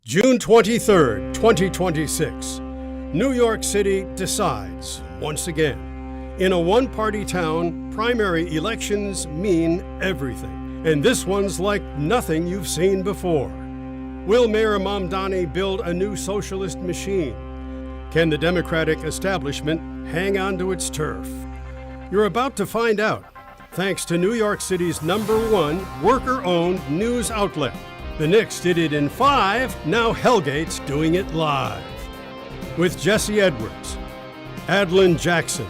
June 23rd, 2026. New York City decides, once again. In a one-party town, primary elections mean everything. And this one's like nothing you've seen before. Will Mayor Mamdani build a new socialist machine? Can the Democratic establishment hang on to its turf? You're about to find out, thanks to New York City's #1 worker-owned news outlet. The Knicks did it in 5, now Hellgate's doing it live. With Jesse Edwards, Adlin Jackson,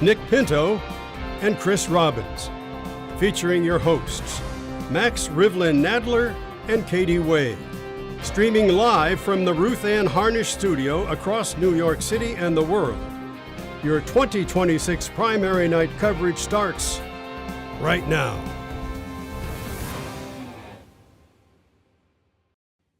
Nick Pinto, and Chris Robbins. Featuring your hosts, Max Rivlin-Nadler and Katie Wade. Streaming live from the Ruth Ann Harnish studio across New York City and the world. Your 2026 primary night coverage starts right now.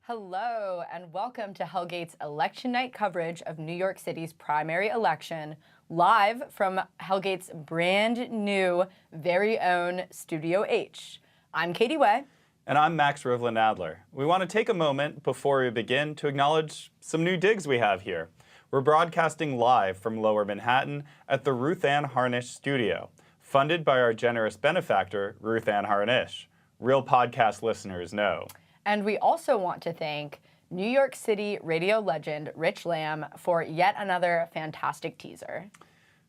Hello, and welcome to Hellgate's election night coverage of New York City's primary election, live from Hellgate's brand new, very own Studio H. I'm Katie Way. And I'm Max Rivlin-Nadler. We want to take a moment before we begin to acknowledge some new digs we have here. We're broadcasting live from Lower Manhattan at the Ruth Ann Harnish studio, funded by our generous benefactor, Ruth Ann Harnish. Real podcast listeners know. And we also want to thank New York City radio legend Rich Lamb for yet another fantastic teaser.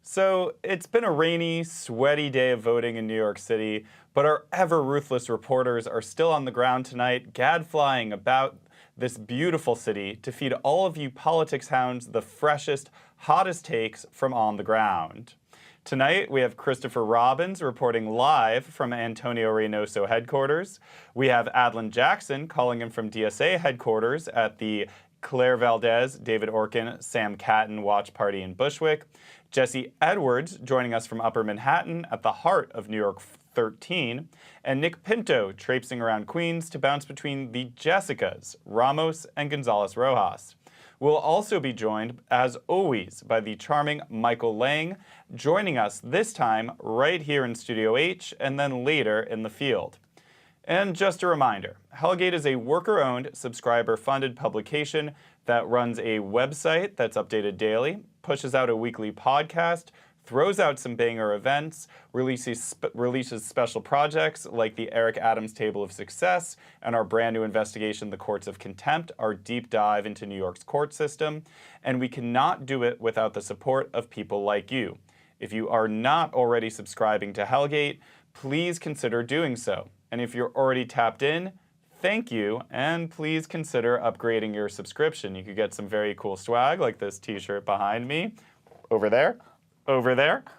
So it's been a rainy, sweaty day of voting in New York City, but our ever-ruthless reporters are still on the ground tonight, gadflying about this beautiful city to feed all of you politics hounds the freshest, hottest takes from on the ground. Tonight, we have Christopher Robbins reporting live from Antonio Reynoso headquarters. We have Adlin Jackson calling in from DSA headquarters at the Claire Valdez, David Orkin, Sam Catton watch party in Bushwick. Jesse Edwards joining us from Upper Manhattan at the heart of New York 13. And Nick Pinto traipsing around Queens to bounce between the Jessicas, Ramos and Gonzalez Rojas. We'll also be joined, as always, by the charming Michael Lang, joining us this time right here in Studio H and then later in the field. And just a reminder, Hellgate is a worker-owned, subscriber-funded publication that runs a website that's updated daily, pushes out a weekly podcast, throws out some banger events, releases special projects like the Eric Adams Table of Success and our brand new investigation, The Courts of Contempt, our deep dive into New York's court system. And we cannot do it without the support of people like you. If you are not already subscribing to Hellgate, please consider doing so. And if you're already tapped in, thank you, and please consider upgrading your subscription. You could get some very cool swag like this t-shirt behind me, over there.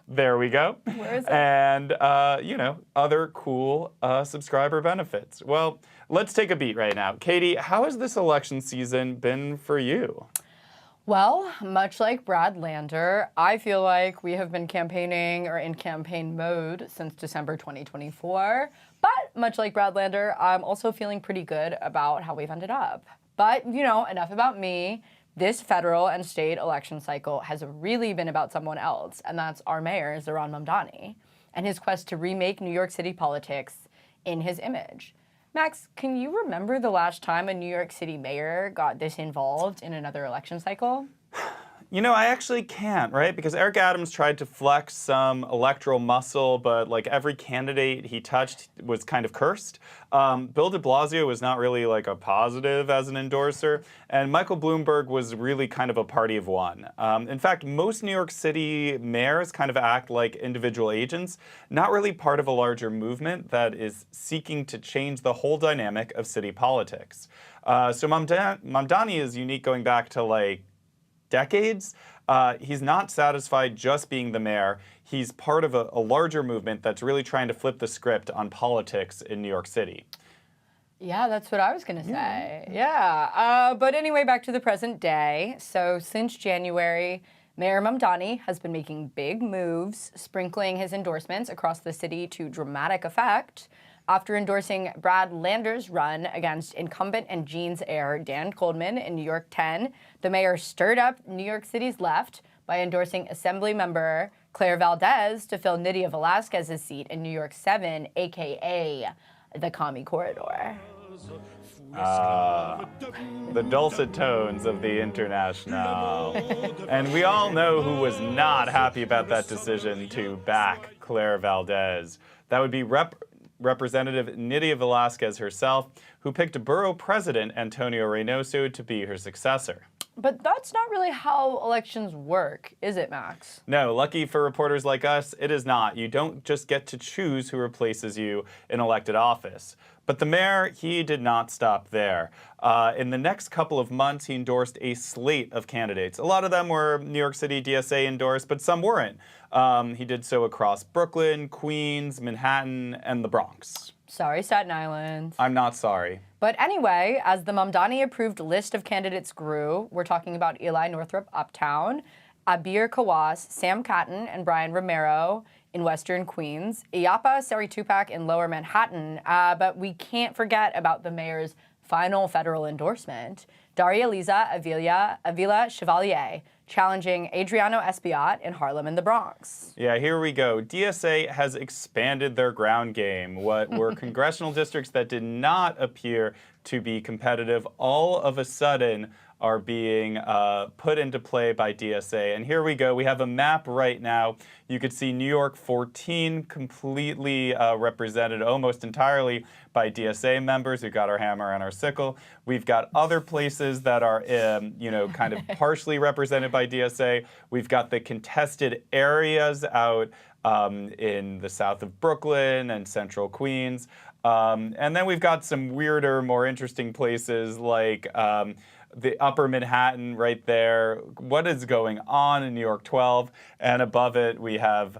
There we go. Where is it? And, other cool subscriber benefits. Well, let's take a beat right now. Katie, how has this election season been for you? Well, much like Brad Lander, I feel like we have been campaigning or in campaign mode since December 2024. But much like Brad Lander, I'm also feeling pretty good about how we've ended up. But, enough about me. This federal and state election cycle has really been about someone else, and that's our mayor, Zohran Mamdani, and his quest to remake New York City politics in his image. Max, can you remember the last time a New York City mayor got this involved in another election cycle? I actually can't, right? Because Eric Adams tried to flex some electoral muscle, but like every candidate he touched was kind of cursed. Bill de Blasio was not really like a positive as an endorser, and Michael Bloomberg was really kind of a party of one. In fact, most New York City mayors kind of act like individual agents, not really part of a larger movement that is seeking to change the whole dynamic of city politics. So Mamdani is unique going back to decades. He's not satisfied just being the mayor. He's part of a larger movement that's really trying to flip the script on politics in New York City. Yeah, that's what I was going to say. Yeah. But anyway, back to the present day. So since January, Mayor Mamdani has been making big moves, sprinkling his endorsements across the city to dramatic effect. After endorsing Brad Lander's run against incumbent and Jean's heir Dan Coldman in New York 10, the mayor stirred up New York City's left by endorsing Assemblymember Claire Valdez to fill Nydia Velázquez's seat in New York 7, a.k.a. the Commie Corridor. The dulcet tones of the International. And we all know who was not happy about that decision to back Claire Valdez. That would be Representative Nydia Velázquez herself, who picked borough president Antonio Reynoso to be her successor. But that's not really how elections work, is it, Max? No, lucky for reporters like us, it is not. You don't just get to choose who replaces you in elected office. But the mayor, he did not stop there. In the next couple of months, he endorsed a slate of candidates. A lot of them were New York City DSA endorsed, but some weren't. He did so across Brooklyn, Queens, Manhattan, and the Bronx. Sorry, Staten Island. I'm not sorry. But anyway, as the Mamdani-approved list of candidates grew, we're talking about Eli Northrup Uptown, Abir Kawas, Sam Cotton, and Brian Romero in Western Queens, Iyapa Seri Tupac in Lower Manhattan, but we can't forget about the mayor's final federal endorsement, Daria Liza Avila Chevalier, challenging Adriano Espiat in Harlem and the Bronx. Yeah, here we go. DSA has expanded their ground game. What were congressional districts that did not appear to be competitive all of a sudden are being put into play by DSA. And here we go. We have a map right now. You could see New York 14 completely represented almost entirely by DSA members who got our hammer and our sickle. We've got other places that are, kind of partially represented by DSA. We've got the contested areas out in the south of Brooklyn and central Queens. And then we've got some weirder, more interesting places like the upper Manhattan right there. What is going on in New York 12? And above it, we have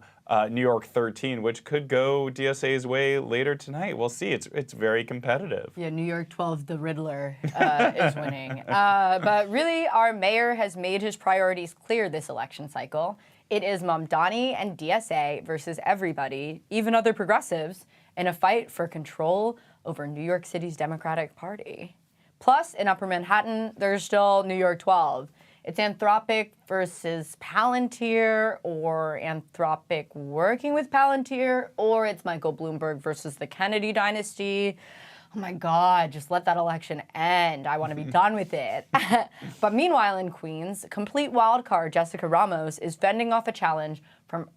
New York 13, which could go DSA's way later tonight. We'll see. It's very competitive. Yeah, New York 12, the Riddler, is winning. But really, our mayor has made his priorities clear this election cycle. It is Mamdani and DSA versus everybody, even other progressives, in a fight for control over New York City's Democratic Party. Plus, in Upper Manhattan, there's still New York 12. It's Anthropic versus Palantir, or Anthropic working with Palantir, or it's Michael Bloomberg versus the Kennedy dynasty. Oh my God, just let that election end. I want to be done with it. But meanwhile in Queens, complete wildcard Jessica Ramos is fending off a challenge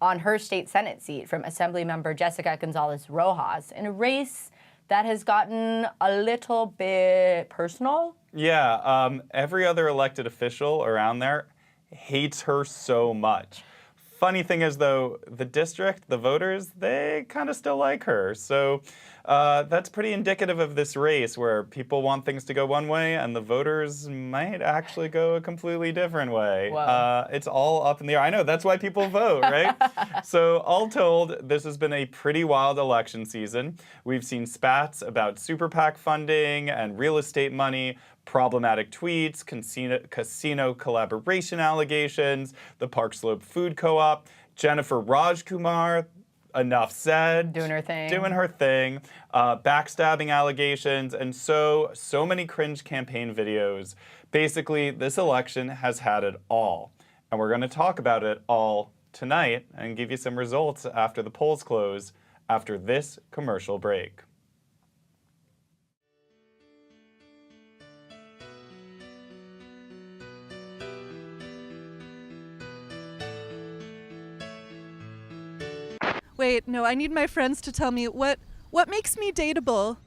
on her state Senate seat from Assemblymember Jessica Gonzalez Rojas in a race that has gotten a little bit personal. Yeah, every other elected official around there hates her so much. Funny thing is, though, the district, the voters, they kind of still like her. So that's pretty indicative of this race where people want things to go one way and the voters might actually go a completely different way. It's all up in the air. I know, that's why people vote, right? So all told, this has been a pretty wild election season. We've seen spats about super PAC funding and real estate money, problematic tweets, casino collaboration allegations, the Park Slope Food Co-op, Jennifer Rajkumar, enough said. Doing her thing. Doing her thing. Backstabbing allegations, and so many cringe campaign videos. Basically, this election has had it all. And we're going to talk about it all tonight and give you some results after the polls close after this commercial break. Wait, no, I need my friends to tell me what makes me dateable.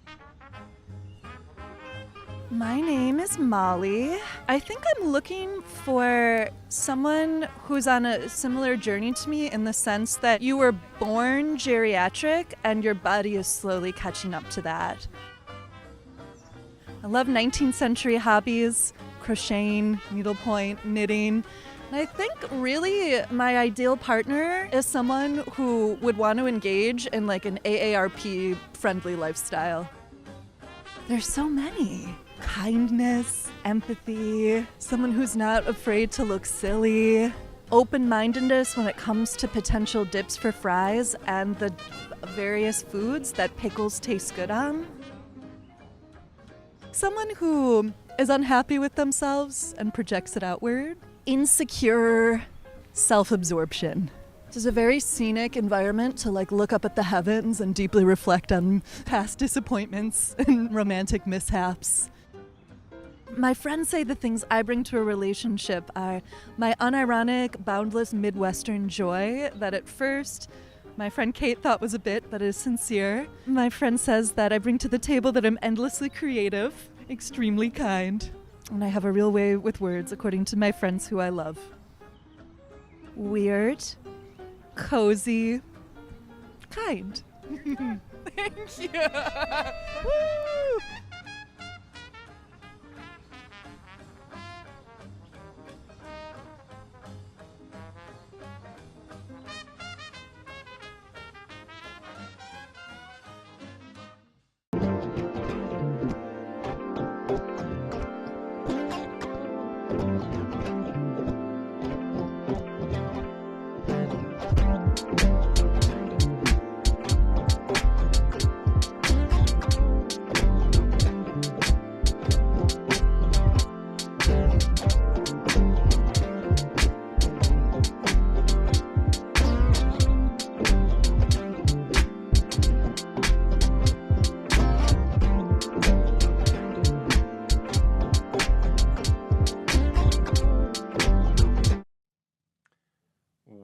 My name is Molly. I think I'm looking for someone who's on a similar journey to me in the sense that you were born geriatric and your body is slowly catching up to that. I love 19th century hobbies, crocheting, needlepoint, knitting. And I think really my ideal partner is someone who would want to engage in like an AARP friendly lifestyle. There's so many. Kindness, empathy, someone who's not afraid to look silly, open-mindedness when it comes to potential dips for fries and the various foods that pickles taste good on. Someone who is unhappy with themselves and projects it outward. Insecure self-absorption. This is a very scenic environment to look up at the heavens and deeply reflect on past disappointments and romantic mishaps. My friends say the things I bring to a relationship are my unironic, boundless Midwestern joy that at first my friend Kate thought was a bit, but is sincere. My friend says that I bring to the table that I'm endlessly creative, extremely kind, and I have a real way with words, according to my friends who I love. Weird, cozy, kind. Thank you. Woo!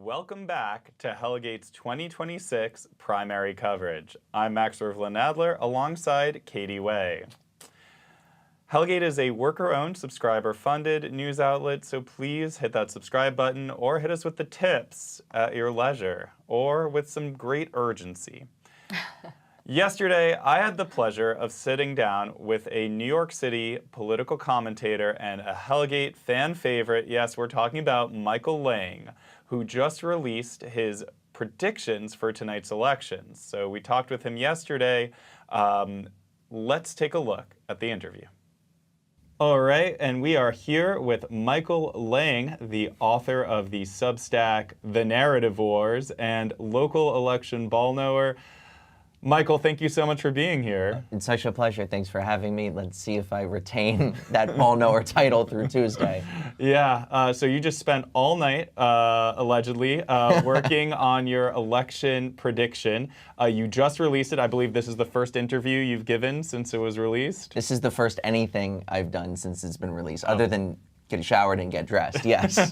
Welcome back to Hellgate's 2026 primary coverage. I'm Max Rivlin-Adler alongside Katie Way. Hellgate is a worker-owned, subscriber-funded news outlet, so please hit that subscribe button or hit us with the tips at your leisure or with some great urgency. Yesterday, I had the pleasure of sitting down with a New York City political commentator and a Hellgate fan favorite. Yes, we're talking about Michael Lang, who just released his predictions for tonight's elections. So we talked with him yesterday. Let's take a look at the interview. All right, and we are here with Michael Lang, the author of the Substack The Narrative Wars and local election ball knower. Michael, thank you so much for being here. It's such a pleasure. Thanks for having me. Let's see if I retain that ball knower title through Tuesday. Yeah, so you just spent all night, allegedly, working on your election prediction. You just released it. I believe this is the first interview you've given since it was released. This is the first anything I've done since it's been released, other than get showered and get dressed, yes.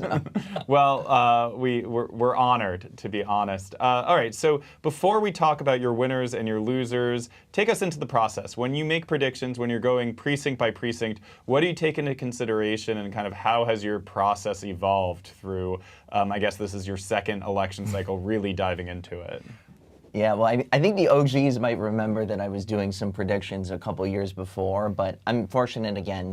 Well, we're honored, to be honest. All right, so before we talk about your winners and your losers, take us into the process. When you make predictions, when you're going precinct by precinct, what do you take into consideration and kind of how has your process evolved through, I guess this is your second election cycle, really diving into it? Yeah, well, I think the OGs might remember that I was doing some predictions a couple years before, but I'm fortunate again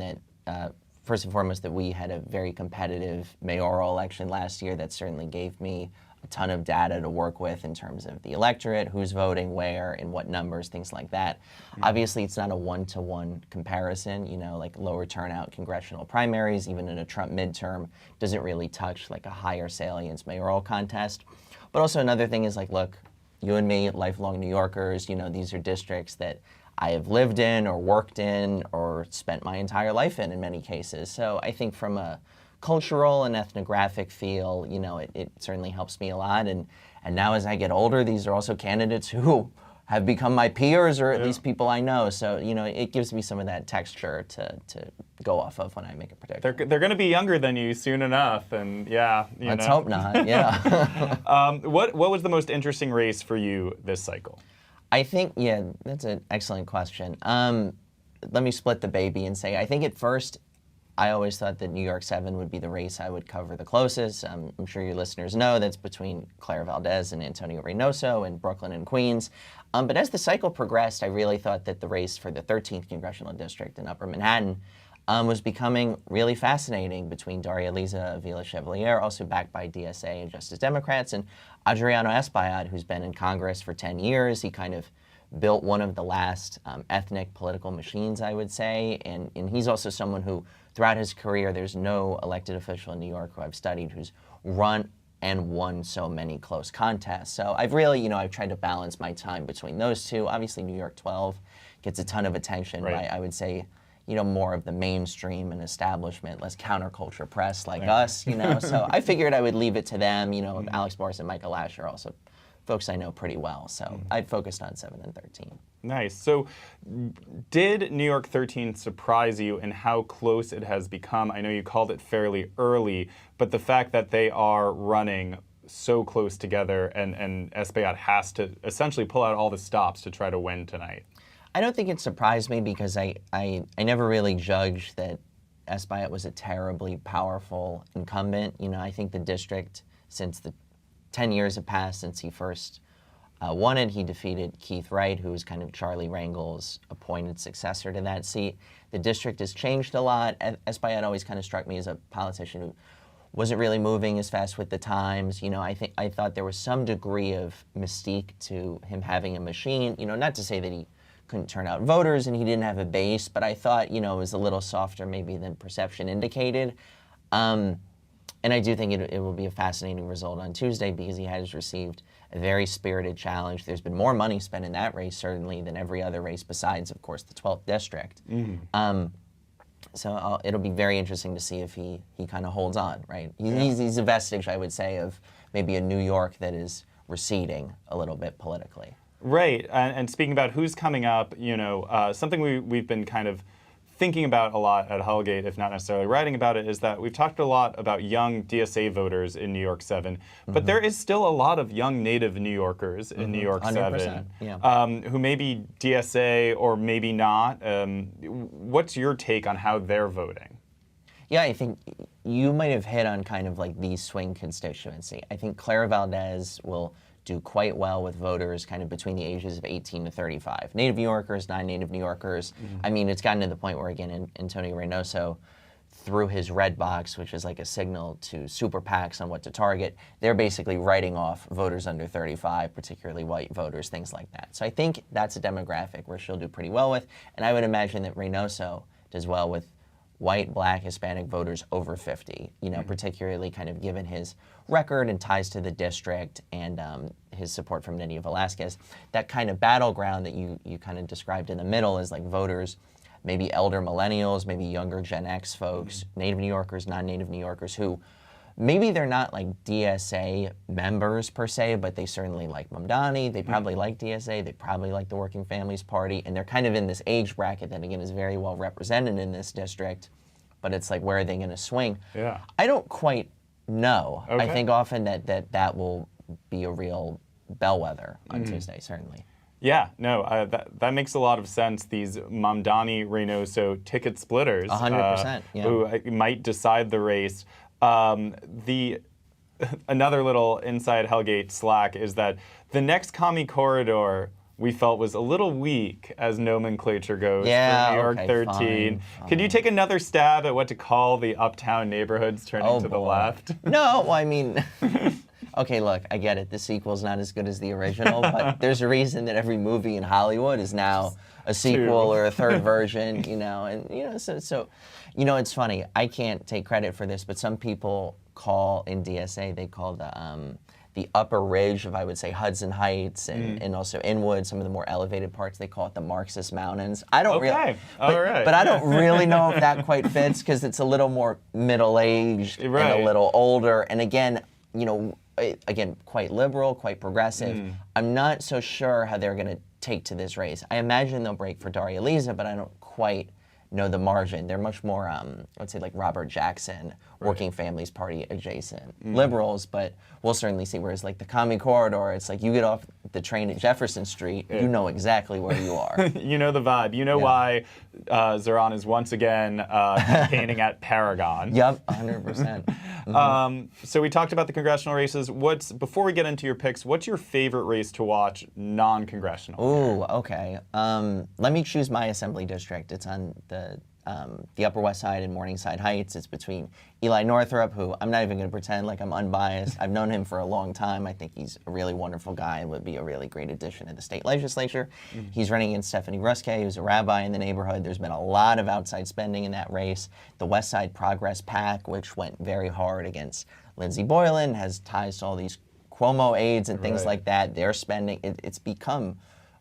that first and foremost, that we had a very competitive mayoral election last year that certainly gave me a ton of data to work with in terms of the electorate, who's voting where, in what numbers, things like that. Mm-hmm. Obviously, it's not a one-to-one comparison, like lower turnout congressional primaries, even in a Trump midterm, doesn't really touch like a higher salience mayoral contest. But also another thing is look, you and me, lifelong New Yorkers, these are districts that I have lived in or worked in or spent my entire life in many cases. So I think from a cultural and ethnographic feel, it certainly helps me a lot. And now as I get older, these are also candidates who have become my peers or at least people I know. So, it gives me some of that texture to go off of when I make a prediction. They're going to be younger than you soon enough. And yeah, Let's hope not, yeah. What was the most interesting race for you this cycle? I think, yeah, that's an excellent question. Let me split the baby and say, I think at first, I always thought that New York 7 would be the race I would cover the closest. I'm sure your listeners know that's between Claire Valdez and Antonio Reynoso in Brooklyn and Queens. But as the cycle progressed, I really thought that the race for the 13th Congressional District in Upper Manhattan was becoming really fascinating between Daria Liza Avila Chevalier, also backed by DSA and Justice Democrats, and Adriano Espaillat, who's been in Congress for 10 years. He kind of built one of the last ethnic political machines, I would say, and he's also someone who, throughout his career, there's no elected official in New York who I've studied who's run and won so many close contests. So I've really, I've tried to balance my time between those two. Obviously, New York 12 gets a ton of attention, right. But I would say, more of the mainstream and establishment, less counterculture press like us, So I figured I would leave it to them. Alex Morris and Michael Lash are also folks I know pretty well. So I focused on 7 and 13. Nice. So did New York 13 surprise you in how close it has become? I know you called it fairly early, but the fact that they are running so close together and Espaillat has to essentially pull out all the stops to try to win tonight. I don't think it surprised me because I never really judged that Espaillat was a terribly powerful incumbent. I think the district, since the 10 years have passed since he first won it, he defeated Keith Wright, who was kind of Charlie Rangel's appointed successor to that seat. The district has changed a lot. Espaillat always kind of struck me as a politician who wasn't really moving as fast with the times. I thought there was some degree of mystique to him having a machine. Not to say that he couldn't turn out voters and he didn't have a base, but I thought, it was a little softer maybe than perception indicated. And I do think it will be a fascinating result on Tuesday because he has received a very spirited challenge. There's been more money spent in that race, certainly, than every other race besides, of course, the 12th district. So it'll be very interesting to see if he kind of holds on, right? He's a vestige, I would say, of maybe a New York that is receding a little bit politically. Right, and speaking about who's coming up, something we've been kind of thinking about a lot at Hellgate, if not necessarily writing about it, is that we've talked a lot about young DSA voters in New York 7, but there is still a lot of young native New Yorkers in New York 7 who may be DSA or maybe not. What's your take on how they're voting? Yeah, I think you might have hit on kind of like the swing constituency. I think Clara Valdez will do quite well with voters kind of between the ages of 18 to 35. Native New Yorkers, non-native New Yorkers. I mean, it's gotten to the point where, again, Antonio Reynoso, through his red box, which is like a signal to super PACs on what to target, they're basically writing off voters under 35, particularly white voters, things like that. So I think that's a demographic where she'll do pretty well with, and I would imagine that Reynoso does well with white, black, Hispanic voters over 50, particularly kind of given his record and ties to the district and his support from Nydia Velázquez. That kind of battleground that you kind of described in the middle is like voters, maybe elder millennials, maybe younger Gen X folks, native New Yorkers, non-native New Yorkers who maybe they're not like DSA members per se, but they certainly like Mamdani, they probably like DSA, they probably like the Working Families Party, and they're kind of in this age bracket that again is very well represented in this district, but it's like where are they going to swing? Yeah. I don't quite know. Okay. I think often that will be a real bellwether on Tuesday, certainly. Yeah, no, that makes a lot of sense. These Mamdani Reynoso ticket splitters 100%, who might decide the race. Another little inside Hellgate slack is that the next commie corridor we felt was a little weak as nomenclature goes for New York 13. Fine. Could you take another stab at what to call the Uptown neighborhoods turning to the left? No, well, I mean, okay, look, I get it. The sequel's not as good as the original, but there's a reason that every movie in Hollywood is now a sequel or a third version, so it's funny. I can't take credit for this, but some people call in DSA, they call the upper ridge of, I would say, Hudson Heights and also Inwood, some of the more elevated parts, they call it the Marxist Mountains. I don't really, but I don't really know if that quite fits because it's a little more middle-aged and a little older, and again, quite liberal, quite progressive. I'm not so sure how they're going to take to this race. I imagine they'll break for Daria Liza, but I don't quite know the margin. They're much more, let's say, like Robert Jackson, Working Families Party adjacent liberals, but we'll certainly see. Whereas like the commie corridor, it's like you get off the train at Jefferson Street, you know exactly where you are. You know the vibe. You know why Zoran is once again campaigning at Paragon. Yep, 100%. So we talked about the congressional races. Before we get into your picks, what's your favorite race to watch non-congressional? Ooh, okay. Let me choose my assembly district. It's on the Upper West Side and Morningside Heights. It's between Eli Northrup, who I'm not even going to pretend like I'm unbiased. I've known him for a long time. I think he's a really wonderful guy and would be a really great addition to the state legislature. He's running against Stephanie Ruske, who's a rabbi in the neighborhood. There's been a lot of outside spending in that race. The West Side Progress PAC, which went very hard against Lindsey Boylan, has ties to all these Cuomo aides and things like that. They're spending. It's become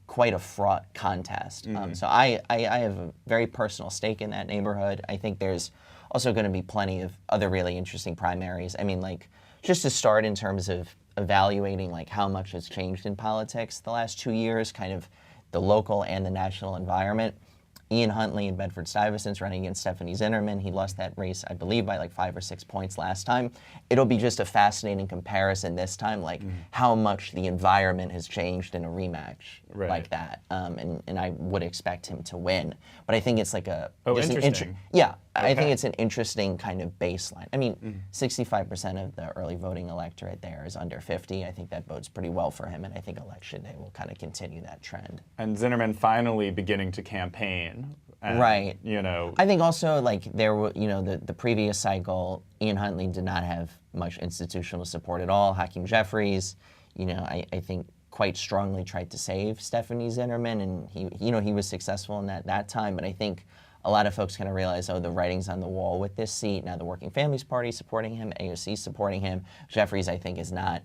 quite a fraught contest. So I have a very personal stake in that neighborhood. I think there's also going to be plenty of other really interesting primaries. I mean, like, just to start in terms of evaluating like how much has changed in politics the last 2 years, kind of the local and the national environment. Ian Huntley in Bedford-Stuyvesant's running against Stephanie Zinnerman. He lost that race, I believe, by like 5 or 6 points last time. It'll be just a fascinating comparison this time, like how much the environment has changed in a rematch like that. And I would expect him to win. But I think it's like a... interesting. I think it's an interesting kind of baseline. I mean, 65% of the early voting electorate there is under 50. I think that bodes pretty well for him, and I think Election Day will kind of continue that trend. And Zinnerman finally beginning to campaign. And, right. You know. I think also, like, there were, you know, the previous cycle, Ian Huntley did not have much institutional support at all. Hakeem Jeffries, you know, I think quite strongly tried to save Stephanie Zinnerman, and he was successful in that time. But I think a lot of folks kind of realize, oh, the writing's on the wall with this seat. Now the Working Families Party supporting him, AOC supporting him. Jeffries, I think, is not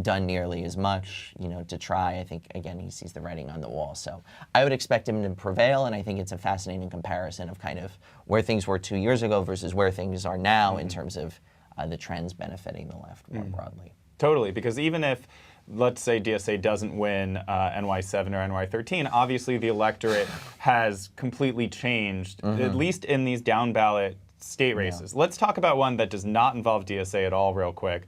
done nearly as much, you know, to try. I think, again, he sees the writing on the wall. So I would expect him to prevail, and I think it's a fascinating comparison of kind of where things were 2 years ago versus where things are now in terms of the trends benefiting the left more broadly. Totally, because even if, let's say, DSA doesn't win NY7 or NY13, obviously the electorate has completely changed, at least in these down ballot state races. Let's talk about one that does not involve DSA at all real quick.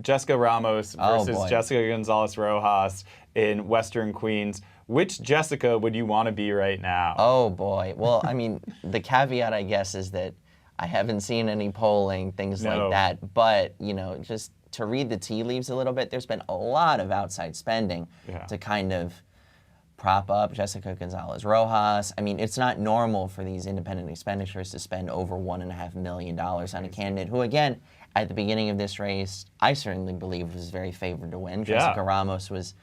Jessica Ramos versus Jessica Gonzalez Rojas in Western Queens. Which Jessica would you want to be right now? Oh boy. Well, I mean, the caveat, I guess, is that I haven't seen any polling, things like that. But, you know, just to read the tea leaves a little bit, there's been a lot of outside spending to kind of prop up Jessica Gonzalez Rojas. I mean, it's not normal for these independent expenditures to spend over $1.5 million on a candidate who, again, at the beginning of this race, I certainly believe was very favored to win. Jessica Ramos was,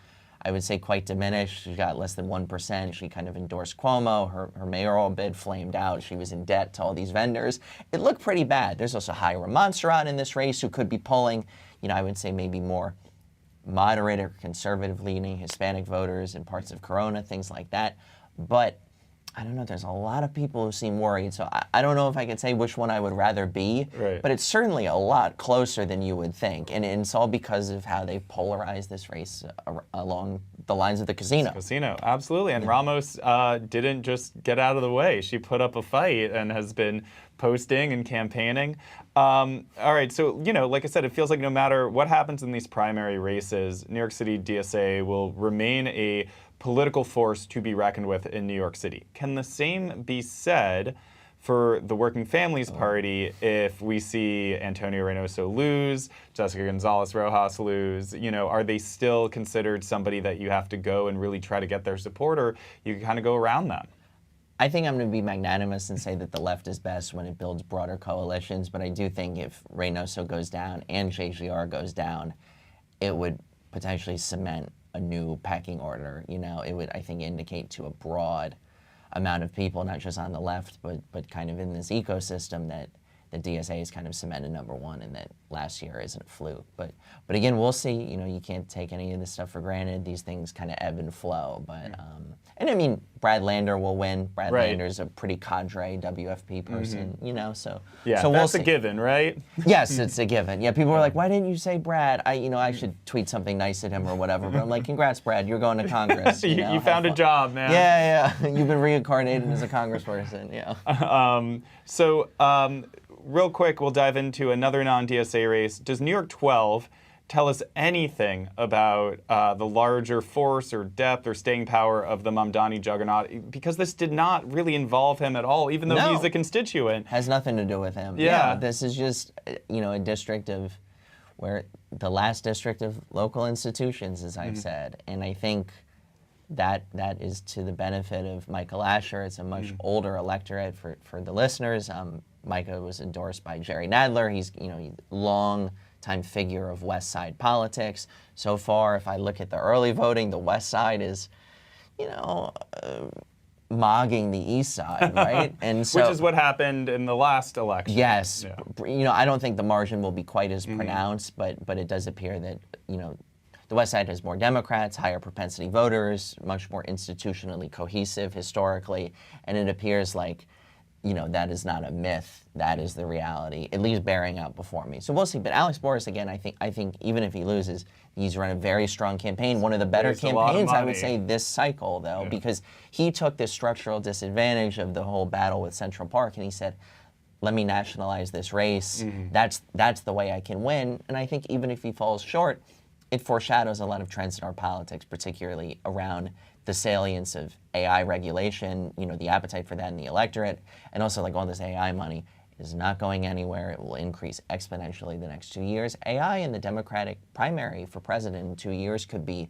I would say, quite diminished. She got less than 1%. She kind of endorsed Cuomo. Her mayoral bid flamed out. She was in debt to all these vendors. It looked pretty bad. There's also Jaira Montserrat in this race who could be polling, you know, I would say maybe more moderate or conservative-leaning Hispanic voters in parts of Corona, things like that. But I don't know, there's a lot of people who seem worried, so I don't know if I could say which one I would rather be, but it's certainly a lot closer than you would think, and it's all because of how they polarized this race along the lines of the casino. Casino, absolutely, and Ramos didn't just get out of the way. She put up a fight and has been posting and campaigning. All right, so, you know, like I said, it feels like no matter what happens in these primary races, New York City DSA will remain a political force to be reckoned with in New York City. Can the same be said for the Working Families Party if we see Antonio Reynoso lose, Jessica Gonzalez Rojas lose? You know, are they still considered somebody that you have to go and really try to get their support, or you can kind of go around them? I think I'm going to be magnanimous and say that the left is best when it builds broader coalitions, but I do think if Reynoso goes down and JGR goes down, it would potentially cement a new pecking order. You know, it would, I think, indicate to a broad amount of people, not just on the left, but kind of in this ecosystem, that the DSA is kind of cemented number one, and that last year isn't a fluke. But again, we'll see. You know, you can't take any of this stuff for granted. These things kind of ebb and flow. But and I mean, Brad Lander will win. Brad Lander's a pretty cadre WFP person. You know, so yeah, so that's we'll a see. given, right? Yes, it's a given. Yeah, people were like, "Why didn't you say Brad?" I should tweet something nice at him or whatever. But I'm like, "Congrats, Brad! You're going to Congress. You found a job, man." Yeah. You've been reincarnated as a congressperson. Yeah. Real quick, we'll dive into another non-DSA race. Does New York 12 tell us anything about the larger force or depth or staying power of the Mamdani juggernaut? Because this did not really involve him at all, even though he's a constituent. Has nothing to do with him. Yeah. This is just, you know, a district of where the last district of local institutions, as I've said. And I think that is to the benefit of Michael Asher. It's a much older electorate for the listeners. Micah was endorsed by Jerry Nadler. He's, you know, long-time figure of West Side politics. So far, if I look at the early voting, the West Side is, you know, mogging the East Side, right? And so, which is what happened in the last election. Yes. Yeah. You know, I don't think the margin will be quite as pronounced, but it does appear that, you know, the West Side has more Democrats, higher propensity voters, much more institutionally cohesive historically, and it appears like, you know, that is not a myth. That is the reality, at least bearing out before me. So we'll see. But Alex Boris, again, I think even if he loses, he's run a very strong campaign. One of the better campaigns, I would say, this cycle, though, because he took this structural disadvantage of the whole battle with Central Park, and he said, let me nationalize this race. That's the way I can win. And I think even if he falls short, it foreshadows a lot of trends in our politics, particularly around the salience of AI regulation, you know, the appetite for that in the electorate, and also like all this AI money is not going anywhere. It will increase exponentially the next 2 years. AI in the Democratic primary for president in 2 years could be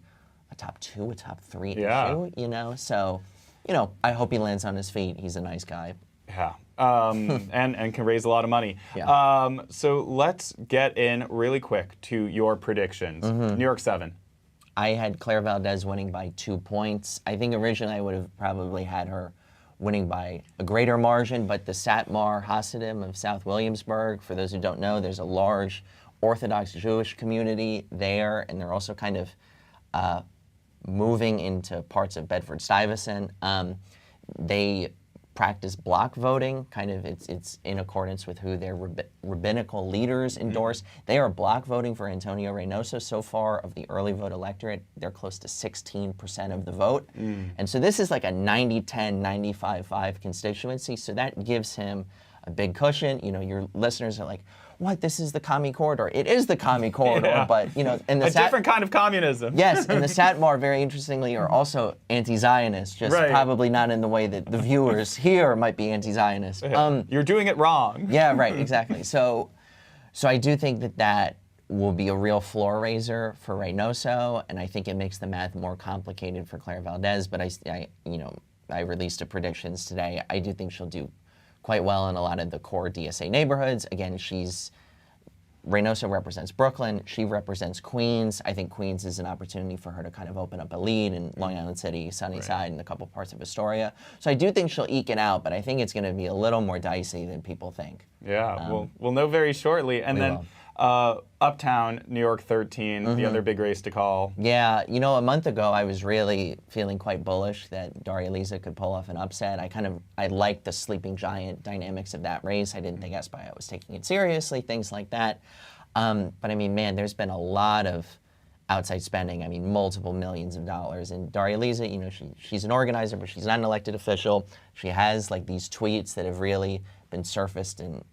a top 2, a top 3 issue, you know? So, you know, I hope he lands on his feet. He's a nice guy. Yeah. And can raise a lot of money. Yeah. So let's get in really quick to your predictions. New York 7. I had Claire Valdez winning by 2 points. I think originally I would have probably had her winning by a greater margin, but the Satmar Hasidim of South Williamsburg, for those who don't know, there's a large Orthodox Jewish community there, and they're also kind of moving into parts of Bedford-Stuyvesant. They practice block voting, kind of it's in accordance with who their rabbinical leaders endorse. They are block voting for Antonio Reynoso. So far of the early vote electorate, they're close to 16% of the vote. And so this is like a 90-10, 95-5 constituency, so that gives him a big cushion. You know, your listeners are like, what, this is the commie corridor. It is the commie corridor, but, you know, and the different kind of communism. Yes, and the Satmar, very interestingly, are also anti-Zionist, just probably not in the way that the viewers here might be anti-Zionist. You're doing it wrong. Yeah, right, exactly. So I do think that will be a real floor raiser for Reynoso, and I think it makes the math more complicated for Claire Valdez, but I released a predictions today. I do think she'll do quite well in a lot of the core DSA neighborhoods. Again, Reynoso represents Brooklyn. She represents Queens. I think Queens is an opportunity for her to kind of open up a lead in Long Island City, Sunnyside, and a couple parts of Astoria. So I do think she'll eke it out, but I think it's going to be a little more dicey than people think. Yeah, we'll know very shortly. And then Uptown, New York 13, the other big race to call. Yeah, you know, a month ago I was really feeling quite bullish that Daria Lisa could pull off an upset. I liked the sleeping giant dynamics of that race. I didn't think Espaillat was taking it seriously, things like that. But I mean, man, there's been a lot of outside spending. I mean, multiple millions of dollars. And Daria Lisa, you know, she's an organizer, but she's not an elected official. She has like these tweets that have really been surfaced and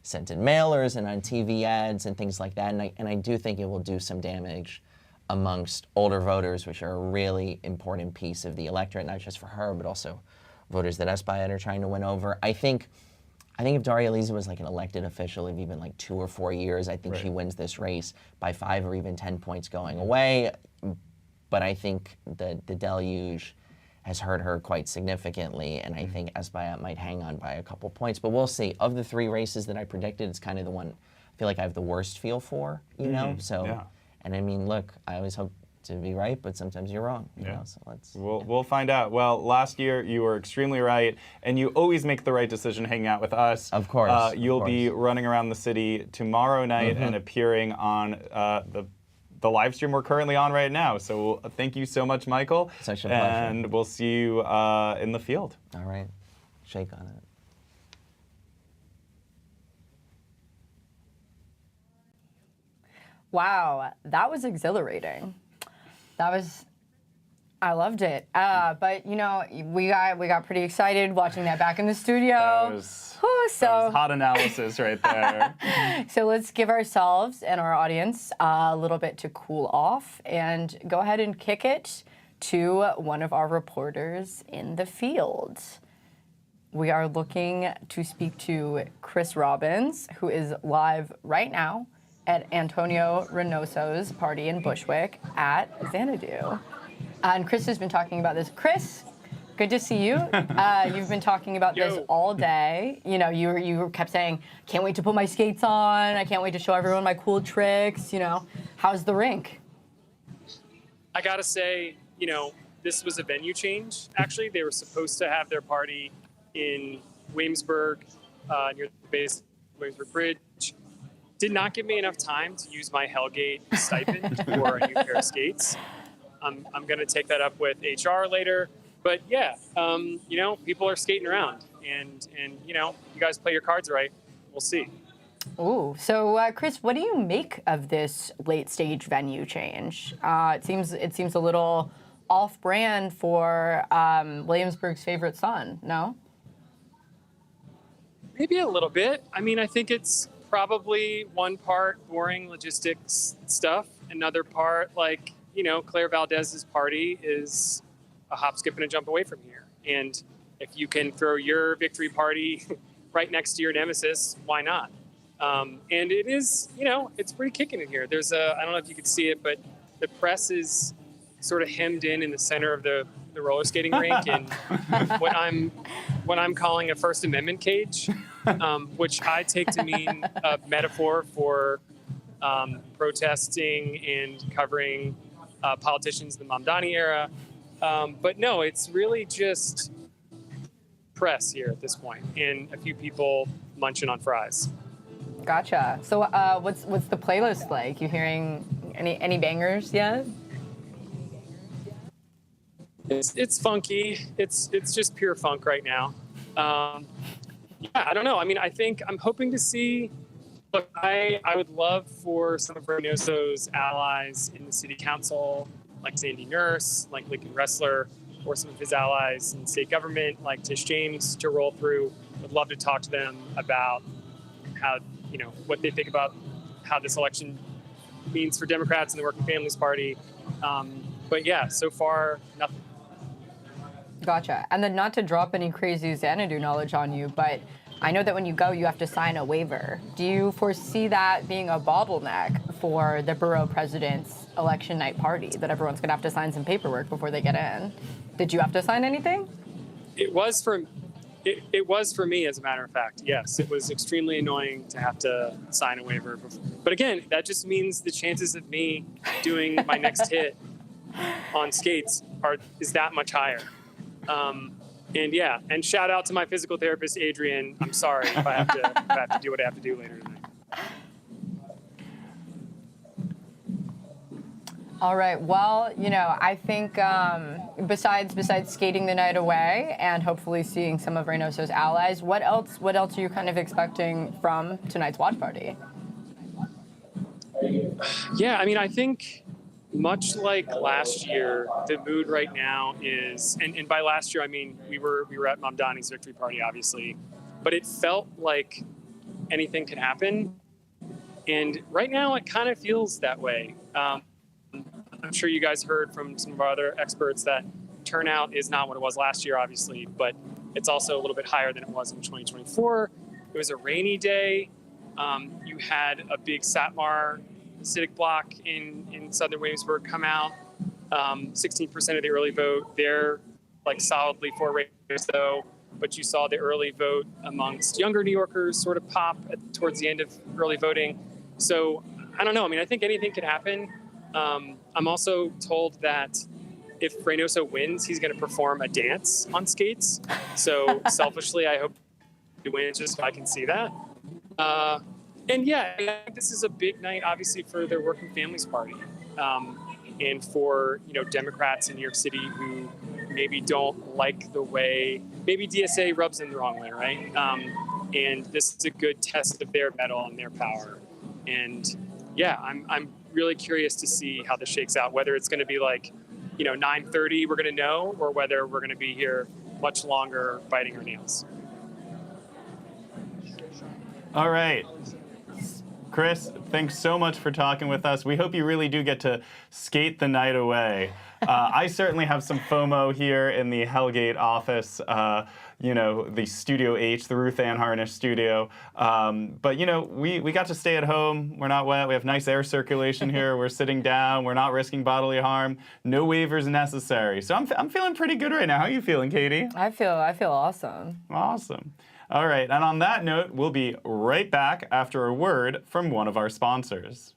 sent in mailers and on TV ads and things like that. And I do think it will do some damage amongst older voters, which are a really important piece of the electorate, not just for her, but also voters that Espaillat are trying to win over. I think if Daria Lisa was like an elected official of even like 2 or 4 years, I think she wins this race by 5 or even 10 points going away. But I think the deluge has hurt her quite significantly, and I think Espaillat might hang on by a couple points. But we'll see. Of the 3 races that I predicted, it's kind of the one I feel like I have the worst feel for, you know? So, and I mean, look, I always hope to be right, but sometimes you're wrong. You know? So we'll find out. Well, last year you were extremely right, and you always make the right decision hanging out with us. Of course. You'll be running around the city tomorrow night and appearing on the live stream we're currently on right now. So thank you so much, Michael. Such a pleasure. And we'll see you in the field. All right. Shake on it. Wow, that was exhilarating. I loved it. But you know, we got pretty excited watching that back in the studio. That was hot analysis right there. So let's give ourselves and our audience a little bit to cool off and go ahead and kick it to one of our reporters in the field. We are looking to speak to Chris Robbins, who is live right now at Antonio Reynoso's party in Bushwick at Xanadu. And Chris has been talking about this. Chris, good to see you. You've been talking about this all day. You know, you kept saying, can't wait to put my skates on. I can't wait to show everyone my cool tricks. You know, how's the rink? I gotta say, you know, this was a venue change. Actually, they were supposed to have their party in Williamsburg, near the base of Williamsburg Bridge. did not give me enough time to use my Hellgate stipend for a new pair of skates. I'm going to take that up with HR later. But yeah, people are skating around, and you guys play your cards right. We'll see. Ooh, so Chris, what do you make of this late stage venue change? It seems a little off-brand for Williamsburg's favorite son. No? Maybe a little bit. I mean, I think it's probably one part boring logistics stuff, another part Claire Valdez's party is a hop, skip, and a jump away from here. And if you can throw your victory party right next to your nemesis, why not? And it is, it's pretty kicking in here. There's I don't know if you could see it, but the press is sort of hemmed in the center of the roller skating rink in what I'm calling a First Amendment cage, which I take to mean a metaphor for protesting and covering politicians in the Mamdani era. But no, it's really just press here at this point, and a few people munching on fries. Gotcha. So what's the playlist like? You hearing any bangers yet? It's funky. It's just pure funk right now. I don't know. I mean, I'm hoping to see. Look, I would love for some of Reynoso's allies in the city council, like Sandy Nurse, like Lincoln Ressler, or some of his allies in state government, like Tish James, to roll through. Would love to talk to them about how, what they think about how this election means for Democrats and the Working Families Party. But yeah, so far, nothing. Gotcha. And then not to drop any crazy Xanadu knowledge on you, but I know that when you go, you have to sign a waiver. Do you foresee that being a bottleneck for the borough president's election night party, that everyone's going to have to sign some paperwork before they get in? Did you have to sign anything? It was for me, as a matter of fact. Yes, it was extremely annoying to have to sign a waiver. But again, that just means the chances of me doing my next hit on skates is that much higher. And shout out to my physical therapist, Adrian. I'm sorry if I have to do what I have to do later tonight. All right. Well, I think besides skating the night away and hopefully seeing some of Reynoso's allies, what else are you kind of expecting from tonight's watch party? Yeah, I mean, I think much like last year, the mood right now is, and by last year I mean we were at Mamdani's victory party, obviously, but it felt like anything could happen, and right now it kind of feels that way. I'm sure you guys heard from some of our other experts that turnout is not what it was last year, obviously, but it's also a little bit higher than it was in 2024. It was a rainy day. You had a big Satmar Civic block in southern Williamsburg come out. 16% of the early vote. They're solidly for Ramos, but you saw the early vote amongst younger New Yorkers sort of pop towards the end of early voting. So I don't know. I mean, I think anything could happen. I'm also told that if Reynoso wins, he's going to perform a dance on skates. So selfishly, I hope he wins just so I can see that. And yeah, I think this is a big night, obviously, for the Working Families Party, and for Democrats in New York City who maybe don't like the way maybe DSA rubs them the wrong way, right? And this is a good test of their mettle and their power. And yeah, I'm really curious to see how this shakes out. Whether it's going to be 9:30, we're going to know, or whether we're going to be here much longer biting our nails. All right. Chris, thanks so much for talking with us. We hope you really do get to skate the night away. I certainly have some FOMO here in the Hellgate office, the Studio H, the Ruth Ann Harnish studio. But, we got to stay at home. We're not wet. We have nice air circulation here. We're sitting down. We're not risking bodily harm. No waivers necessary. So I'm feeling pretty good right now. How are you feeling, Katie? I feel awesome. Awesome. All right, and on that note, we'll be right back after a word from one of our sponsors.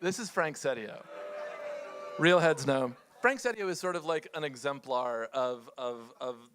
This is Frank Setio. Real heads know. Frank Setio is sort of like an exemplar of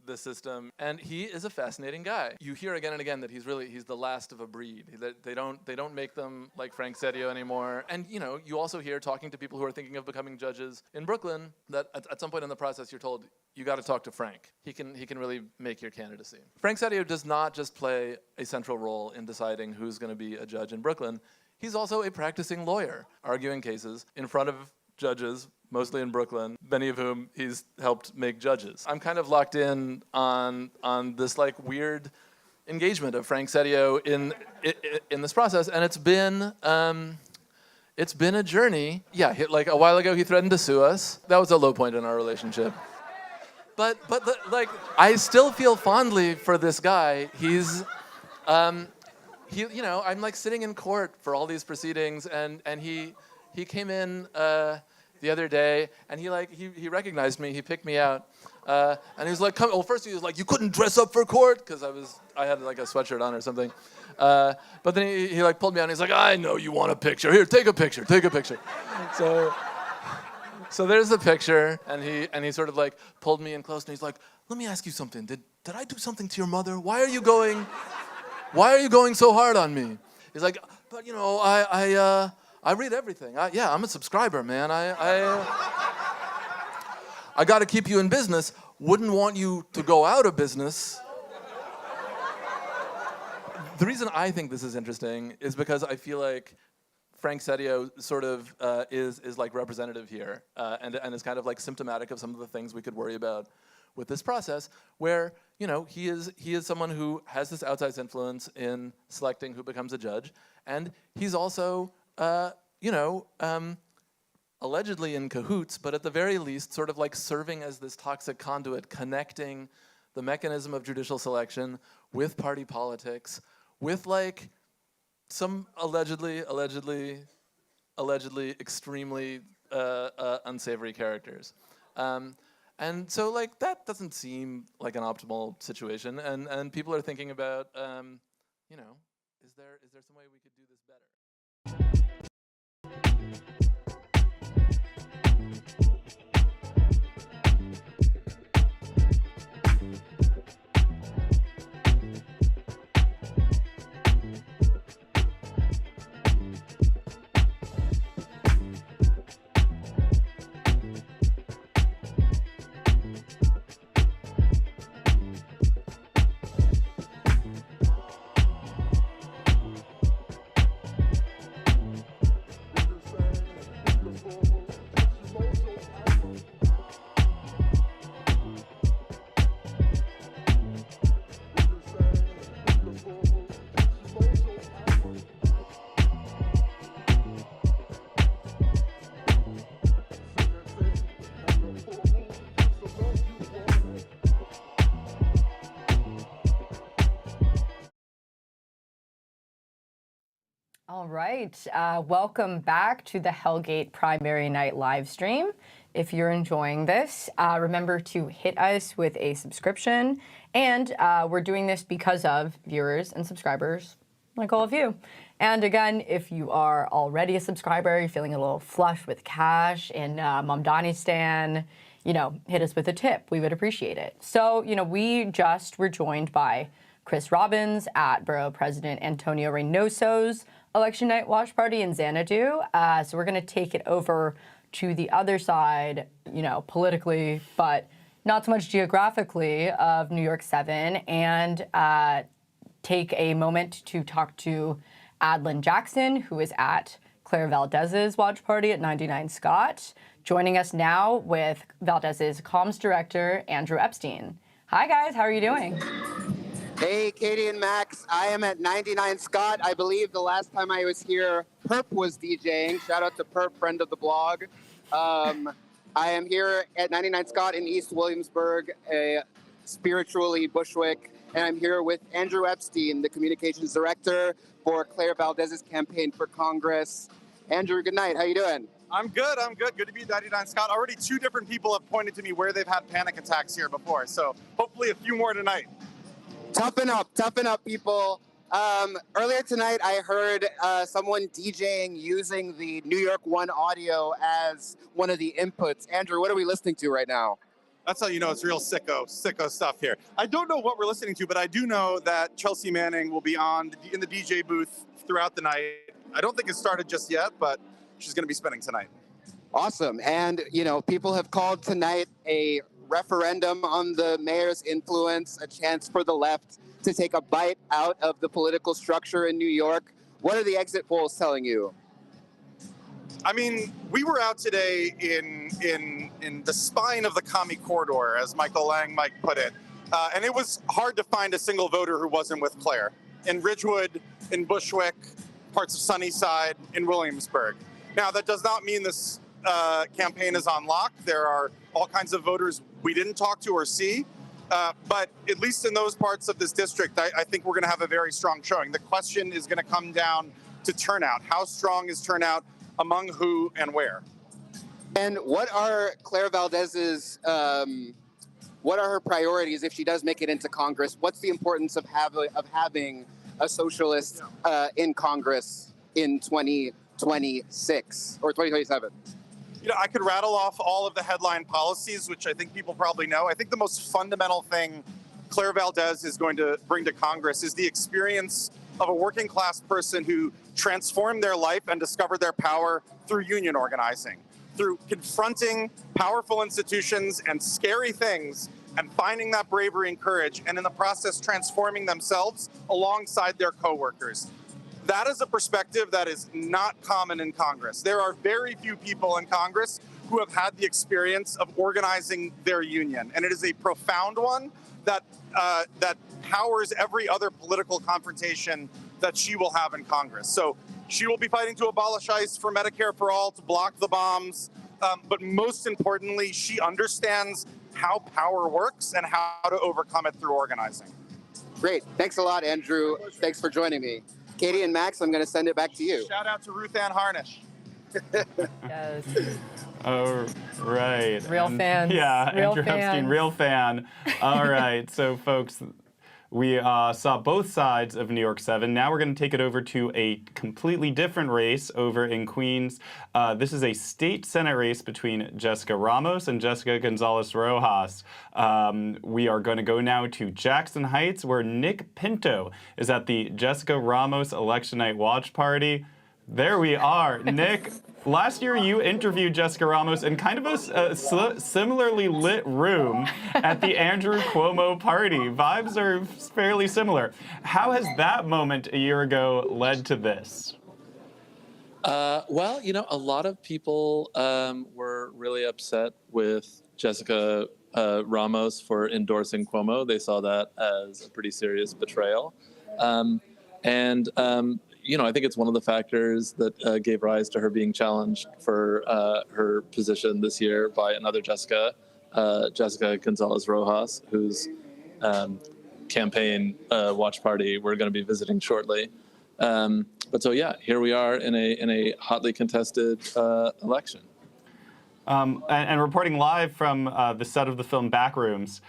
the system, and he is a fascinating guy. You hear again and again that he's the last of a breed. They don't make them like Frank Setio anymore. And you also hear, talking to people who are thinking of becoming judges in Brooklyn, that at some point in the process you're told, you got to talk to Frank. He can really make your candidacy. Frank Setio does not just play a central role in deciding who's going to be a judge in Brooklyn. He's also a practicing lawyer, arguing cases in front of judges, mostly in Brooklyn, many of whom he's helped make judges. I'm kind of locked in on this like weird engagement of Frank Setio in this process, and it's been a journey. Yeah, like a while ago he threatened to sue us. That was a low point in our relationship. But I still feel fondly for this guy. I'm like sitting in court for all these proceedings, and he came in the other day, and he recognized me. He picked me out, and he was like, "Come." Well, first he was like, "You couldn't dress up for court," because I had like a sweatshirt on or something. But then he like pulled me out, and he's like, "I know you want a picture. Here, take a picture. Take a picture." So there's the picture, and he sort of like pulled me in close, and he's like, "Let me ask you something. Did I do something to your mother? Why are you going so hard on me?" He's like, "But I read everything. I'm a subscriber, man. I got to keep you in business. Wouldn't want you to go out of business." The reason I think this is interesting is because I feel like Frank Setio sort of is like representative here, and is kind of like symptomatic of some of the things we could worry about with this process, where he is someone who has this outsized influence in selecting who becomes a judge, and he's also allegedly in cahoots, but at the very least sort of like serving as this toxic conduit, connecting the mechanism of judicial selection with party politics, with like some allegedly extremely unsavory characters. And so like that doesn't seem like an optimal situation, and people are thinking about, is there some way we could do this better? All right, welcome back to the Hellgate Primary Night live stream. If you're enjoying this, remember to hit us with a subscription. And we're doing this because of viewers and subscribers like all of you. And again, if you are already a subscriber, you're feeling a little flush with cash and Mamdani Stan, hit us with a tip. We would appreciate it. So, we just were joined by Chris Robbins at Borough President Antonio Reynoso's Election Night Watch Party in Xanadu. So we're going to take it over to the other side, politically, but not so much geographically, of New York 7, and take a moment to talk to Adlin Jackson, who is at Claire Valdez's watch party at 99 Scott. Joining us now with Valdez's comms director, Andrew Epstein. Hi, guys. How are you doing? Hey, Katie and Max. I am at 99 Scott. I believe the last time I was here, Perp was DJing. Shout out to Perp, friend of the blog. I am here at 99 Scott in East Williamsburg, spiritually Bushwick, and I'm here with Andrew Epstein, the communications director for Claire Valdez's campaign for Congress. Andrew, good night. How you doing? I'm good. Good to be at 99 Scott. Already 2 different people have pointed to me where they've had panic attacks here before, so hopefully a few more tonight. Toughen up, people. Earlier tonight, I heard someone DJing using the New York One audio as one of the inputs. Andrew, what are we listening to right now? That's how you know it's real sicko stuff here. I don't know what we're listening to, but I do know that Chelsea Manning will be in the DJ booth throughout the night. I don't think it started just yet, but she's going to be spinning tonight. Awesome. And, you know, people have called tonight a referendum on the mayor's influence, a chance for the left to take a bite out of the political structure in New York. What are the exit polls telling you? I mean, we were out today in the spine of the commie corridor, as Michael Lang might put it. And it was hard to find a single voter who wasn't with Claire. In Ridgewood, in Bushwick, parts of Sunnyside, in Williamsburg. Now, that does not mean this campaign is on lock. There are all kinds of voters we didn't talk to or see. But at least in those parts of this district, I think we're going to have a very strong showing. The question is going to come down to turnout. How strong is turnout among who and where? And what are Claire Valdez's, what are her priorities if she does make it into Congress? What's the importance of having a socialist in Congress in 2026 or 2027? You know, I could rattle off all of the headline policies, which I think people probably know. I think the most fundamental thing Claire Valdez is going to bring to Congress is the experience of a working class person who transformed their life and discovered their power through union organizing, through confronting powerful institutions and scary things and finding that bravery and courage, and in the process transforming themselves alongside their coworkers. That is a perspective that is not common in Congress. There are very few people in Congress who have had the experience of organizing their union, and it is a profound one that powers every other political confrontation that she will have in Congress. So she will be fighting to abolish ICE, for Medicare for all, to block the bombs, but most importantly, she understands how power works and how to overcome it through organizing. Great. Thanks a lot, Andrew. Thanks for joining me. Katie and Max, I'm going to send it back to you. Shout out to Ruth Ann Harnish. Yes. Oh, right. Real fans. Yeah, Real Andrew Epstein, fans. real fan. All right, so folks, we saw both sides of New York 7. Now we're going to take it over to a completely different race over in Queens. This is a state Senate race between Jessica Ramos and Jessica Gonzalez Rojas. We are going to go now to Jackson Heights, where Nick Pinto is at the Jessica Ramos Election Night Watch Party. There we are. Nick, last year you interviewed Jessica Ramos in kind of a similarly lit room at the Andrew Cuomo party. Vibes are fairly similar. How has that moment a year ago led to this? Well, you know, a lot of people were really upset with Jessica Ramos for endorsing Cuomo. They saw that as a pretty serious betrayal. You know, I think it's one of the factors that gave rise to her being challenged for her position this year by another Jessica, Jessica Gonzalez Rojas, whose campaign watch party we're going to be visiting shortly. But so, yeah, here we are in a hotly contested election. And reporting live from the set of the film Backrooms.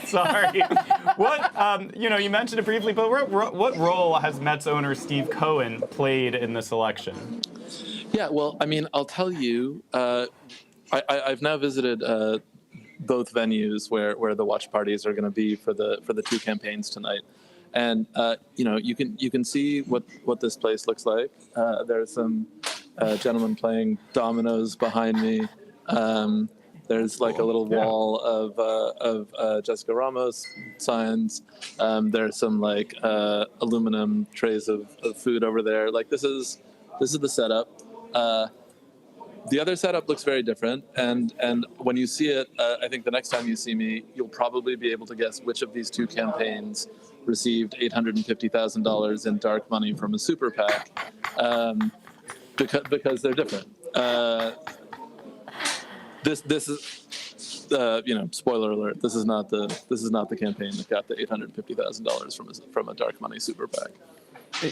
Sorry. You know, you mentioned it briefly, but what role has Mets owner Steve Cohen played in this election? Yeah, well, I mean, I'll tell you, I've now visited both venues where the watch parties are going to be for the two campaigns tonight. And you know, you can see what this place looks like. There's some gentlemen playing dominoes behind me. There's like a little wall of Jessica Ramos signs. There's some like aluminum trays of food over there. Like this is the setup. The other setup looks very different, and when you see it, I think the next time you see me, you'll probably be able to guess which of these two campaigns received $850,000 in dark money from a super PAC, because they're different. This is you know, spoiler alert. This is not the campaign that got the $850,000 from a dark money super PAC.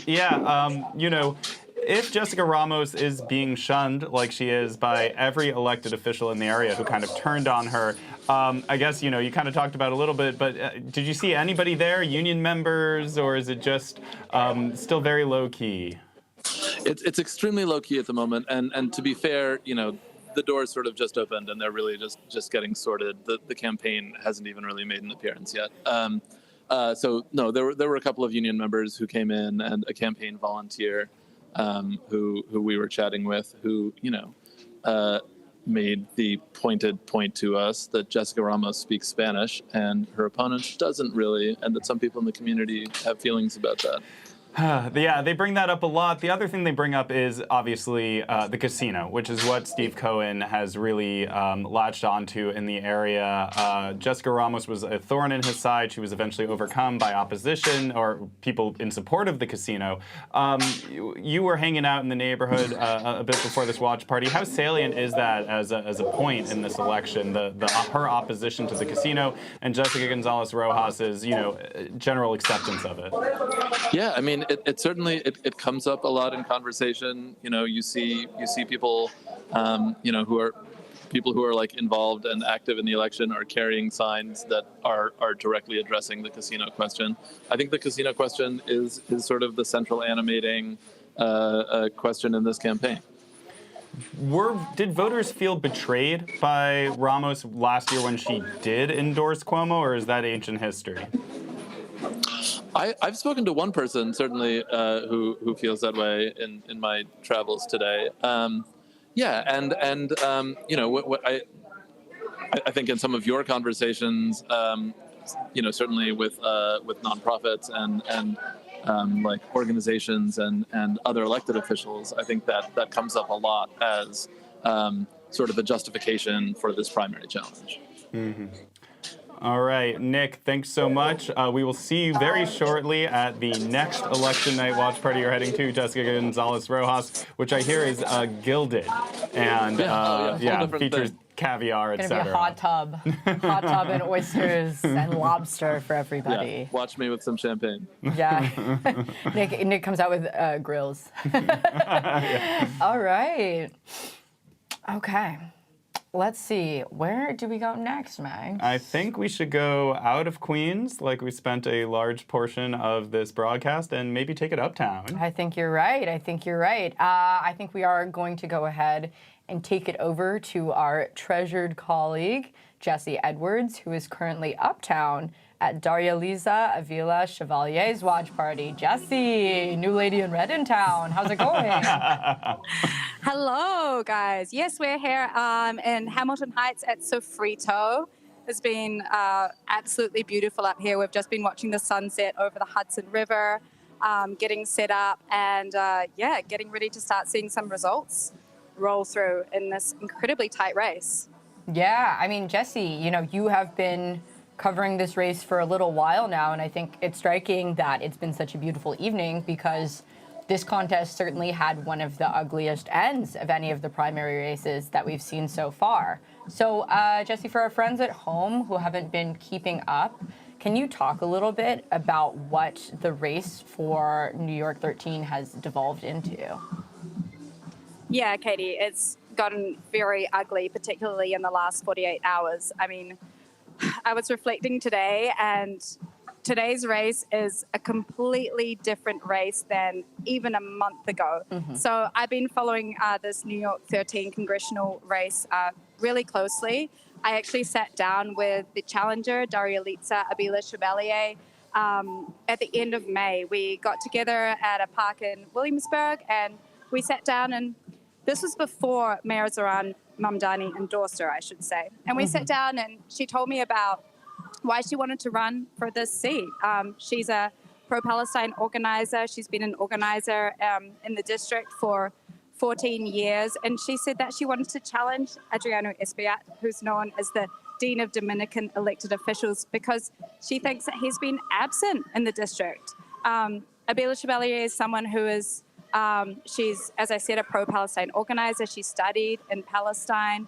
Yeah, you know, if Jessica Ramos is being shunned like she is by every elected official in the area who kind of turned on her, I guess, you kind of talked about it a little bit, but did you see anybody there, union members, or is it just still very low-key? It's extremely low-key at the moment, and to be fair, the doors sort of just opened and they're really just getting sorted. The campaign hasn't even really made an appearance yet. So no, there were a couple of union members who came in and a campaign volunteer who we were chatting with, who made the pointed point to us that Jessica Ramos speaks Spanish and her opponent doesn't really, and that some people in the community have feelings about that. Yeah, they bring that up a lot. The other thing they bring up is obviously the casino, which is what Steve Cohen has really latched onto in the area. Jessica Ramos was a thorn in his side. She was eventually overcome by opposition or people in support of the casino. You were hanging out in the neighborhood a bit before this watch party. How salient is that as a point in this election, her opposition to the casino and Jessica Gonzalez Rojas's, general acceptance of it? Yeah, I mean, it certainly it comes up a lot in conversation. You see people, who are like involved and active in the election are carrying signs that are directly addressing the casino question. I think the casino question is sort of the central animating question in this campaign. Did voters feel betrayed by Ramos last year when she did endorse Cuomo, or is that ancient history? I've spoken to one person, certainly, who feels that way in my travels today. I think in some of your conversations, certainly with nonprofits and like organizations and other elected officials, I think that comes up a lot as sort of a justification for this primary challenge. Mm-hmm. All right, Nick, thanks so much. We will see you very shortly at the next election night watch party you're heading to, Jessica Gonzalez Rojas, which I hear is gilded and features caviar, etc. It's going to be a hot tub and oysters and lobster for everybody. Yeah, watch me with some champagne. Yeah, Nick comes out with grills. Yeah. All right. Okay. Let's see, where do we go next, Max? I think we should go out of Queens, like we spent a large portion of this broadcast, and maybe take it uptown. I think you're right. I think we are going to go ahead and take it over to our treasured colleague, Jesse Edwards, who is currently uptown at Daria Liza Avila Chevalier's watch party. Jesse, new lady in red in town. How's it going? Hello, guys. Yes, we're here in Hamilton Heights at Sofrito. It's been absolutely beautiful up here. We've just been watching the sunset over the Hudson River, getting set up, and getting ready to start seeing some results roll through in this incredibly tight race. Yeah, I mean, Jesse, you have been covering this race for a little while now, and I think it's striking that it's been such a beautiful evening because this contest certainly had one of the ugliest ends of any of the primary races that we've seen so far. So, Jesse, for our friends at home who haven't been keeping up, can you talk a little bit about what the race for New York 13 has devolved into? Yeah, Katie, it's gotten very ugly, particularly in the last 48 hours. I mean, I was reflecting today, and today's race is a completely different race than even a month ago. Mm-hmm. So I've been following this New York 13 congressional race really closely. I actually sat down with the challenger, Daria Liza Avila Chevalier, at the end of May. We got together at a park in Williamsburg, and we sat down, and this was before Mayor Zoran Mamdani endorsed her, I should say. And we sat down, and she told me about why she wanted to run for this seat. She's a pro-Palestine organizer. She's been an organizer in the district for 14 years. And she said that she wanted to challenge Adriano Espaillat, who's known as the Dean of Dominican elected officials, because she thinks that he's been absent in the district. Avila Chevalier is someone who is she's, as I said, a pro-Palestine organizer. She studied in Palestine.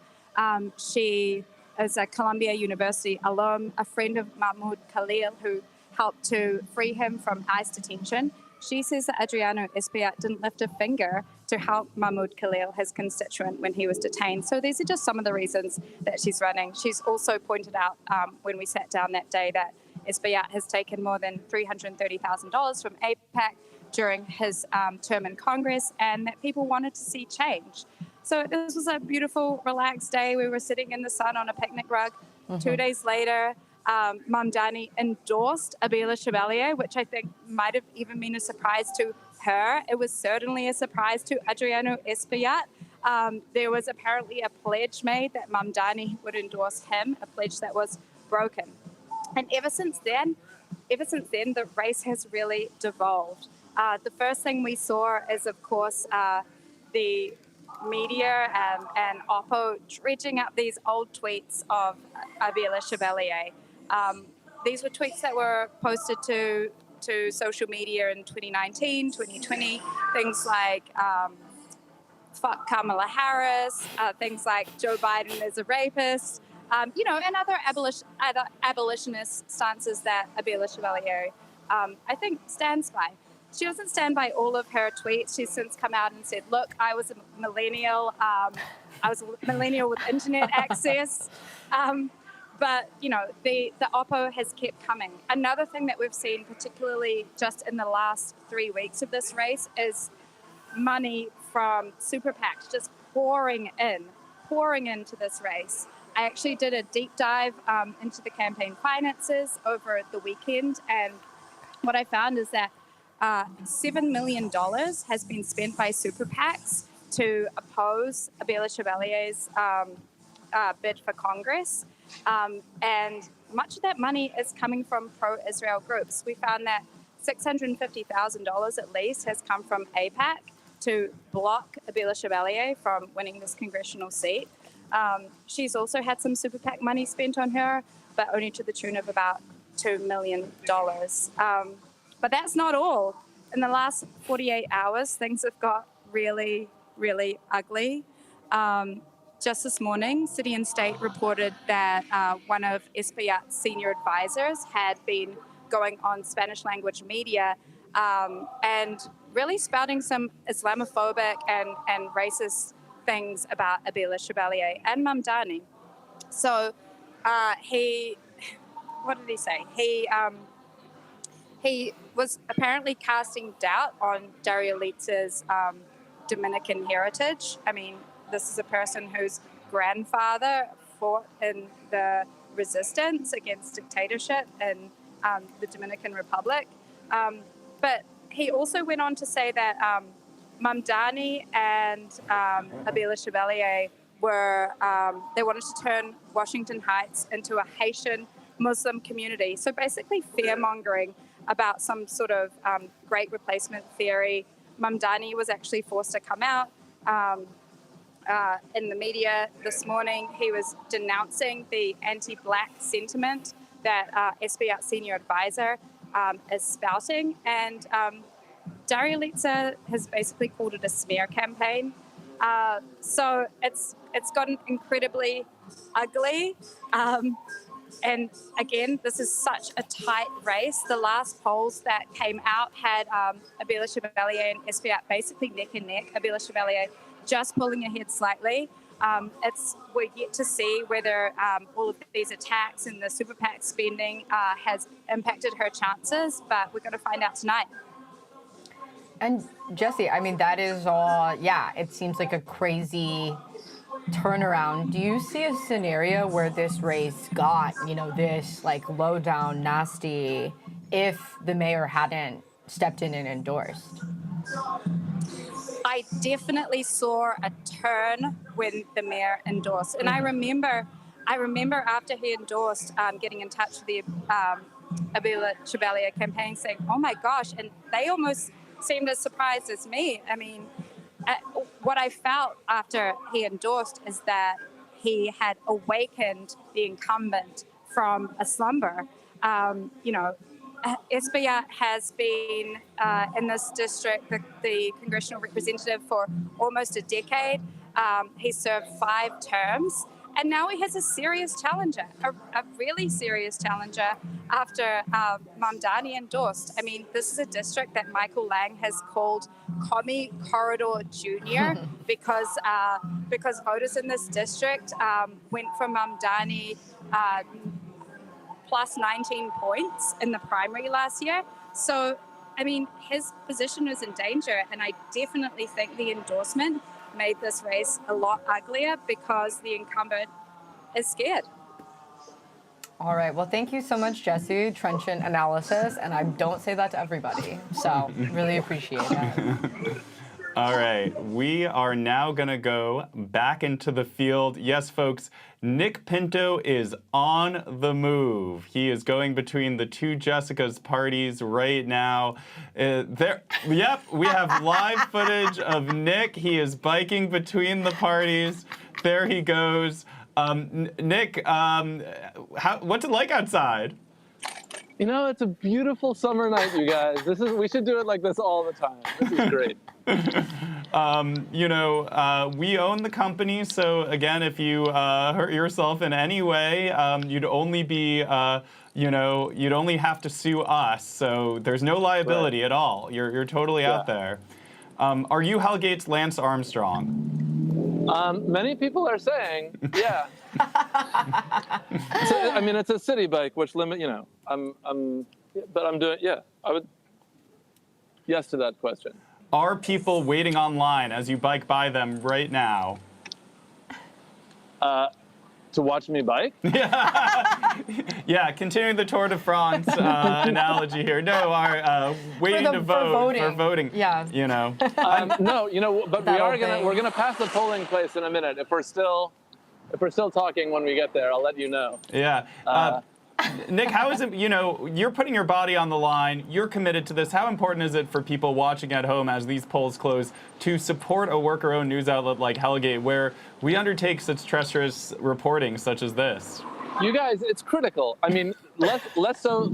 She is a Columbia University alum, a friend of Mahmoud Khalil, who helped to free him from ICE detention. She says that Adriano Espaillat didn't lift a finger to help Mahmoud Khalil, his constituent, when he was detained. So these are just some of the reasons that she's running. She's also pointed out when we sat down that day that Espaillat has taken more than $330,000 from AIPAC during his term in Congress, and that people wanted to see change. So this was a beautiful, relaxed day. We were sitting in the sun on a picnic rug. 2 days later, Mamdani endorsed Abela Chevalier, which I think might have even been a surprise to her. It was certainly a surprise to Adriano Espaillat. There was apparently a pledge made that Mamdani would endorse him, a pledge that was broken. And ever since then, the race has really devolved. The first thing we saw is, of course, the media and Oppo dredging up these old tweets of Abela Chevalier. These were tweets that were posted to social media in 2019, 2020, things like fuck Kamala Harris, things like Joe Biden is a rapist, and other abolitionist stances that Abela Chevalier, I think, stands by. She doesn't stand by all of her tweets. She's since come out and said, look, I was a millennial. I was a millennial with internet access. But, the Oppo has kept coming. Another thing that we've seen, particularly just in the last 3 weeks of this race, is money from super PACs just pouring into this race. I actually did a deep dive into the campaign finances over the weekend, and what I found is that $7 million has been spent by super PACs to oppose Abela Chevalier's bid for Congress. And much of that money is coming from pro-Israel groups. We found that $650,000 at least has come from AIPAC to block Abela Chevalier from winning this congressional seat. She's also had some super PAC money spent on her, but only to the tune of about $2 million. But that's not all. In the last 48 hours, things have got really, really ugly. Just this morning, City and State reported that one of Espaillat's senior advisors had been going on Spanish language media and really spouting some Islamophobic and racist things about Abela Chevalier and Mamdani. So what did he say? He was apparently casting doubt on Dario Litz's Dominican heritage. I mean, this is a person whose grandfather fought in the resistance against dictatorship in the Dominican Republic. But he also went on to say that Mamdani and Abela Chevalier they wanted to turn Washington Heights into a Haitian Muslim community. So basically fear-mongering about some sort of great replacement theory. Mamdani was actually forced to come out in the media this morning. He was denouncing the anti-Black sentiment that Espaillat's senior advisor is spouting. And Dario Litza has basically called it a smear campaign. So it's gotten incredibly ugly. And again, this is such a tight race. The last polls that came out had Abela Chevalier and Espaillat basically neck and neck. Abela Chevalier just pulling ahead slightly. We're yet to see whether all of these attacks and the super PAC spending has impacted her chances, but we're going to find out tonight. And Jesse, I mean, that is all, it seems like a crazy turnaround. Do you see a scenario where this race got, this like low down, nasty, if the mayor hadn't stepped in and endorsed? I definitely saw a turn when the mayor endorsed. And I remember after he endorsed, getting in touch with the Abela Chevalier campaign saying, oh my gosh, and they almost seemed as surprised as me. I mean, what I felt after he endorsed is that he had awakened the incumbent from a slumber. Espaillat has been in this district, the congressional representative, for almost a decade. He served 5 terms, And now he has a serious challenger, a really serious challenger after Mamdani endorsed. I mean, this is a district that Michael Lang has called Commie Corridor Junior because voters in this district went for Mamdani plus 19 points in the primary last year. So, I mean, his position is in danger, and I definitely think the endorsement made this race a lot uglier because the incumbent is scared. All right. Well, thank you so much, Jesse. Trenchant analysis, and I don't say that to everybody, so really appreciate it. All right, we are now going to go back into the field. Yes, folks, Nick Pinto is on the move. He is going between the two Jessica's parties right now. Yep, we have live footage of Nick. He is biking between the parties. There he goes. Nick, what's it like outside? You know, it's a beautiful summer night, you guys. We should do it like this all the time. This is great. We own the company, so again, if you hurt yourself in any way, you'd only be, you'd only have to sue us. So there's no liability at all. You're totally out there. Are you Hellgate's Lance Armstrong? Many people are saying, yeah. It's a city bike, which limit, but I'm doing, yeah. I would, yes to that question. Are people waiting online as you bike by them right now? To watch me bike? Yeah, continuing the Tour de France analogy here. No, waiting to vote for voting. Yeah. But we're gonna pass the polling place in a minute. If we're still talking when we get there, I'll let you know. Yeah. Nick, how is it, you're putting your body on the line, you're committed to this. How important is it for people watching at home as these polls close to support a worker-owned news outlet like Hellgate, where we undertake such treacherous reporting such as this? You guys, it's critical. I mean, less so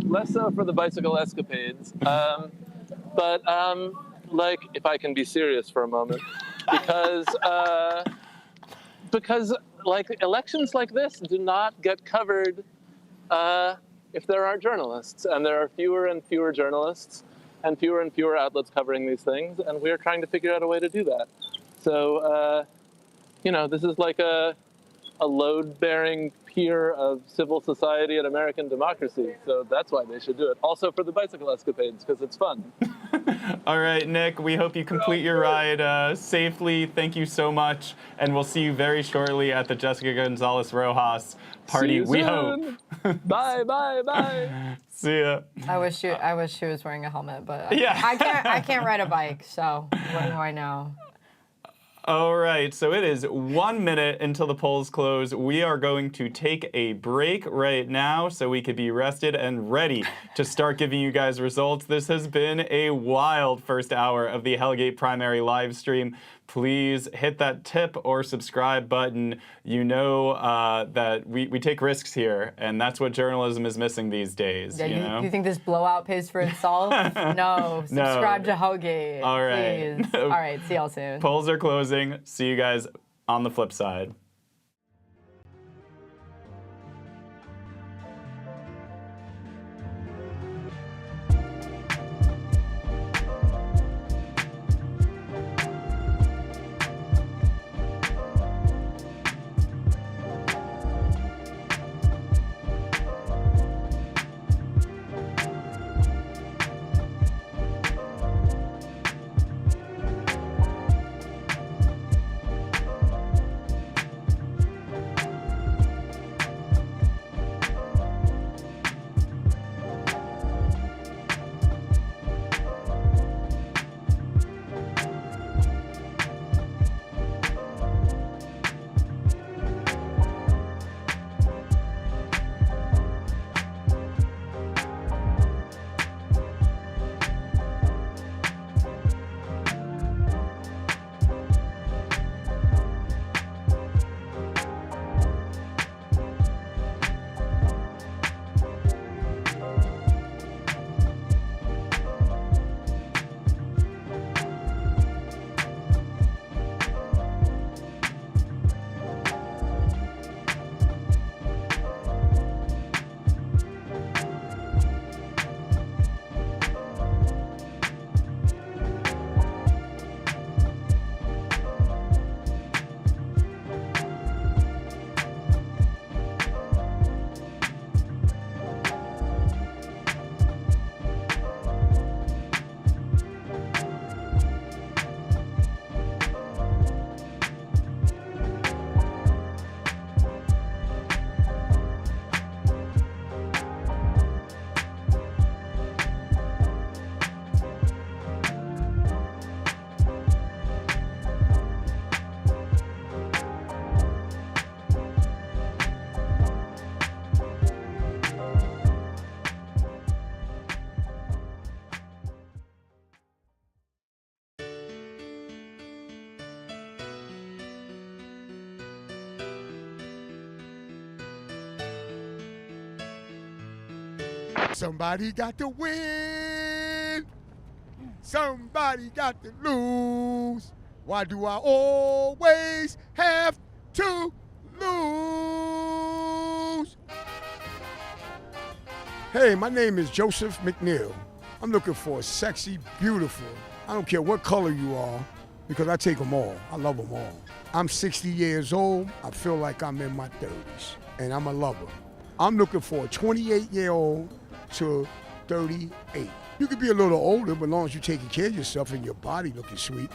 for the bicycle escapades. If I can be serious for a moment, because elections like this do not get covered if there aren't journalists, and there are fewer and fewer journalists and fewer outlets covering these things, and we're trying to figure out a way to do that. So, this is like a load-bearing pier of civil society and American democracy, so that's why they should do it. Also for the bicycle escapades, because it's fun. All right, Nick, we hope you complete your ride safely. Thank you so much, and we'll see you very shortly at the Jessica Gonzalez Rojas party. We hope. Bye. See ya. I wish she was wearing a helmet, but yeah. I can't ride a bike, so what do I know? All right, so it is 1 minute until the polls close. We are going to take a break right now so we could be rested and ready to start giving you guys results. This has been a wild first hour of the Hellgate primary live stream. Please hit that tip or subscribe button. You know that we take risks here, and that's what journalism is missing these days. Yeah, you think this blowout pays for itself? No. Subscribe to Hellgate. All right. Please. All right. See y'all soon. Polls are closing. See you guys on the flip side. Somebody got to win. Somebody got to lose. Why do I always have to lose? Hey, my name is Joseph McNeil. I'm looking for a sexy, beautiful, I don't care what color you are, because I take them all. I love them all. I'm 60 years old. I feel like I'm in my 30s, and I'm a lover. I'm looking for a 28-year-old to 38. You could be a little older, but as long as you're taking care of yourself and your body looking sweet.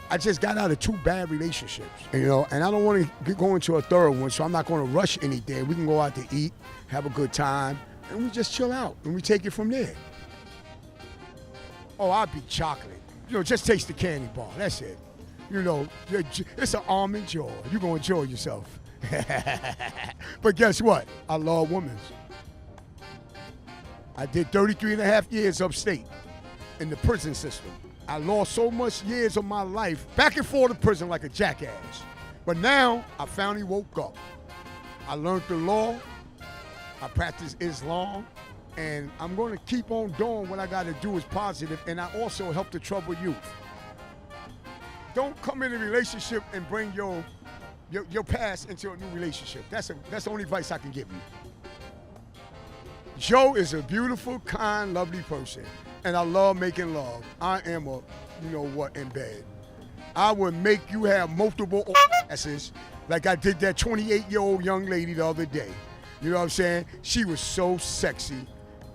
I just got out of 2 bad relationships, and I don't want to go into a third one, so I'm not going to rush anything. We can go out to eat, have a good time, and we just chill out, and we take it from there. Oh, I'll be chocolate. Just taste the candy bar, that's it. It's an almond joy. You're going to enjoy yourself. But guess what? I love women. I did 33 and a half years upstate in the prison system. I lost so much years of my life back and forth to prison like a jackass. But now I finally woke up. I learned the law. I practice Islam. And I'm going to keep on doing what I got to do is positive. And I also help the troubled youth. Don't come in a relationship and bring your past into a new relationship. That's the only advice I can give you. Joe is a beautiful, kind, lovely person, and I love making love. I am a, in bed. I would make you have multiple orgasms like I did that 28-year-old young lady the other day. You know what I'm saying? She was so sexy,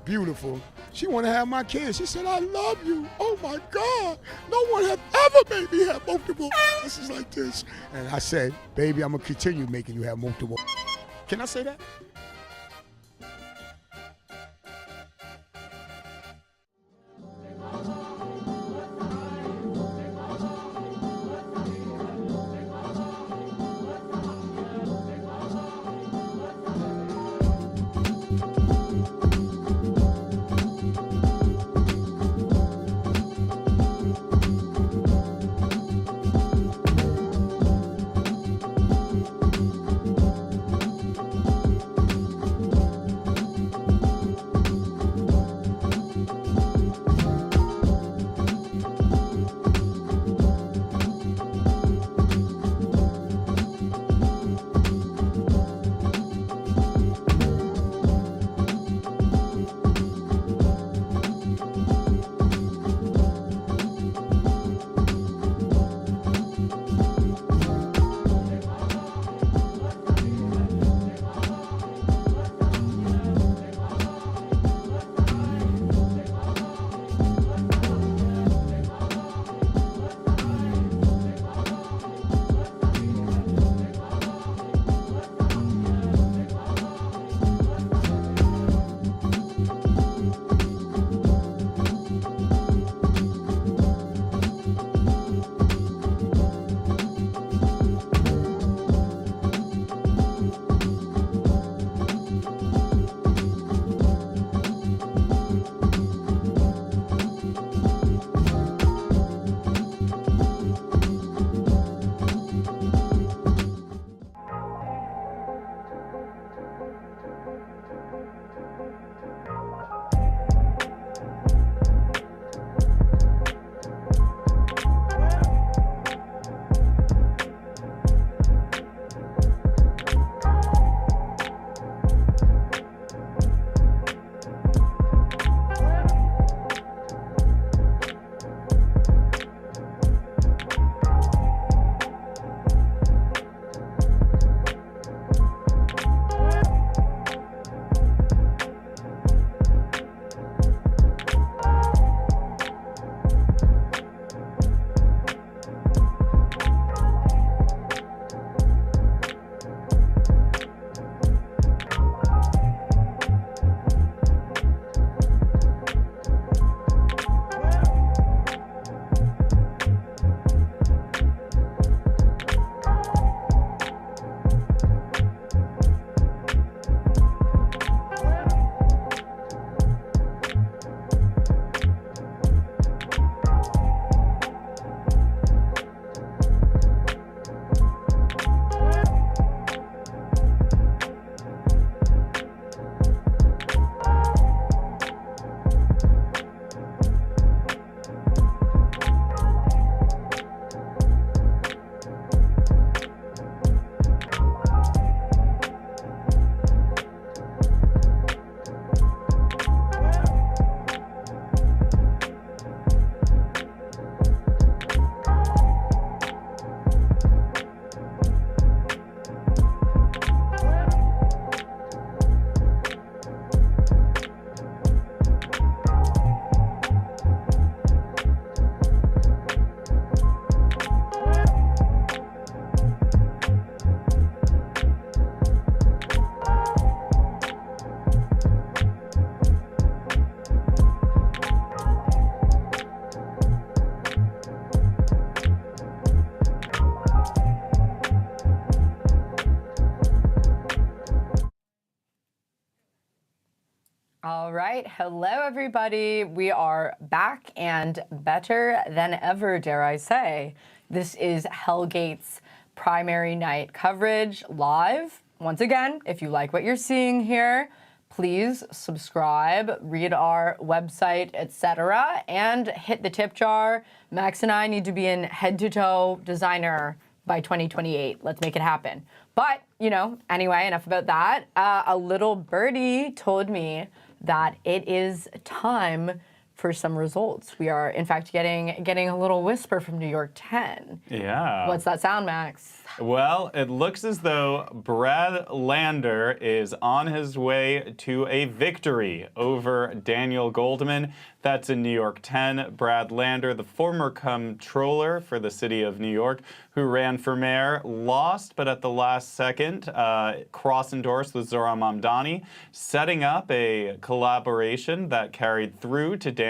beautiful. She wanted to have my kids. She said, I love you. Oh, my God. No one has ever made me have multiple orgasms like this. And I said, baby, I'm going to continue making you have multiple. Can I say that? All right. Hello, everybody. We are back and better than ever, dare I say. This is Hellgate's primary night coverage live. Once again, if you like what you're seeing here, please subscribe, read our website, etc., and hit the tip jar. Max and I need to be in head-to-toe designer by 2028. Let's make it happen. But, anyway, enough about that. A little birdie told me that it is time for some results. We are, in fact, getting a little whisper from New York 10. Yeah. What's that sound, Max? Well, it looks as though Brad Lander is on his way to a victory over Daniel Goldman. That's in New York 10. Brad Lander, the former comptroller for the city of New York, who ran for mayor, lost, but at the last second, cross-endorsed with Zohran Mamdani, setting up a collaboration that carried through to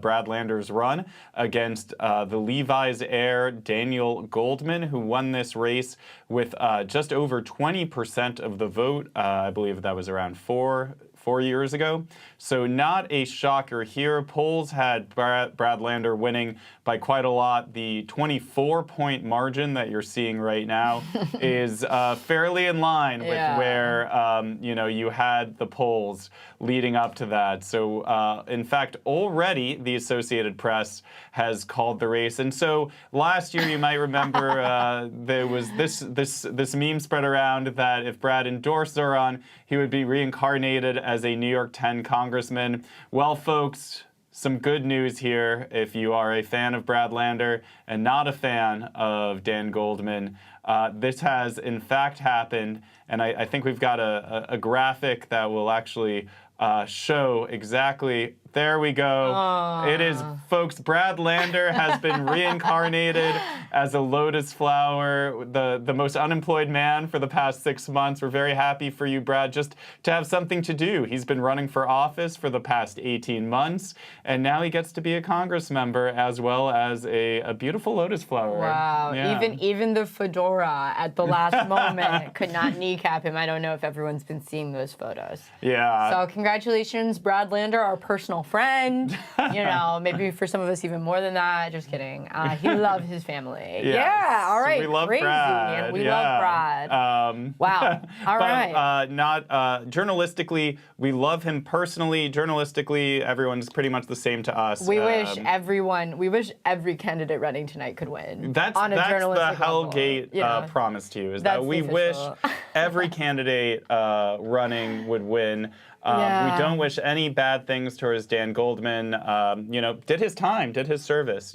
Brad Lander's run against the Levi's heir, Daniel Goldman, who won this race with just over 20% of the vote. I believe that was around 4 years ago. So not a shocker here. Polls had Brad Lander winning by quite a lot. The 24-point margin that you're seeing right now is fairly in line with where you had the polls leading up to that. So in fact, already the Associated Press has called the race. And so last year, you might remember there was this meme spread around that if Brad endorsed Zohran, he would be reincarnated as a New York 10 congressman. Well, folks, some good news here. If you are a fan of Brad Lander and not a fan of Dan Goldman, this has in fact happened. And I think we've got a graphic that will actually show exactly. There we go. Aww. It is, folks, Brad Lander has been reincarnated as a lotus flower, the most unemployed man for the past 6 months. We're very happy for you, Brad, just to have something to do. He's been running for office for the past 18 months, and now he gets to be a Congress member as well as a beautiful lotus flower. Wow. Yeah. Even the fedora at the last moment could not kneecap him. I don't know if everyone's been seeing those photos. Yeah. So congratulations, Brad Lander, our personal friend. Maybe for some of us even more than that. Just kidding. He loves his family. Yes. Yeah, all right. We love Crazy. Brad. And we love Brad. Wow. All right. Not journalistically, we love him personally. Journalistically, everyone's pretty much the same to us. We wish every candidate running tonight could win. That's the Hellgate promise to you, is that we wish every candidate running would win. We don't wish any bad things towards Dan Goldman. Did his time, did his service,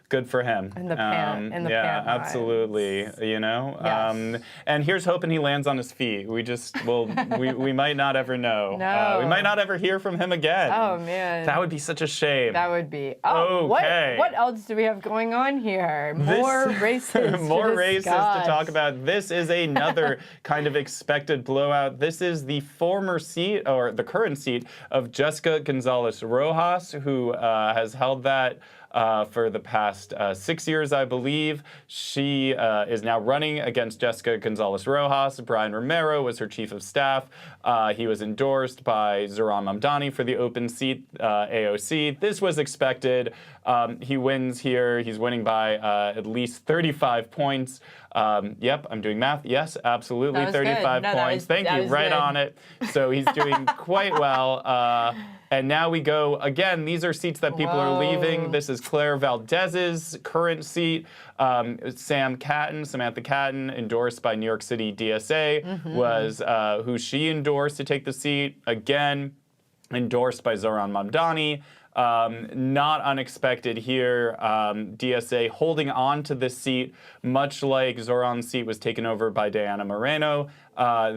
good for him. In the pan absolutely, Yes. And here's hoping he lands on his feet. We might not ever know. No. We might not ever hear from him again. Oh, man. That would be such a shame. That would be. Okay. What else do we have going on here? More races More races to talk about. This is another kind of expected blowout. This is the former seat, or the current seat, of Jessica Gonzalez Rojas, who has held that for the past 6 years, I believe. She is now running against Jessica Gonzalez Rojas. Brian Romero was her chief of staff. He was endorsed by Zohran Mamdani for the open seat, AOC. This was expected. He wins here. He's winning by at least 35 points. Yep, I'm doing math. Yes, absolutely, 35 points. Thank you, right on it. So he's doing quite well. And now we go, again, these are seats that people are leaving. This is Claire Valdez's current seat. Samantha Catton, endorsed by New York City DSA, was who she endorsed to take the seat. Again, endorsed by Zohran Mamdani. Not unexpected here. DSA holding on to this seat, much like Zohran's seat was taken over by Diana Moreno.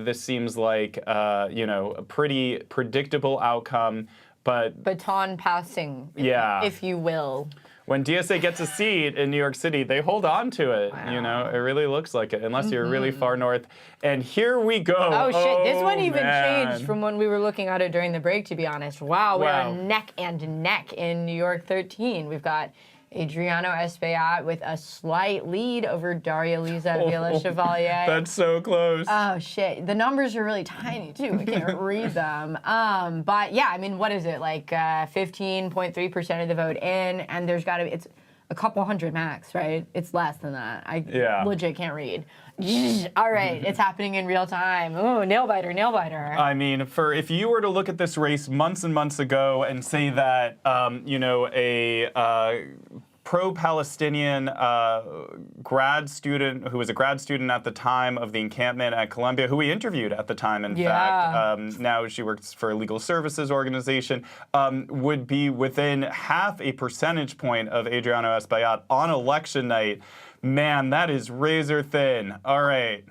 This seems like a pretty predictable outcome, but baton passing, if you will. When DSA gets a seat in New York City, they hold on to it. Wow. It really looks like it, unless you're really far north. And here we go. Oh, shit. This one even changed from when we were looking at it during the break, to be honest. Wow, we are neck and neck in New York 13. We've got Adriano Espaillat with a slight lead over Daria Liza Vila Chevalier. That's so close. Oh, shit. The numbers are really tiny, too. I can't read them. But, yeah, I mean, what is it? Like 15.3% of the vote in, and there's got to be, it's a couple hundred max, right? It's less than that. I legit can't read. All right, it's happening in real time. Ooh, nail biter, nail biter. I mean, if you were to look at this race months and months ago and say that, a pro-Palestinian grad student who was a grad student at the time of the encampment at Columbia, who we interviewed at the time, in fact, now she works for a legal services organization, would be within half a percentage point of Adriano Espaillat on election night. Man, that is razor thin. All right,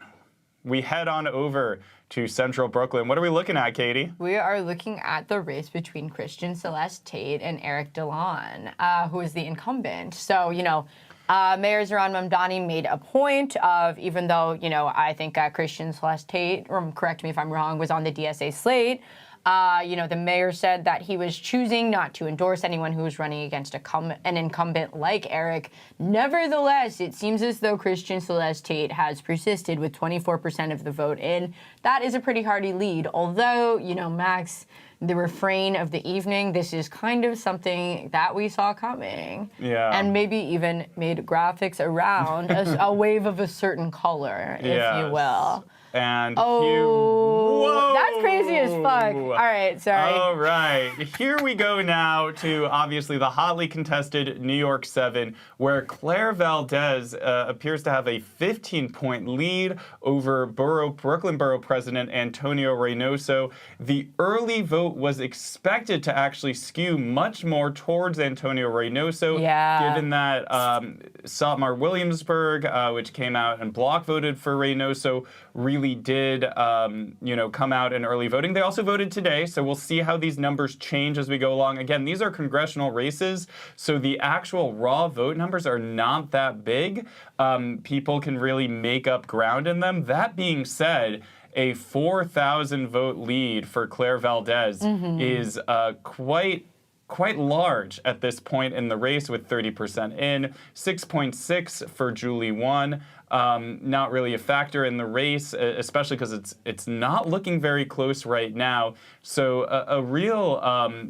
we head on over to Central Brooklyn. What are we looking at, Katie? We are looking at the race between Christian Celeste Tate and Eric Dillon, who is the incumbent. So, Mayor Zohran Mamdani made a point of, even though, I think Christian Celeste Tate, or correct me if I'm wrong, was on the DSA slate, the mayor said that he was choosing not to endorse anyone who was running against an incumbent like Eric. Nevertheless, it seems as though Christian Celeste Tate has persisted with 24% of the vote in. That is a pretty hearty lead, although, Max, the refrain of the evening, this is kind of something that we saw coming. Yeah. And maybe even made graphics around a wave of a certain color, if you will. And whoa, that's crazy as fuck. All right, sorry. All right, here we go now to obviously the hotly contested New York 7, where Claire Valdez appears to have a 15-point lead over Brooklyn Borough President Antonio Reynoso. The early vote was expected to actually skew much more towards Antonio Reynoso, given that Satmar Williamsburg, which came out and block voted for Reynoso, really did, come out in early voting. They also voted today, so we'll see how these numbers change as we go along. Again, these are congressional races, so the actual raw vote numbers are not that big. People can really make up ground in them. That being said, a 4,000 vote lead for Claire Valdez is quite large at this point in the race, with 30% in, 6.6 for Julie Won. Not really a factor in the race, especially because it's not looking very close right now. So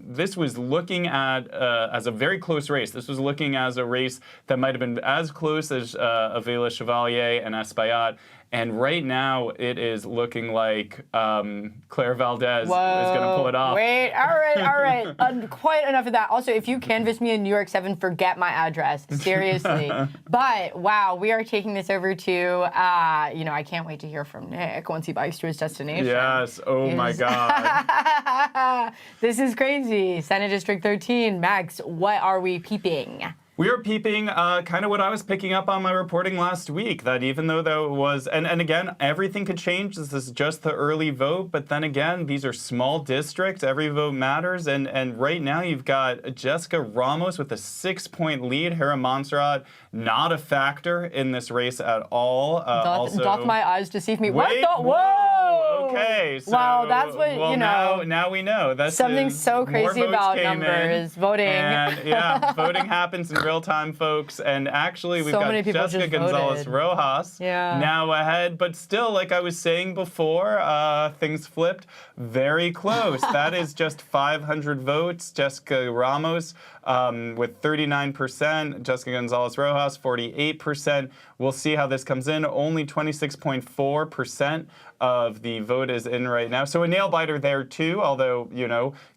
this was looking at as a very close race. This was looking as a race that might have been as close as Vila Chevalier and Espaillat. And right now, it is looking like Claire Valdez is going to pull it off. Wait, all right. Quite enough of that. Also, if you canvass me in New York 7, forget my address. Seriously. But, wow, we are taking this over to, I can't wait to hear from Nick once he bikes to his destination. Yes. Oh, my God. This is crazy. Senate District 13. Max, what are we peeping? We are peeping kind of what I was picking up on my reporting last week, that even though there was, and again, everything could change. This is just the early vote, but then again, these are small districts. Every vote matters, and right now you've got Jessica Ramos with a 6-point lead. Hera Montserrat, not a factor in this race at all. Doth my eyes deceive me? Wait, whoa! Okay, so, wow, that's what, Now we know. That's something so crazy about numbers. Voting. And voting happens in real time, folks. And actually, we've got Jessica Gonzalez Rojas now ahead. But still, like I was saying before, things flipped very close. That is just 500 votes. Jessica Ramos with 39%. Jessica Gonzalez Rojas, 48%. We'll see how this comes in. Only 26.4% of the vote is in right now. So a nail biter there too, although,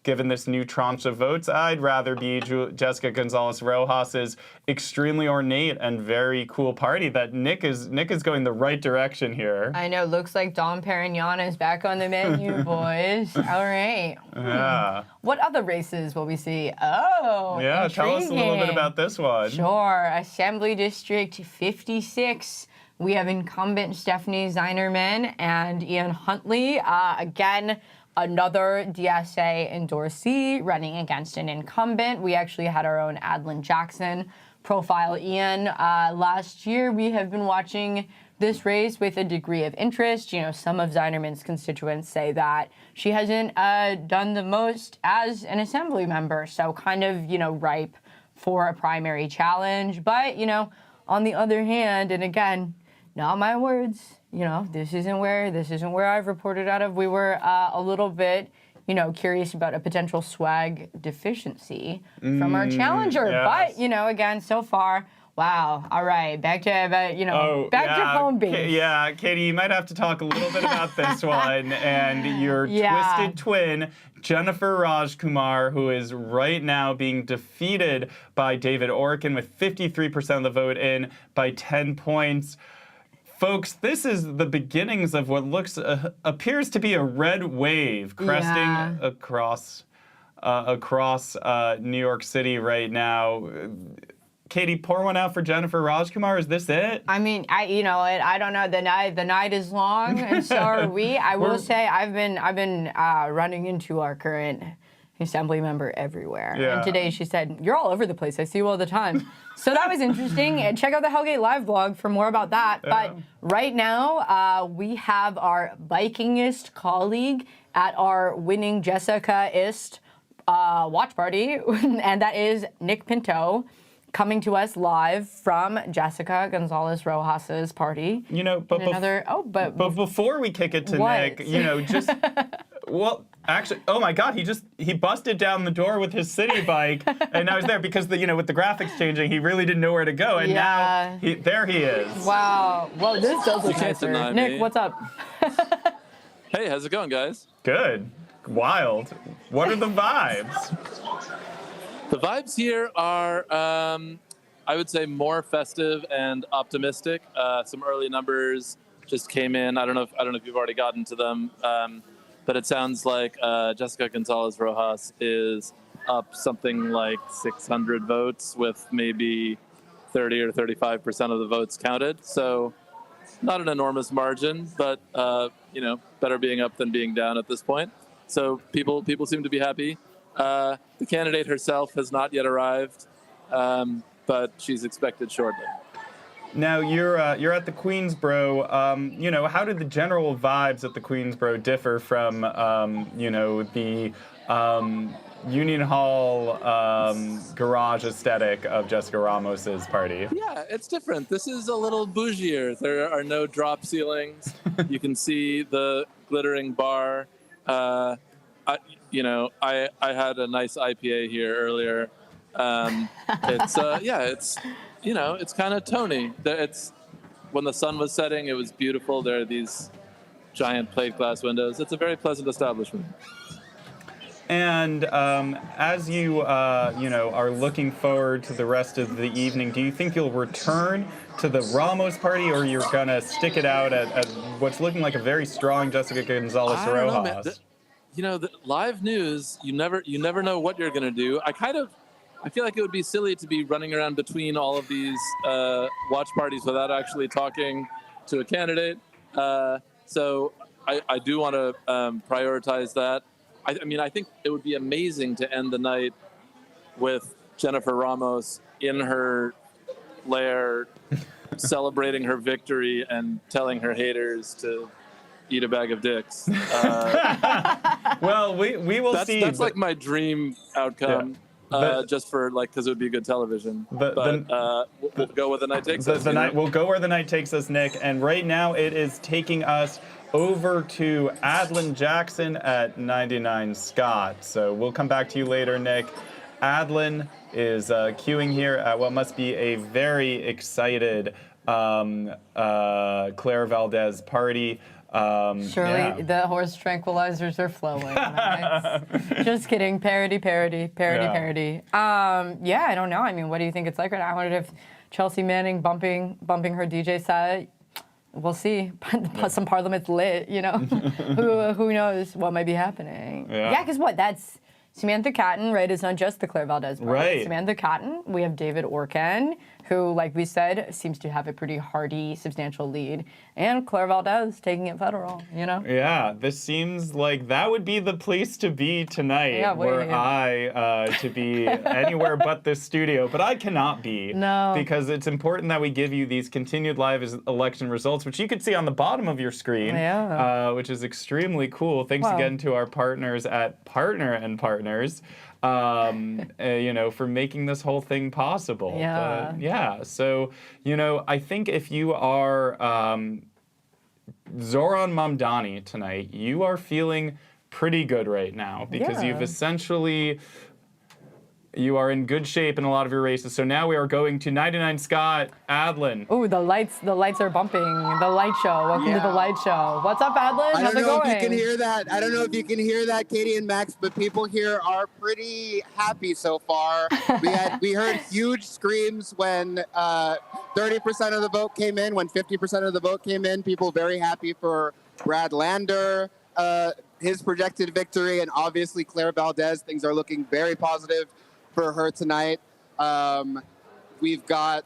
given this new tranche of votes, I'd rather be Jessica Gonzalez Rojas's extremely ornate and very cool party. That Nick is going the right direction here. I know, looks like Dom Perignon is back on the menu, boys. All right. Yeah. What other races will we see? Oh, yeah, intriguing. Tell us a little bit about this one. Sure. Assembly District 56. We have incumbent Stephanie Zeinerman and Ian Huntley. Again, another DSA endorsee running against an incumbent. We actually had our own Adlin Jackson profile Ian last year. We have been watching this race with a degree of interest. Some of Zeinerman's constituents say that she hasn't done the most as an assembly member, so kind of, ripe for a primary challenge. But, you know, on the other hand, and again, not my words, you know, this isn't where I've reported out of. We were a little bit, you know, curious about a potential swag deficiency from our challenger. Yes. But, you know, again, so far, wow. All right, back to home base. Yeah, Katie, you might have to talk a little bit about this one and your twisted twin, Jennifer Rajkumar, who is right now being defeated by David Orkin with 53% of the vote in by 10 points. Folks, this is the beginnings of what appears to be a red wave cresting across New York City right now. Katie, pour one out for Jennifer Rajkumar. Is this it? I mean, I don't know. The night is long, and so are we. I will say, I've been running into our current assembly member everywhere. Yeah. And today she said, "You're all over the place. I see you all the time." So that was interesting. And check out the Hellgate Live blog for more about that. But right now, we have our Vikingist colleague at our winning Jessica-ist watch party, and that is Nick Pinto, coming to us live from Jessica Gonzalez Rojas's party. You know, but before we kick it to Nick, you know, just well, actually, oh my God, he busted down the door with his city bike, and now he's there because with the graphics changing, he really didn't know where to go, and now there he is. Wow. Well, this does look can't deny nicer. Nick, me. what's up? Hey, how's it going, guys? Good. Wild. What are the vibes? The vibes here are, I would say, more festive and optimistic. Some early numbers just came in. I don't know if you've already gotten to them, but it sounds like Jessica Gonzalez Rojas is up something like 600 votes, with maybe 30 or 35% of the votes counted. So, not an enormous margin, but better being up than being down at this point. So people seem to be happy. The candidate herself has not yet arrived, but she's expected shortly. Now you're at the Queensboro. How did the general vibes at the Queensboro differ from the Union Hall garage aesthetic of Jessica Ramos's party? Yeah, it's different. This is a little bougier. There are no drop ceilings. You can see the glittering bar. I had a nice IPA here earlier. It's kind of Tony. It's when the sun was setting, it was beautiful. There are these giant plate glass windows. It's a very pleasant establishment. And as you are looking forward to the rest of the evening, do you think you'll return to the Ramos party, or you're gonna stick it out at what's looking like a very strong Jessica Gonzalez I don't know, Rojas? man. The live news, you never know what you're gonna do. I feel like it would be silly to be running around between all of these watch parties without actually talking to a candidate. So I do want to prioritize that. I think it would be amazing to end the night with Jennifer Ramos in her lair, celebrating her victory and telling her haters to eat a bag of dicks. Well, we will see. That's like my dream outcome. Yeah. Just for because it would be good television. We'll go where the night takes us. We'll go where the night takes us, Nick. And right now it is taking us over to Adlin Jackson at 99 Scott. So we'll come back to you later, Nick. Adlin is queuing here at what must be a very excited Claire Valdez party. Surely the horse tranquilizers are flowing. Right? Just kidding. Parody. I don't know. I mean, what do you think it's like right now? I wondered if Chelsea Manning bumping her DJ set. We'll see. Some Parliament's lit, who knows what might be happening. Yeah, because that's Samantha Catton, right? It's not just the Claire Valdez part. Right. Samantha Catton. We have David Orkin, who, like we said, seems to have a pretty hearty, substantial lead. And Claire Valdez taking it federal, Yeah, this seems like that would be the place to be tonight, I to be anywhere but this studio. But I cannot be. No. Because it's important that we give you these continued live election results, which you can see on the bottom of your screen, which is extremely cool. Thanks again to our partners at Partner and Partners. for making this whole thing possible. Yeah. But, yeah. So, I think if you are Zoran Mamdani tonight, you are feeling pretty good right now because you've essentially. You are in good shape in a lot of your races. So now we are going to 99 Scott, Adlin. Ooh, the lights are bumping. The light show. Welcome to the light show. What's up, Adlin? I How's don't it know going? if you can hear that. I don't know if you can hear that, Katie and Max, but people here are pretty happy so far. We heard huge screams when 30% of the vote came in, when 50% of the vote came in. People very happy for Brad Lander, his projected victory, and obviously Claire Valdez. Things are looking very positive for her tonight. We've got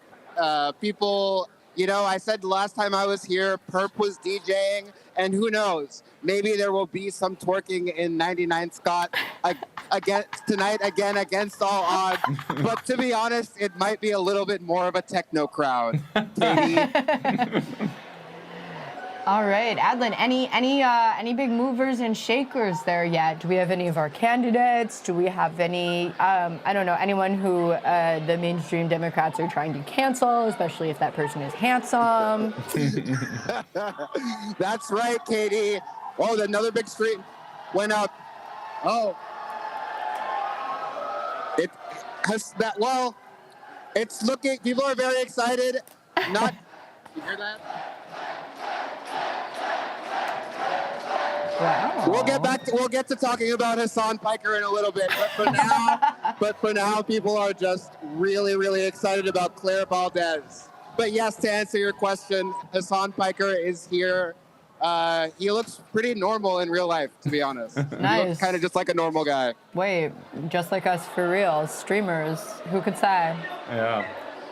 people, I said last time I was here, Perp was DJing, and who knows, maybe there will be some twerking in 99 Scott tonight against all odds. But to be honest, it might be a little bit more of a techno crowd. Katie? All right, Adlin, any big movers and shakers there yet? Do we have any of our candidates? Do we have any, anyone who the mainstream Democrats are trying to cancel, especially if that person is handsome? That's right, Katie. Oh, another big stream went up. Oh. It has that, well, it's looking, people are very excited. Not, you hear that? Wow. We'll get to talking about Hassan Piker in a little bit, but for now, people are just really, really excited about Claire Valdez. But yes, to answer your question, Hassan Piker is here. He looks pretty normal in real life, to be honest. Nice. He looks kind of just like a normal guy. Wait, just like us for real, streamers, who could say? Yeah.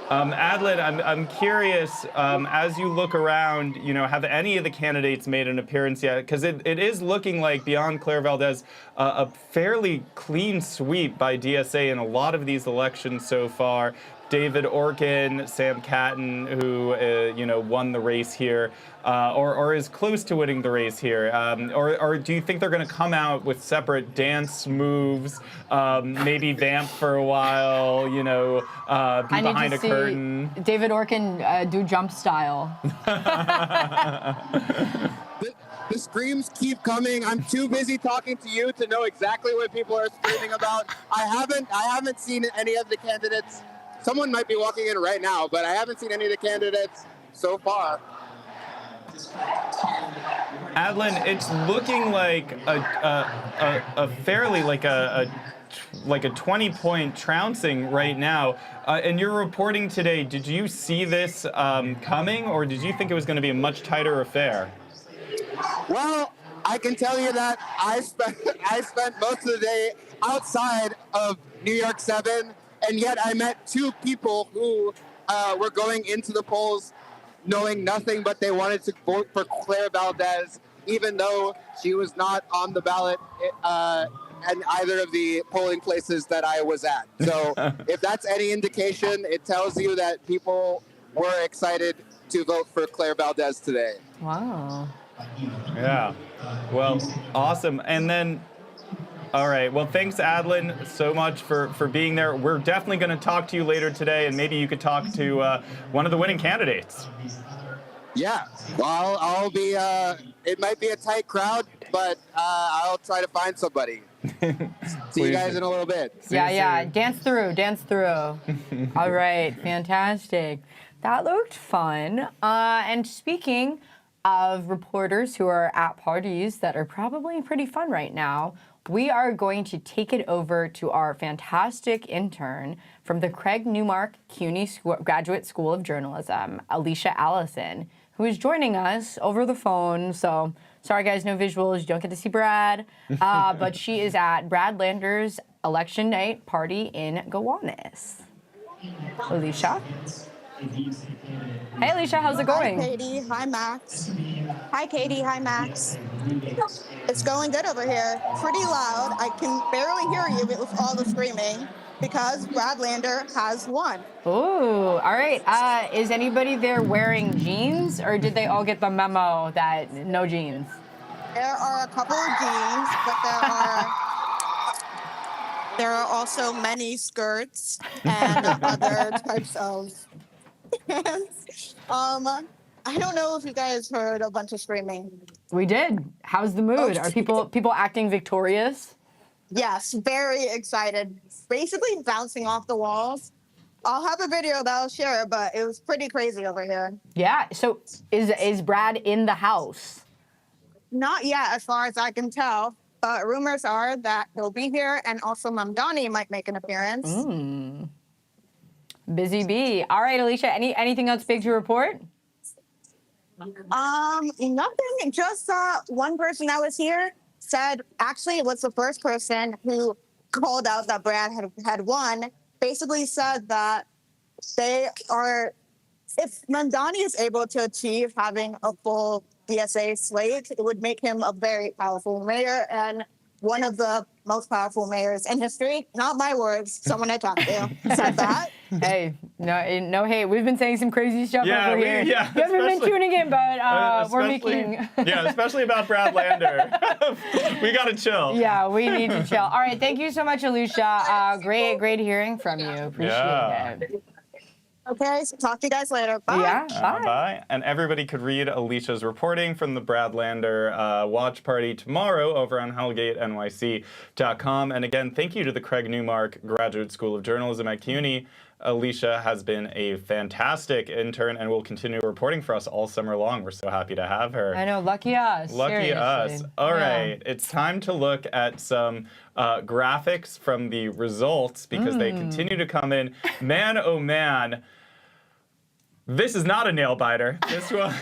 Adlin, I'm curious, as you look around, have any of the candidates made an appearance yet? Because it is looking like, beyond Claire Valdez, a fairly clean sweep by DSA in a lot of these elections so far. David Orkin, Sam Catton, who won the race here, or is close to winning the race here, or do you think they're going to come out with separate dance moves, maybe vamp for a while, be behind a curtain? David Orkin do jump style. The screams keep coming. I'm too busy talking to you to know exactly what people are screaming about. I haven't seen any of the candidates. Someone might be walking in right now, but I haven't seen any of the candidates so far. Adlin, it's looking like a fairly like a 20-point trouncing right now. And you're reporting today. Did you see this coming, or did you think it was going to be a much tighter affair? Well, I can tell you that I spent most of the day outside of New York 7. And yet I met two people who were going into the polls knowing nothing but they wanted to vote for Claire Valdez, even though she was not on the ballot in either of the polling places that I was at. So if that's any indication, it tells you that people were excited to vote for Claire Valdez today. Wow. Yeah. Well, awesome. And then... All right. Well, thanks, Adlin, so much for being there. We're definitely going to talk to you later today, and maybe you could talk to one of the winning candidates. Yeah. Well, I'll be, it might be a tight crowd, but I'll try to find somebody. See you guys in a little bit. Yeah. Dance through. All right. Fantastic. That looked fun. And speaking of reporters who are at parties that are probably pretty fun right now, we are going to take it over to our fantastic intern from the Craig Newmark CUNY Graduate School of Journalism, Alicia Allison, who is joining us over the phone. So, sorry guys, no visuals, you don't get to see Brad. But she is at Brad Lander's election night party in Gowanus. Alicia? Hey Alicia, how's it going? Hi Katie, hi Max. Hi Katie, hi Max. It's going good over here. Pretty loud. I can barely hear you with all the screaming because Brad Lander has won. Ooh, all right. Is anybody there wearing jeans, or did they all get the memo that no jeans? There are a couple of jeans, but there are There are also many skirts and other types of I don't know if you guys heard a bunch of screaming. We did. How's the mood? Are people acting victorious? Yes, very excited. Basically bouncing off the walls. I'll have a video that I'll share, but it was pretty crazy over here. Yeah. So is Brad in the house? Not yet, as far as I can tell. But rumors are that he'll be here, and also Mamdani might make an appearance. Busy bee. All right, Alicia. Anything else big to report? Nothing. Just one person that was here said, actually, it was the first person who called out that Brad had won. Basically said that they are, if Mamdani is able to achieve having a full DSA slate, it would make him a very powerful mayor and one of the most powerful mayors in history. Not my words. Someone I talked to said that. Hey, no hate. We've been saying some crazy stuff over here. Yeah, you haven't been tuning in, but we're making. Yeah, especially about Brad Lander. We gotta chill. Yeah, we need to chill. All right, thank you so much, Alicia. Great hearing from you. Appreciate it. Okay, so talk to you guys later. Bye. Yeah, bye. Bye. And everybody could read Alicia's reporting from the Brad Lander watch party tomorrow over on HellgateNYC.com. And again, thank you to the Craig Newmark Graduate School of Journalism at CUNY. Alicia has been a fantastic intern and will continue reporting for us all summer long. We're so happy to have her. I know, lucky us. Lucky seriously. us. All right, it's time to look at some graphics from the results because they continue to come in. Man, oh man. This is not a nail biter. This one,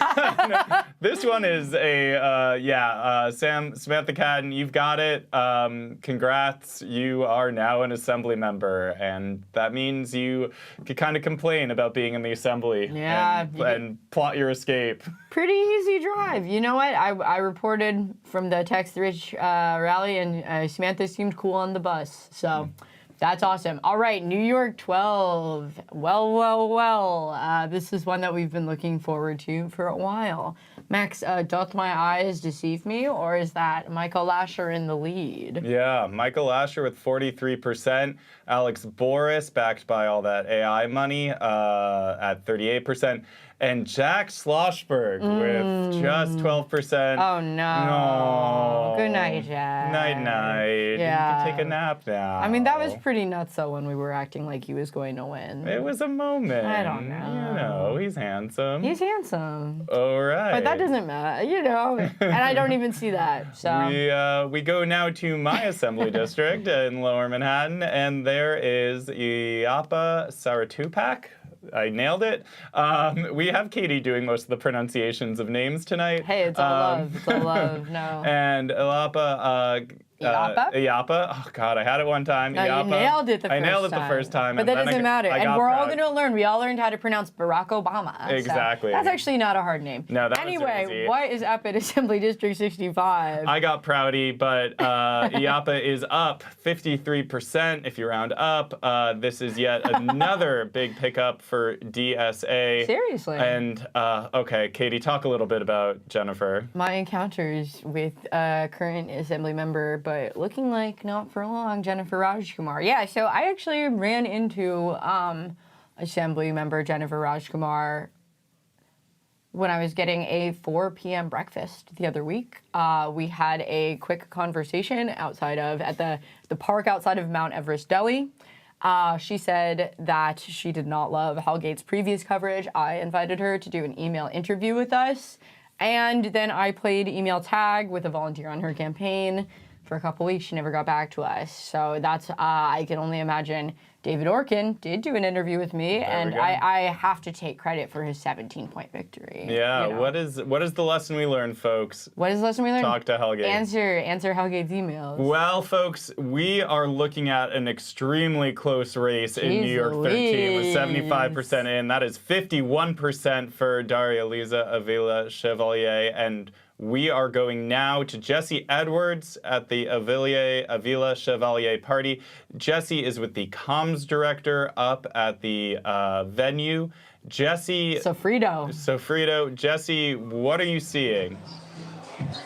this one is a Samantha Cadden, you've got it. Congrats, you are now an assembly member, and that means you could kind of complain about being in the assembly. Yeah, and plot your escape. Pretty easy drive. You know what? I reported from the Text Rich rally, and Samantha seemed cool on the bus. So. That's awesome. All right, New York 12. Well. This is one that we've been looking forward to for a while. Max, doth my eyes deceive me, or is that Michael Lasher in the lead? Yeah, Michael Lasher with 43%. Alex Boris, backed by all that AI money, at 38%. And Jack Schlossberg with just 12%. Oh, no. Good night, Jack. Night. Yeah. You can take a nap now. I mean, that was pretty nuts, though, when we were acting like he was going to win. It was a moment. I don't know. You know, he's handsome. He's handsome. All right. But that doesn't matter, you know. And I don't even see that, so. We go now to my assembly district in Lower Manhattan, and there is Iapa Saratupak. I nailed it. We have Katie doing most of the pronunciations of names tonight. Hey, it's all love. It's all love. No. And Iapa. Iapa? Oh, God, I had it one time. No, Iapa. you nailed it the first time. I nailed it the first time. But that doesn't matter. And we're all going to learn. We all learned how to pronounce Barack Obama. Exactly. So that's actually not a hard name. No, that anyway, was easy. What is up at Assembly District 65? I got proudy, but Iapa is up 53% if you round up. This is yet another big pickup for DSA. Seriously. And, okay, Katie, talk a little bit about Jennifer. My encounters with current Assembly member, but looking like not for long, Jennifer Rajkumar. Yeah, so I actually ran into Assembly member Jennifer Rajkumar when I was getting a 4 p.m. breakfast the other week. We had a quick conversation at the park outside of Mount Everest Deli. She said that she did not love Hellgate's previous coverage. I invited her to do an email interview with us, and then I played email tag with a volunteer on her campaign. For a couple weeks, she never got back to us. So that's, I can only imagine David Orkin did do an interview with me, and I have to take credit for his 17-point victory. Yeah, you know? What is the lesson we learned, folks? What is the lesson we learned? Talk to Hellgate. Answer Hellgate's emails. Well, folks, we are looking at an extremely close race in New York 13 with 75% in. That is 51% for Daria Liza Avila Chevalier, and we are going now to Jesse Edwards at the Avila Chevalier party. Jesse is with the comms director up at the venue. Jesse. Sofrito. Jesse, what are you seeing?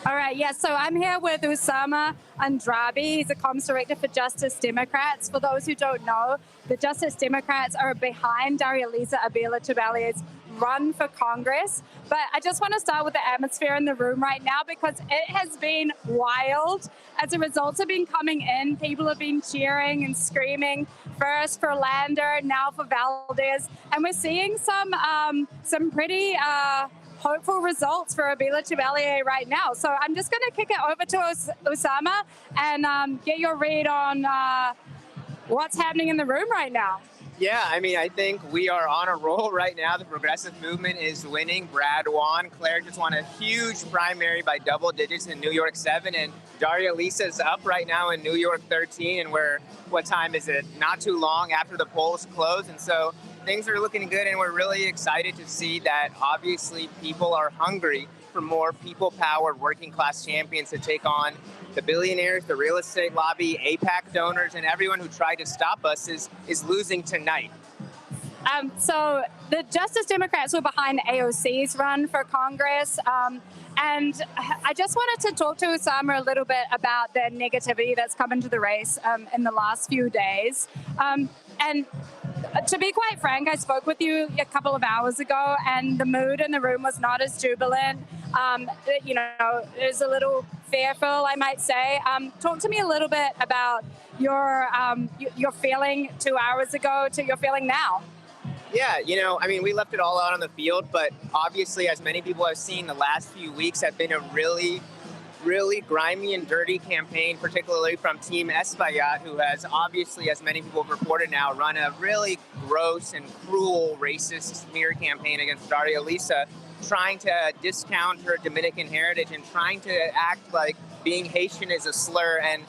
All right, yeah, so I'm here with Usama Andrabi. He's a comms director for Justice Democrats. For those who don't know, the Justice Democrats are behind Daria-Lisa Abela-Chevalier's run for Congress. But I just want to start with the atmosphere in the room right now because it has been wild. As the results have been coming in, people have been cheering and screaming, first for Lander, now for Valdez. And we're seeing some pretty hopeful results for Abela-Chevalier right now. So I'm just going to kick it over to Usama and get your read on what's happening in the room right now. Yeah, I mean, I think we are on a roll right now. The progressive movement is winning. Brad won. Claire just won a huge primary by double digits in New York 7. And Daria-Lisa's up right now in New York 13. And what time is it? Not too long after the polls close. And so things are looking good. And we're really excited to see that obviously people are hungry for more people-powered working-class champions to take on the billionaires, the real estate lobby, APAC donors, and everyone who tried to stop us is losing tonight. So the Justice Democrats were behind AOC's run for Congress. And I just wanted to talk to Usama a little bit about the negativity that's come into the race in the last few days. And to be quite frank, I spoke with you a couple of hours ago, and the mood in the room was not as jubilant. You know, it was a little fearful, I might say. Talk to me a little bit about your feeling 2 hours ago to your feeling now. Yeah, you know, I mean, we left it all out on the field, but obviously, as many people have seen, the last few weeks have been a really grimy and dirty campaign, particularly from Team Espaillat, who has obviously, as many people have reported now, run a really gross and cruel racist smear campaign against Daria-Lisa, trying to discount her Dominican heritage and trying to act like being Haitian is a slur. And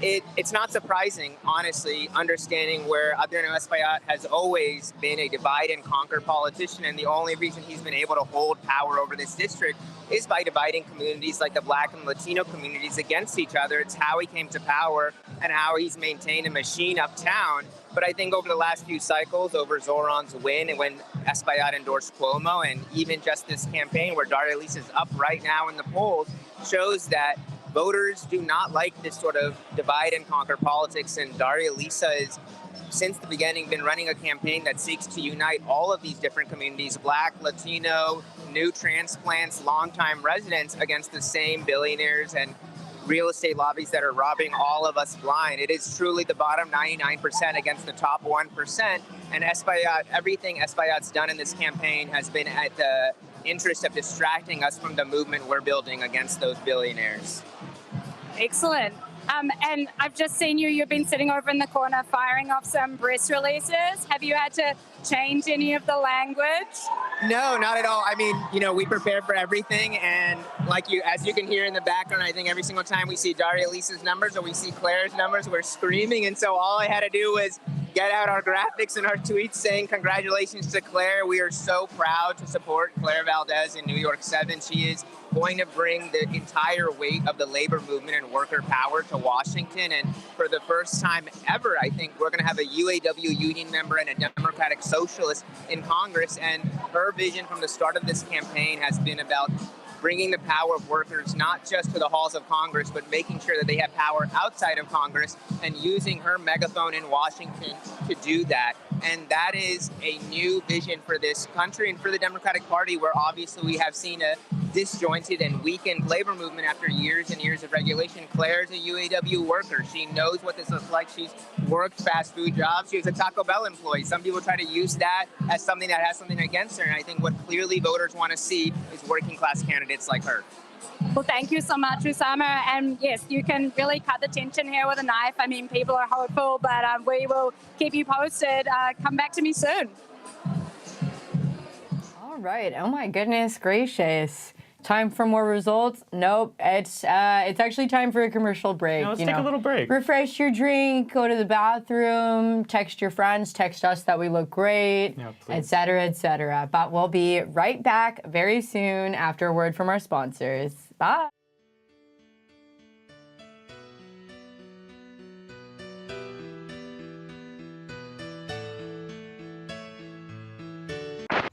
it's not surprising, honestly, understanding where Adriano Espaillat has always been a divide and conquer politician, and the only reason he's been able to hold power over this district is by dividing communities like the Black and Latino communities against each other. It's how he came to power and how he's maintained a machine uptown. But I think over the last few cycles, over Zoran's win and when Espaillat endorsed Cuomo, and even just this campaign where Daria-Lisa's up right now in the polls, shows that voters do not like this sort of divide and conquer politics, and Daria-Lisa has, since the beginning, been running a campaign that seeks to unite all of these different communities, Black, Latino, new transplants, longtime residents, against the same billionaires and real estate lobbies that are robbing all of us blind. It is truly the bottom 99% against the top 1%, and Espaillat, everything Espaillat's done in this campaign has been at the interest of distracting us from the movement we're building against those billionaires. Excellent. And I've just seen you've been sitting over in the corner firing off some press releases. Have you had to change any of the language? No, not at all. I mean, you know, we prepare for everything, and as you can hear in the background, I think every single time we see Daria-Lisa's numbers or we see Claire's numbers, we're screaming, and so all I had to do was get out our graphics and our tweets saying congratulations to Claire. We are so proud to support Claire Valdez in New York 7. She is going to bring the entire weight of the labor movement and worker power to Washington. And for the first time ever, I think we're going to have a UAW union member and a Democratic socialist in Congress. And her vision from the start of this campaign has been about bringing the power of workers not just to the halls of Congress, but making sure that they have power outside of Congress and using her megaphone in Washington to do that. And that is a new vision for this country and for the Democratic Party, where obviously we have seen a disjointed and weakened labor movement after years and years of regulation. Claire's a UAW worker. She knows what this looks like. She's worked fast food jobs. She was a Taco Bell employee. Some people try to use that as something that has something against her. And I think what clearly voters want to see is working class candidates like her. Well, thank you so much, Usama. And yes, you can really cut the tension here with a knife. I mean, people are hopeful, but we will keep you posted. Come back to me soon. All right. Oh my goodness gracious. Time for more results? Nope. It's actually time for a commercial break. No, let's take a little break. Refresh your drink, go to the bathroom, text your friends, text us that we look great, et cetera, et cetera. But we'll be right back very soon after a word from our sponsors. Bye.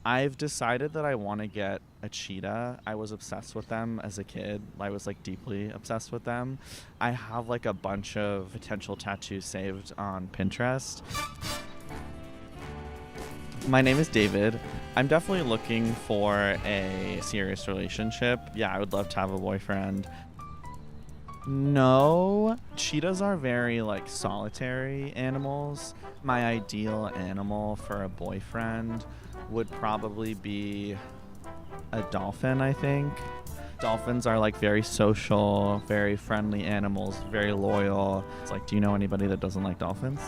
I've decided that I want to get a cheetah. I was obsessed with them as a kid. I was like deeply obsessed with them. I have like a bunch of potential tattoos saved on Pinterest. My name is David. I'm definitely looking for a serious relationship. Yeah, I would love to have a boyfriend. No, cheetahs are very like solitary animals. My ideal animal for a boyfriend would probably be a dolphin, I think. Dolphins are like very social, very friendly animals, very loyal. It's like, do you know anybody that doesn't like dolphins?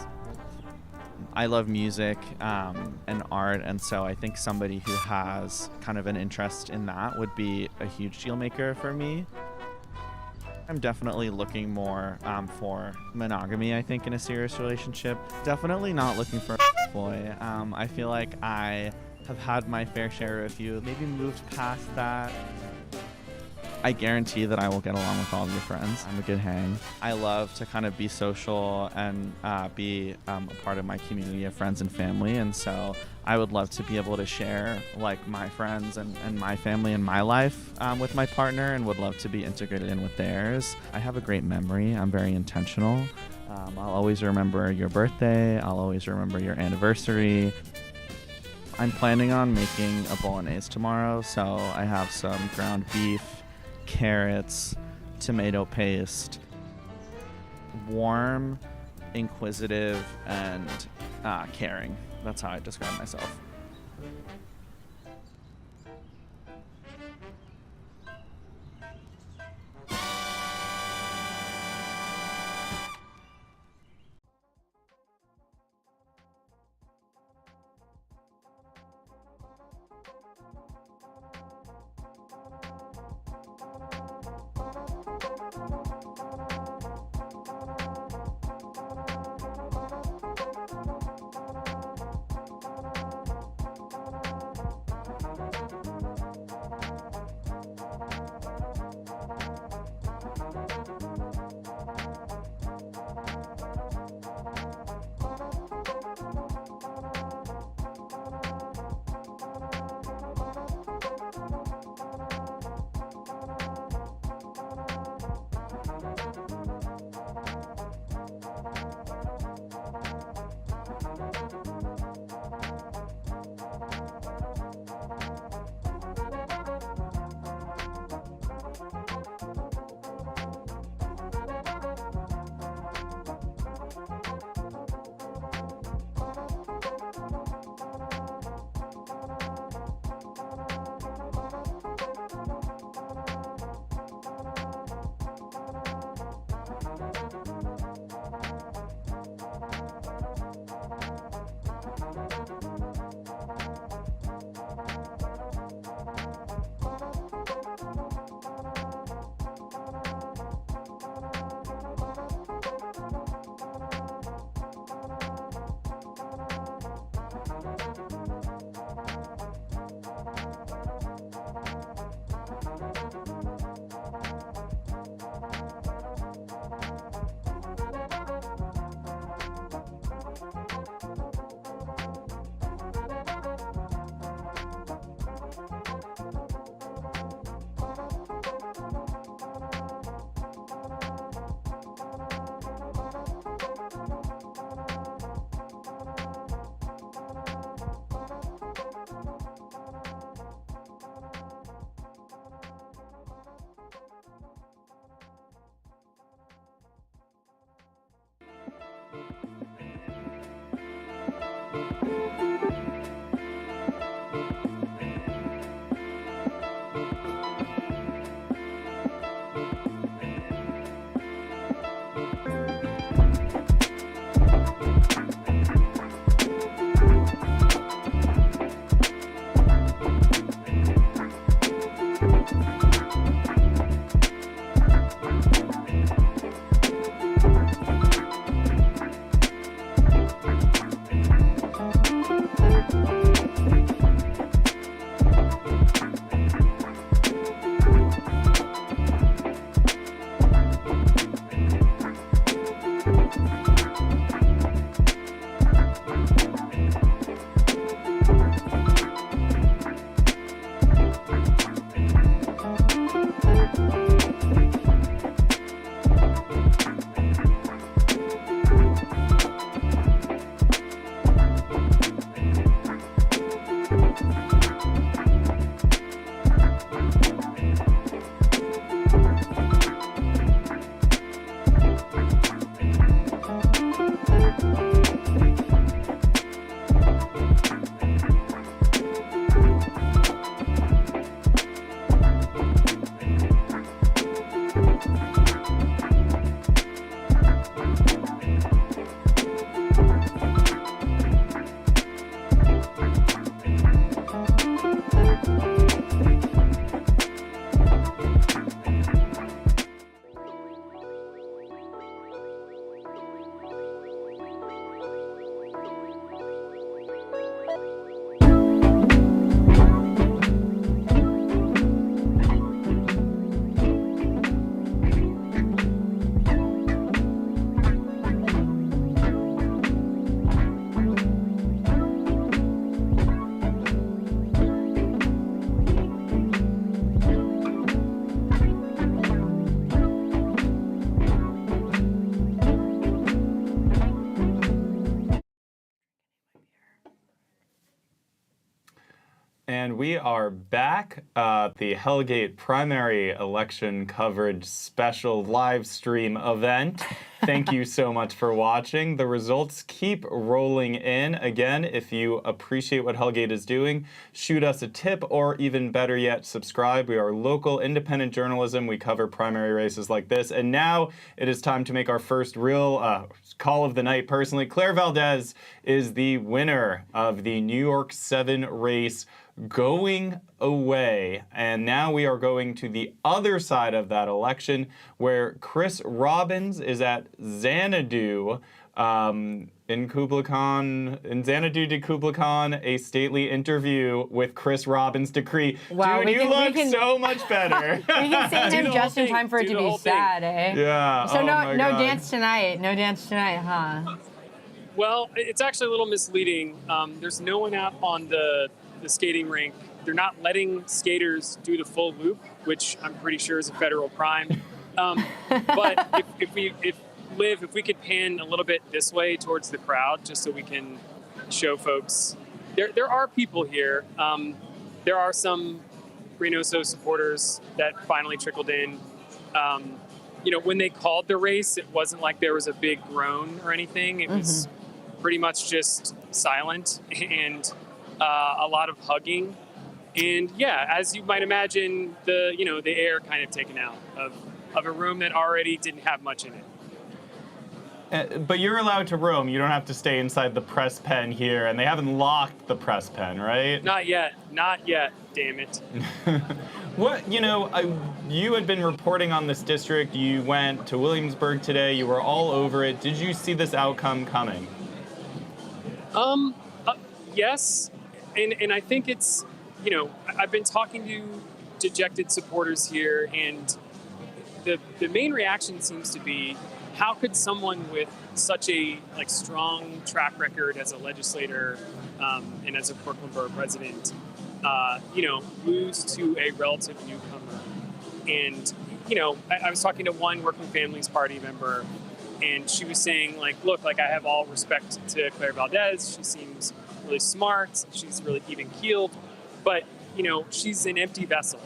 I love music and art, and so I think somebody who has kind of an interest in that would be a huge deal maker for me. I'm definitely looking more for monogamy, I think, in a serious relationship. Definitely not looking for a boy. I feel like I have had my fair share of you, maybe moved past that. I guarantee that I will get along with all of your friends. I'm a good hang. I love to kind of be social and be a part of my community of friends and family, and so I would love to be able to share like my friends and my family and my life with my partner, and would love to be integrated in with theirs. I have a great memory. I'm very intentional. I'll always remember your birthday. I'll always remember your anniversary. I'm planning on making a bolognese tomorrow, so I have some ground beef, carrots, tomato paste. Warm, inquisitive, and caring. That's how I describe myself. And we are back at the Hellgate primary election coverage special live stream event. Thank you so much for watching. The results keep rolling in. Again, if you appreciate what Hellgate is doing, shoot us a tip, or even better yet, subscribe. We are local independent journalism. We cover primary races like this. And now it is time to make our first real call of the night. Personally, Claire Valdez is the winner of the New York 7 race, going away. And now we are going to the other side of that election, where Chris Robbins is at Xanadu in Kubla Khan, in Xanadu de Kubla Khan, a stately interview with Chris Robbins decree. Wow, Dude, you look so much better. We can sing him just in time for it to be sad, eh? Yeah. So oh no my no God. dance tonight. No dance tonight, huh? Well, it's actually a little misleading. There's no one out on the skating rink. They're not letting skaters do the full loop, which I'm pretty sure is a federal crime. But if we could pan a little bit this way towards the crowd, just so we can show folks, there are people here. There are some Reynoso supporters that finally trickled in. When they called the race, it wasn't like there was a big groan or anything. It was pretty much just silent and a lot of hugging. And yeah, as you might imagine, the air kind of taken out of a room that already didn't have much in it. But you're allowed to roam. You don't have to stay inside the press pen here, and they haven't locked the press pen, right? Not yet, damn it. You had been reporting on this district. You went to Williamsburg today. You were all over it. Did you see this outcome coming? Yes, and I think it's, I've been talking to dejected supporters here, and the main reaction seems to be, how could someone with such a strong track record as a legislator and as a Brooklyn Borough president, lose to a relative newcomer? And I was talking to one Working Families Party member, and she was saying, look, I have all respect to Claire Valdez. She seems really smart. She's really even-keeled, but she's an empty vessel,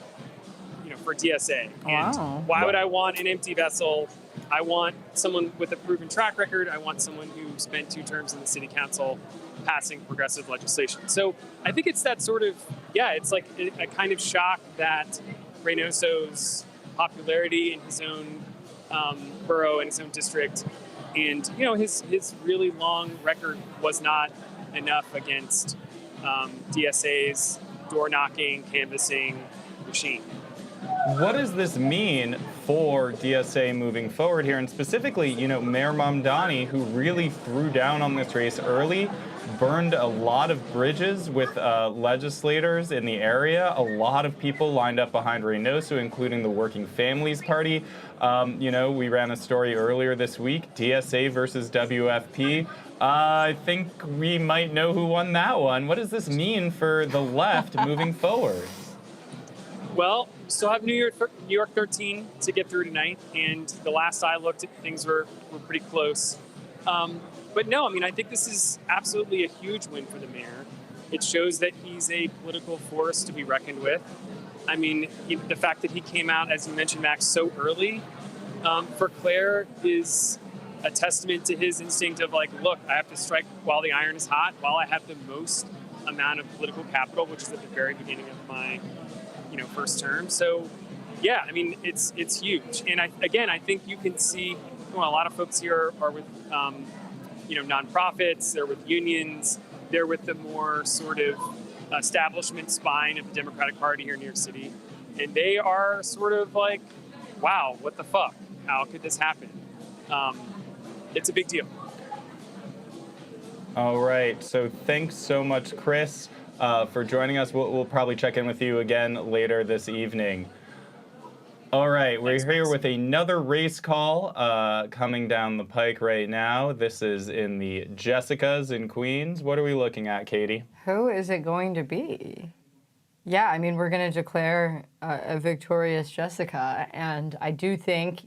for DSA. And why would I want an empty vessel? I want someone with a proven track record. I want someone who spent 2 terms in the city council passing progressive legislation. So I think it's that sort of, it's like a kind of shock that Reynoso's popularity in his own borough and his own district, and his really long record was not enough against DSA's door-knocking, canvassing machine. What does this mean for DSA moving forward here? And specifically, Mayor Mamdani, who really threw down on this race early, burned a lot of bridges with legislators in the area. A lot of people lined up behind Reynoso, including the Working Families Party. We ran a story earlier this week, DSA versus WFP. I think we might know who won that one. What does this mean for the left moving forward? Well, still have New York 13 to get through tonight, and the last I looked at, things were pretty close. But no, I think this is absolutely a huge win for the mayor. It shows that he's a political force to be reckoned with. The fact that he came out, as you mentioned, Max, so early for Claire is a testament to his instinct of look, I have to strike while the iron is hot, while I have the most amount of political capital, which is at the very beginning of my first term. So yeah, it's huge. And I think you can see a lot of folks here are with nonprofits, they're with unions, they're with the more sort of establishment spine of the Democratic Party here in New York City. And they are sort of wow, what the fuck? How could this happen? It's a big deal. All right, so thanks so much, Chris, for joining us. We'll probably check in with you again later this evening. All right, we're here with another race call coming down the pike right now. This is in the Jessicas in Queens. What are we looking at, Katie? Who is it going to be? Yeah, we're going to declare a victorious Jessica, and I do think,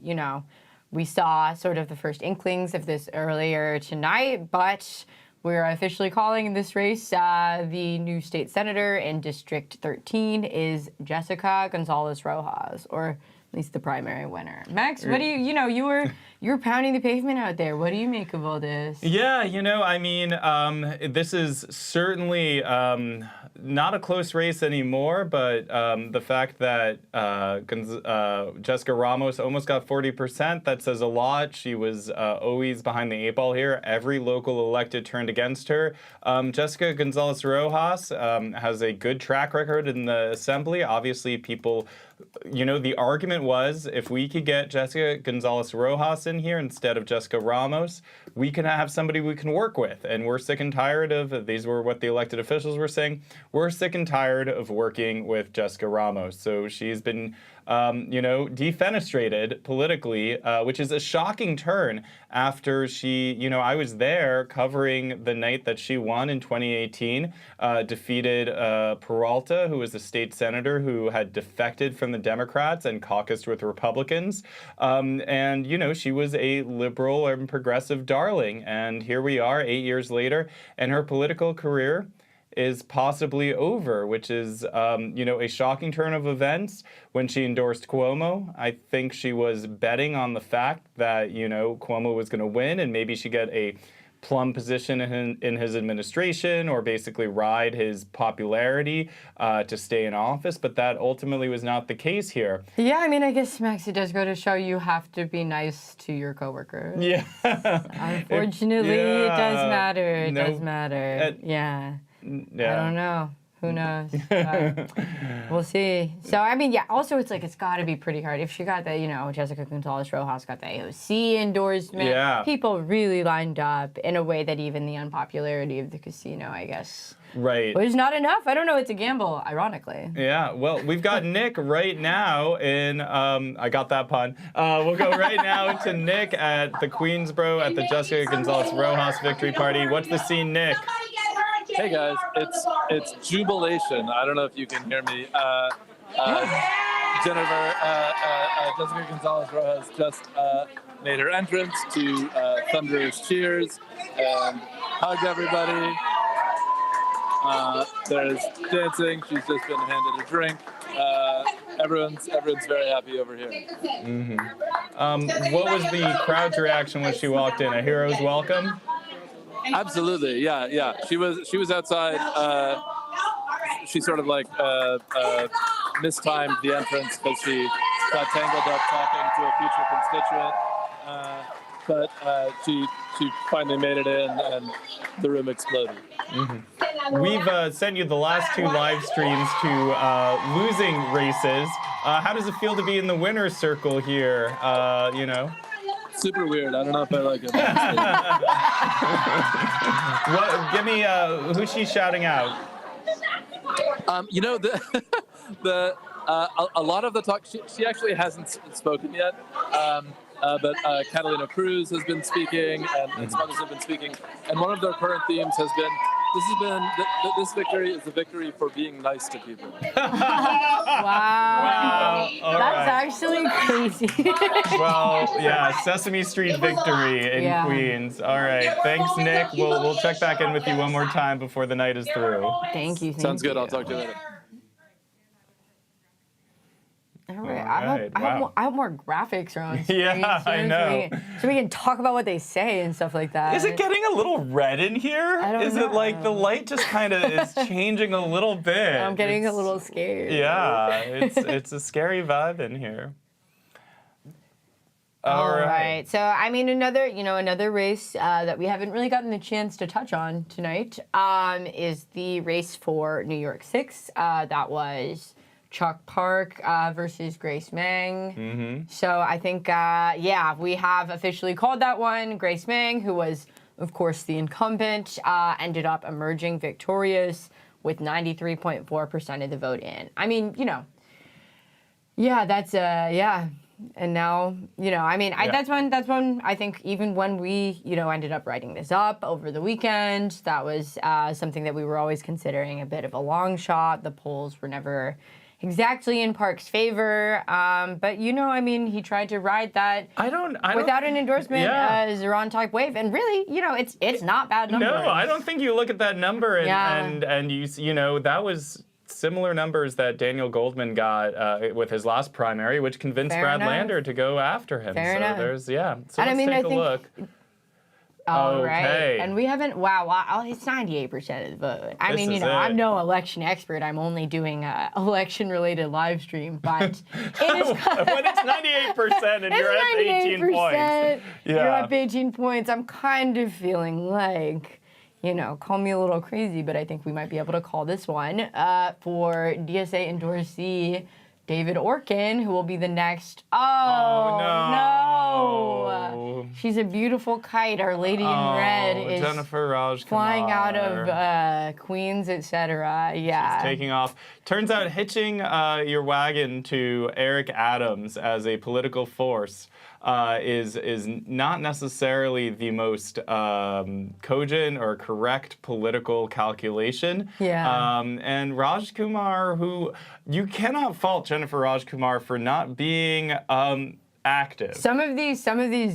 we saw sort of the first inklings of this earlier tonight, but we're officially calling this race the new state senator in District 13 is Jessica Gonzalez Rojas, or at least the primary winner. Max, what do you were pounding the pavement out there. What do you make of all this? Yeah, this is certainly not a close race anymore, but the fact that Jessica Ramos almost got 40%, that says a lot. She was always behind the 8 ball here. Every local elected turned against her. Jessica Gonzalez Rojas has a good track record in the assembly. Obviously, people, the argument was if we could get Jessica Gonzalez Rojas in here instead of Jessica Ramos, we can have somebody we can work with. And we're sick and tired of, these were what the elected officials were saying, we're sick and tired of working with Jessica Ramos. So she's been, defenestrated politically, which is a shocking turn after she, I was there covering the night that she won in 2018, defeated Peralta, who was a state senator who had defected from the Democrats and caucused with Republicans. She was a liberal and progressive darling. And here we are 8 years later, and her political career is possibly over, which is, a shocking turn of events. When she endorsed Cuomo, I think she was betting on the fact that, Cuomo was going to win and maybe she'd get a plum position in his administration or basically ride his popularity to stay in office, but that ultimately was not the case here. Yeah, I guess, Max, it does go to show you have to be nice to your coworkers. Yeah. Unfortunately, it does matter. It does matter. Yeah. I don't know. Who knows? We'll see. So, also it's like, it's got to be pretty hard. If she got that, Jessica Gonzalez Rojas got the AOC endorsement, people really lined up in a way that even the unpopularity of the casino, I guess, was not enough. I don't know. It's a gamble, ironically. Yeah. Well, we've got Nick right now in, I got that pun. We'll go right now into Nick at the Queensboro at the Jessica Gonzalez Rojas victory party. What's the scene, Nick? Hey guys, it's jubilation. I don't know if you can hear me. Jessica Gonzalez Rojas just made her entrance to thunderous cheers and hugged everybody. There's dancing. She's just been handed a drink. Everyone's very happy over here. Mm-hmm. What was the crowd's reaction when she walked in? A hero's welcome? Absolutely, yeah. She was outside. She sort of mistimed the entrance because she got tangled up talking to a future constituent. But she finally made it in, and the room exploded. Mm-hmm. We've sent you the last 2 live streams to losing races. How does it feel to be in the winner's circle here? Super weird. I don't know if I like it. Give me who's she shouting out? A lot of the talk. She actually hasn't spoken yet. But Catalina Cruz has been speaking, and some others have been speaking. And one of their current themes has been, this victory is a victory for being nice to people. Wow. That's actually crazy. Well, yeah, Sesame Street victory in Queens. All right, thanks, Nick. We'll check back in with you one more time before the night is through. Thank you. Sounds good. I'll talk to you later. All right. I hope more graphics are on screen. Yeah, I know. So we can talk about what they say and stuff like that. Is it getting a little red in here? Is it like the light just kind of is changing a little bit? I'm getting a little scared. Yeah, it's a scary vibe in here. All right. So, another race that we haven't really gotten the chance to touch on tonight is the race for New York 6. That was Chuck Park versus Grace Meng. Mm-hmm. So I think, we have officially called that one. Grace Meng, who was, of course, the incumbent, ended up emerging victorious with 93.4% of the vote in. That's And now, that's when I think even when we, ended up writing this up over the weekend, that was something that we were always considering a bit of a long shot. The polls were never exactly in Park's favor. But I mean, he tried to ride that without an endorsement Zeron type wave, and really, it's not bad numbers. No, I don't think you look at that number and you that was similar numbers that Daniel Goldman got with his last primary, which convinced Brad Lander to go after him. Fair enough. There's So And let's take a look. All Okay. right. And we haven't, it's 98% of the vote. I This mean, is I'm it. no election expert. I'm only doing election-related live stream, but it is. When it's 98% and you're up 18 points. You're up 18 points. I'm kind of feeling like, call me a little crazy, but I think we might be able to call this one for DSA endorsee David Orkin, who will be the next. Oh, no. She's a beautiful kite. Our Lady in Red is Jennifer Rajkumar. flying out of Queens, etc. Yeah. She's taking off. Turns out hitching your wagon to Eric Adams as a political force is not necessarily the most cogent or correct political calculation. Yeah. And Rajkumar, who you cannot fault Jennifer Rajkumar for not being active. Some of these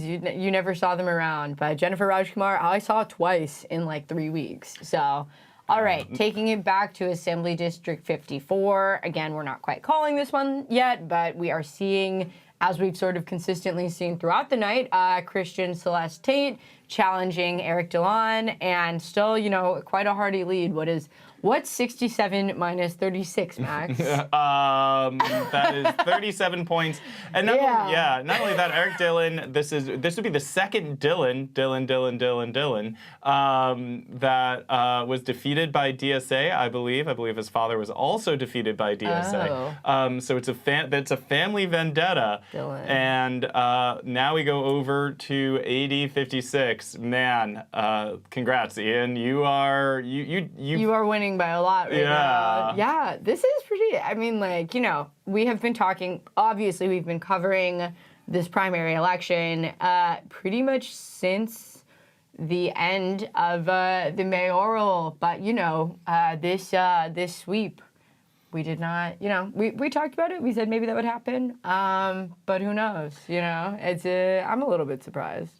you never saw them around, but Jennifer Rajkumar I saw twice in like 3 weeks. So. All right, taking it back to Assembly District 54. Again, we're not quite calling this one yet, but we are seeing, as we've sort of consistently seen throughout the night, Christian Celeste Tate challenging Eric Dillon, and still, quite a hearty lead. What's 67 minus 36, Max? That is 37 points. And not only that, Eric Dillon, this would be the second Dillon, that was defeated by DSA, I believe. I believe his father was also defeated by DSA. So it's a family vendetta. Dillon. And now we go over to AD 56. Man, congrats, Ian. You are winning by a lot right now. Yeah, this is pretty, we have been talking, obviously we've been covering this primary election pretty much since the end of the mayoral, but this sweep, we did not, we talked about it, we said maybe that would happen, but who knows, I'm a little bit surprised.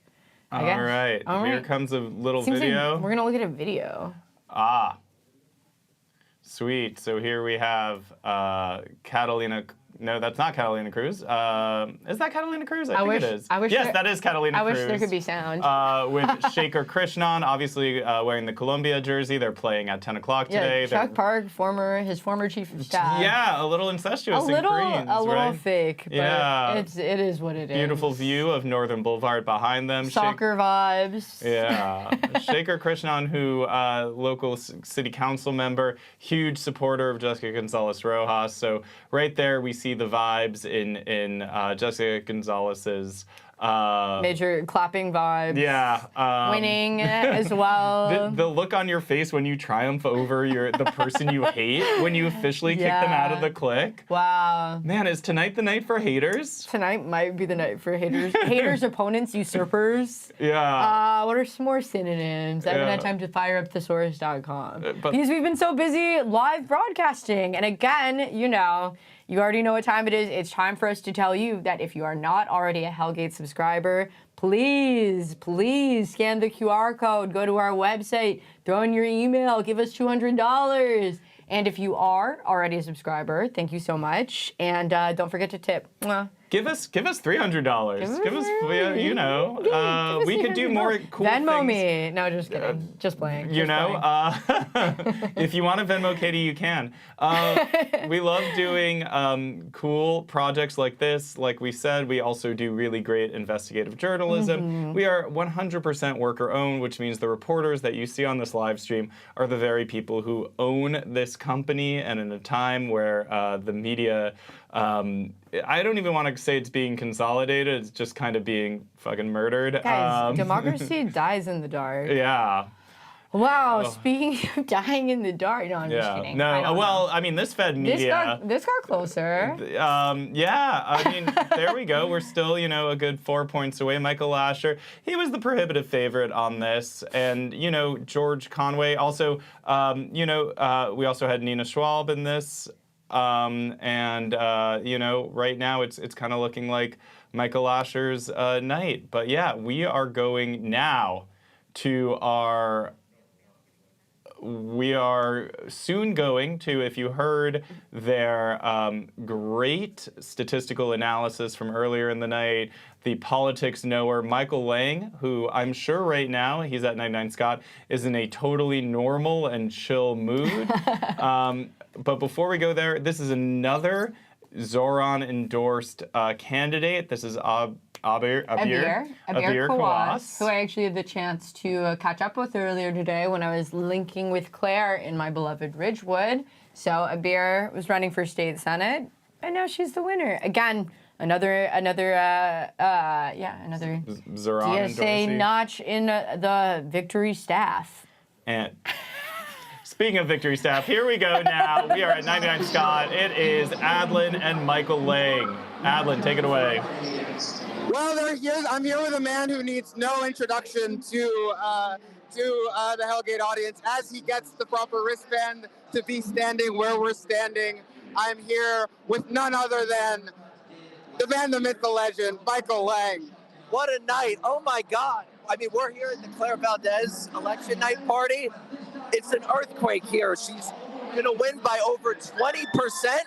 All right, here comes a little video. Like we're gonna look at a video. Sweet. So here we have Catalina. No, that's not Catalina Cruz. Is that Catalina Cruz? I think it is. Yes, that is Catalina Cruz. I wish there could be sound. With Shaker Krishnan, obviously wearing the Columbia jersey. They're playing at 10 o'clock today. Yeah, Chuck Park, his former chief of staff. Yeah, a little incestuous a little right? fake, but it is what it is. Beautiful view of Northern Boulevard behind them. Soccer vibes. Yeah. Shaker Krishnan, who local city council member, huge supporter of Jessica Gonzalez Rojas. So right there we see the vibes in Jessica Gonzalez's major clapping vibes. Yeah. Winning as well. The look on your face when you triumph over the person you hate, when you officially kick them out of the clique. Wow. Man, is tonight the night for haters? Tonight might be the night for haters. Haters, opponents, usurpers. Yeah. What are some more synonyms? I haven't had time to fire up thesaurus.com. Because we've been so busy live broadcasting. And again, you already know what time it is. It's time for us to tell you that if you are not already a Hellgate subscriber, please scan the QR code, go to our website, throw in your email, give us $200. And if you are already a subscriber, thank you so much. And don't forget to tip. Mwah. Give us $300. Give us, we could do more cool Venmo things. me. No, just kidding. Just playing. If you want to Venmo Katie, you can. We love doing cool projects like this. Like we said, we also do really great investigative journalism. Mm-hmm. We are 100% worker-owned, which means the reporters that you see on this live stream are the very people who own this company. And in a time where the media, I don't even want to say it's being consolidated. It's just kind of being fucking murdered. Guys, democracy dies in the dark. Yeah. Wow, speaking of dying in the dark. No, I'm just kidding. No, I mean, this fed media. This got closer. There we go. We're still, a good 4 points away. Michael Lasher, he was the prohibitive favorite on this. And, George Conway. Also, we also had Nina Schwalb in this. You know, right now it's kind of looking like Michael Asher's night. But yeah, we are going now to we are soon going to, if you heard their great statistical analysis from earlier in the night, the politics knower Michael Lang, who I'm sure right now, he's at 99 Scott, is in a totally normal and chill mood. But before we go there, this is another Zoran-endorsed candidate. This is Abir Kawas, who I actually had the chance to catch up with earlier today when I was linking with Claire in my beloved Ridgewood. So Abir was running for state senate, and now she's the winner. Again, another Zoran DSA notch in the victory staff. And speaking of victory staff, here we go now. We are at 99 Scott. It is Adlin and Michael Lang. Adlin, take it away. Well, I'm here with a man who needs no introduction to the Hellgate audience, as he gets the proper wristband to be standing where we're standing. I'm here with none other than the man, the myth, the legend, Michael Lang. What a night. Oh, my God. I mean, we're here at the Claire Valdez election night party. It's an earthquake here. She's going to win by over 20%.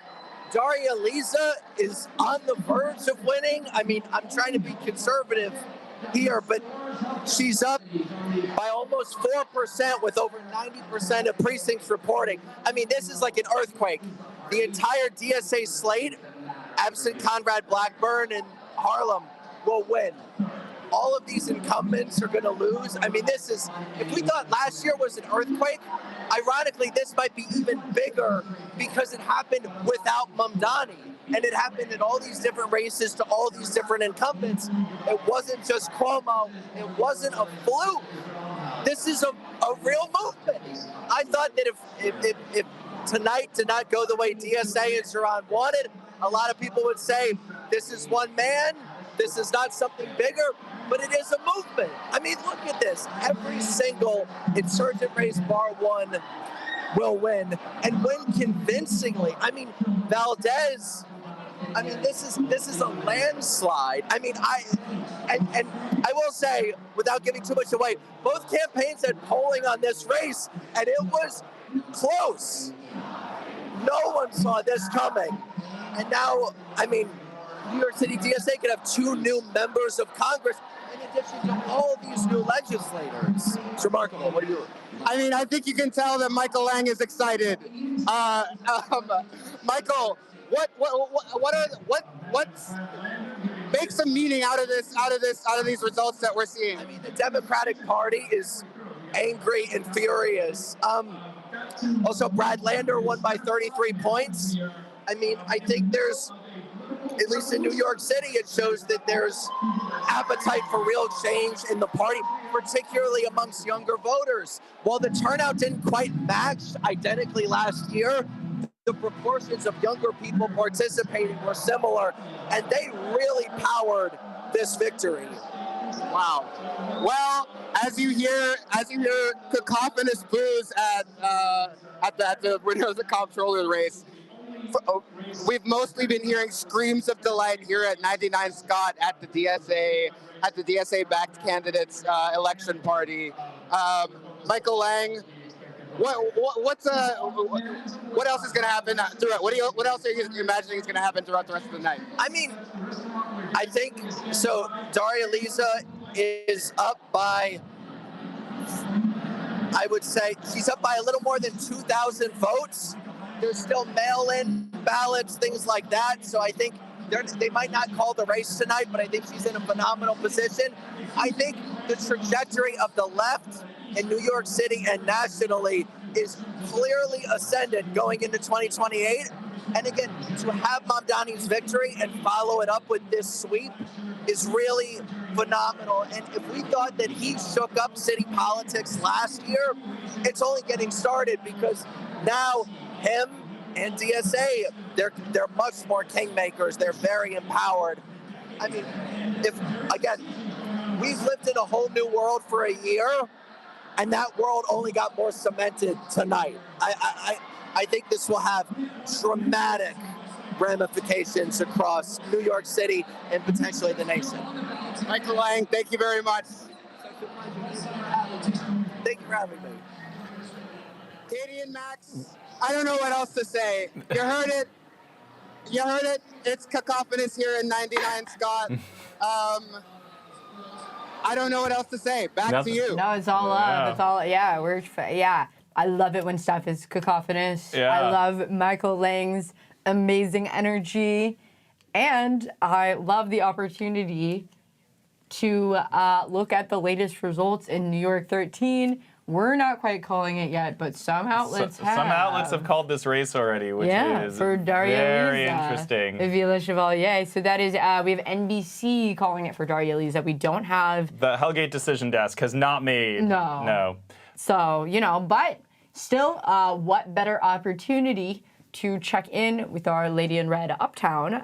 Daria Liza is on the verge of winning. I mean, I'm trying to be conservative here, but she's up by almost 4% with over 90% of precincts reporting. I mean, this is like an earthquake. The entire DSA slate, absent Conrad Blackburn and Harlem, will win. All of these incumbents are going to lose. I mean, this is, if we thought last year was an earthquake, ironically, this might be even bigger because it happened without Mamdani. And it happened in all these different races to all these different incumbents. It wasn't just Cuomo. It wasn't a fluke. This is a real movement. I thought that if tonight did not go the way DSA and Zoran wanted, a lot of people would say, this is one man. This is not something bigger, but it is a movement. I mean, look at this. Every single insurgent race bar one will win, and win convincingly. I mean, Valdez, I mean, this is a landslide. I mean, and I will say, without giving too much away, both campaigns had polling on this race, and it was close. No one saw this coming. And now, I mean, New York City DSA could have 2 new members of Congress in addition to all these new legislators. It's remarkable. What do you? I mean, I think you can tell that Michael Lang is excited. Michael, what makes a meaning out of these results that we're seeing? I mean, the Democratic Party is angry and furious. Also, Brad Lander won by 33 points. I mean, I think there's, at least in New York City, it shows that there's appetite for real change in the party, particularly amongst younger voters. While the turnout didn't quite match identically last year, the proportions of younger people participating were similar, and they really powered this victory. Wow. Well, as you hear cacophonous boos at the winners of the comptroller race, we've mostly been hearing screams of delight here at 99 Scott at the DSA-backed candidates election party. Michael Lang, what else is going to happen throughout? What else are you imagining is going to happen throughout the rest of the night? I mean, I think so. Daria Liza is up by, I would say, she's up by a little more than 2,000 votes. There's still mail-in ballots, things like that. So I think they might not call the race tonight, but I think she's in a phenomenal position. I think the trajectory of the left in New York City and nationally is clearly ascendant going into 2028. And again, to have Mamdani's victory and follow it up with this sweep is really phenomenal. And if we thought that he shook up city politics last year, it's only getting started, because now him and DSA, they're much more kingmakers. They're very empowered. I mean, we've lived in a whole new world for a year, and that world only got more cemented tonight. I think this will have dramatic ramifications across New York City and potentially the nation. Michael Lang, thank you very much. Thank you for having me. Katie and Max, I don't know what else to say. You heard it. You heard it. It's cacophonous here in 99 Scott. I don't know what else to say. Back to you. No, it's all love. It's all, yeah. I love it when stuff is cacophonous. Yeah. I love Michael Lang's amazing energy. And I love the opportunity to look at the latest results in New York 13. We're not quite calling it yet, but some outlets have. Some outlets have called this race already, which is for Daria very Lisa, interesting. Villa Chevalier. So that is, we have NBC calling it for Daria Lisa. We don't have. The Hellgate decision desk has not made. No. So, but still, what better opportunity to check in with our Lady in Red Uptown,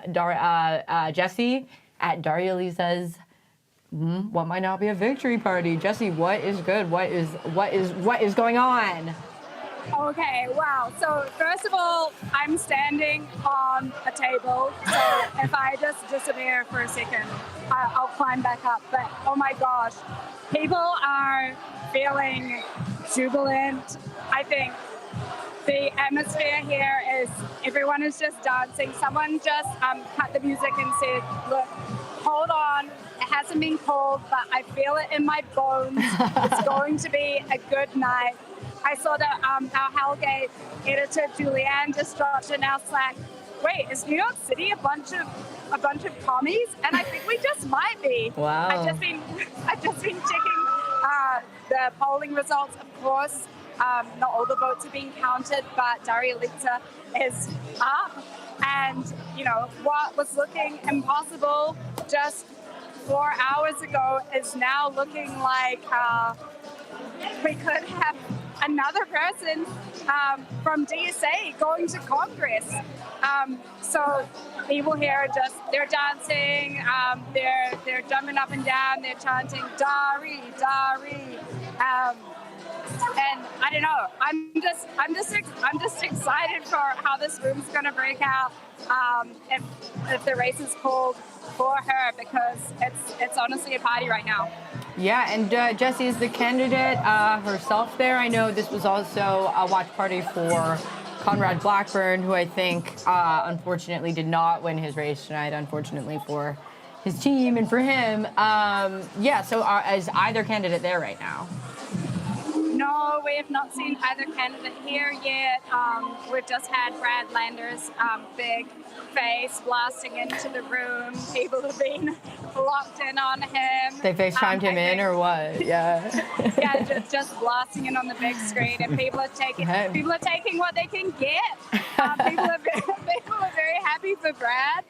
Jesse at Daria Lisa's what might not be a victory party. Jesse, what is good? What is going on? Okay, wow. So first of all, I'm standing on a table. So if I just disappear for a second, I'll climb back up. But oh my gosh, people are feeling jubilant. I think the atmosphere here is, everyone is just dancing. Someone just cut the music and said, look, hold on. It hasn't been called, but I feel it in my bones. It's going to be a good night. I saw that our Hellgate editor Julianne just dropped in our Slack. Wait, is New York City a bunch of commies? And I think we just might be. Wow. I've just been checking the polling results. Of course, not all the votes are being counted, but Daria Lisa is up. And what was looking impossible just 4 hours ago is now looking like we could have another person from DSA going to Congress. So people here they're dancing, they're jumping up and down, they're chanting Dari, Dari. And I don't know. I'm just excited for how this room's gonna break out if the race is called for her, because it's honestly a party right now. Yeah, and Jessie is the candidate herself there. I know this was also a watch party for Conrad Blackburn, who I think unfortunately did not win his race tonight, unfortunately for his team and for him. So is either candidate there right now? No, we have not seen either candidate here yet. We've just had Brad Lander's big face blasting into the room. People have been locked in on him. They FaceTimed him in or what? Yeah. Yeah, just blasting in on the big screen, and people are taking what they can get. People are very happy for Brad.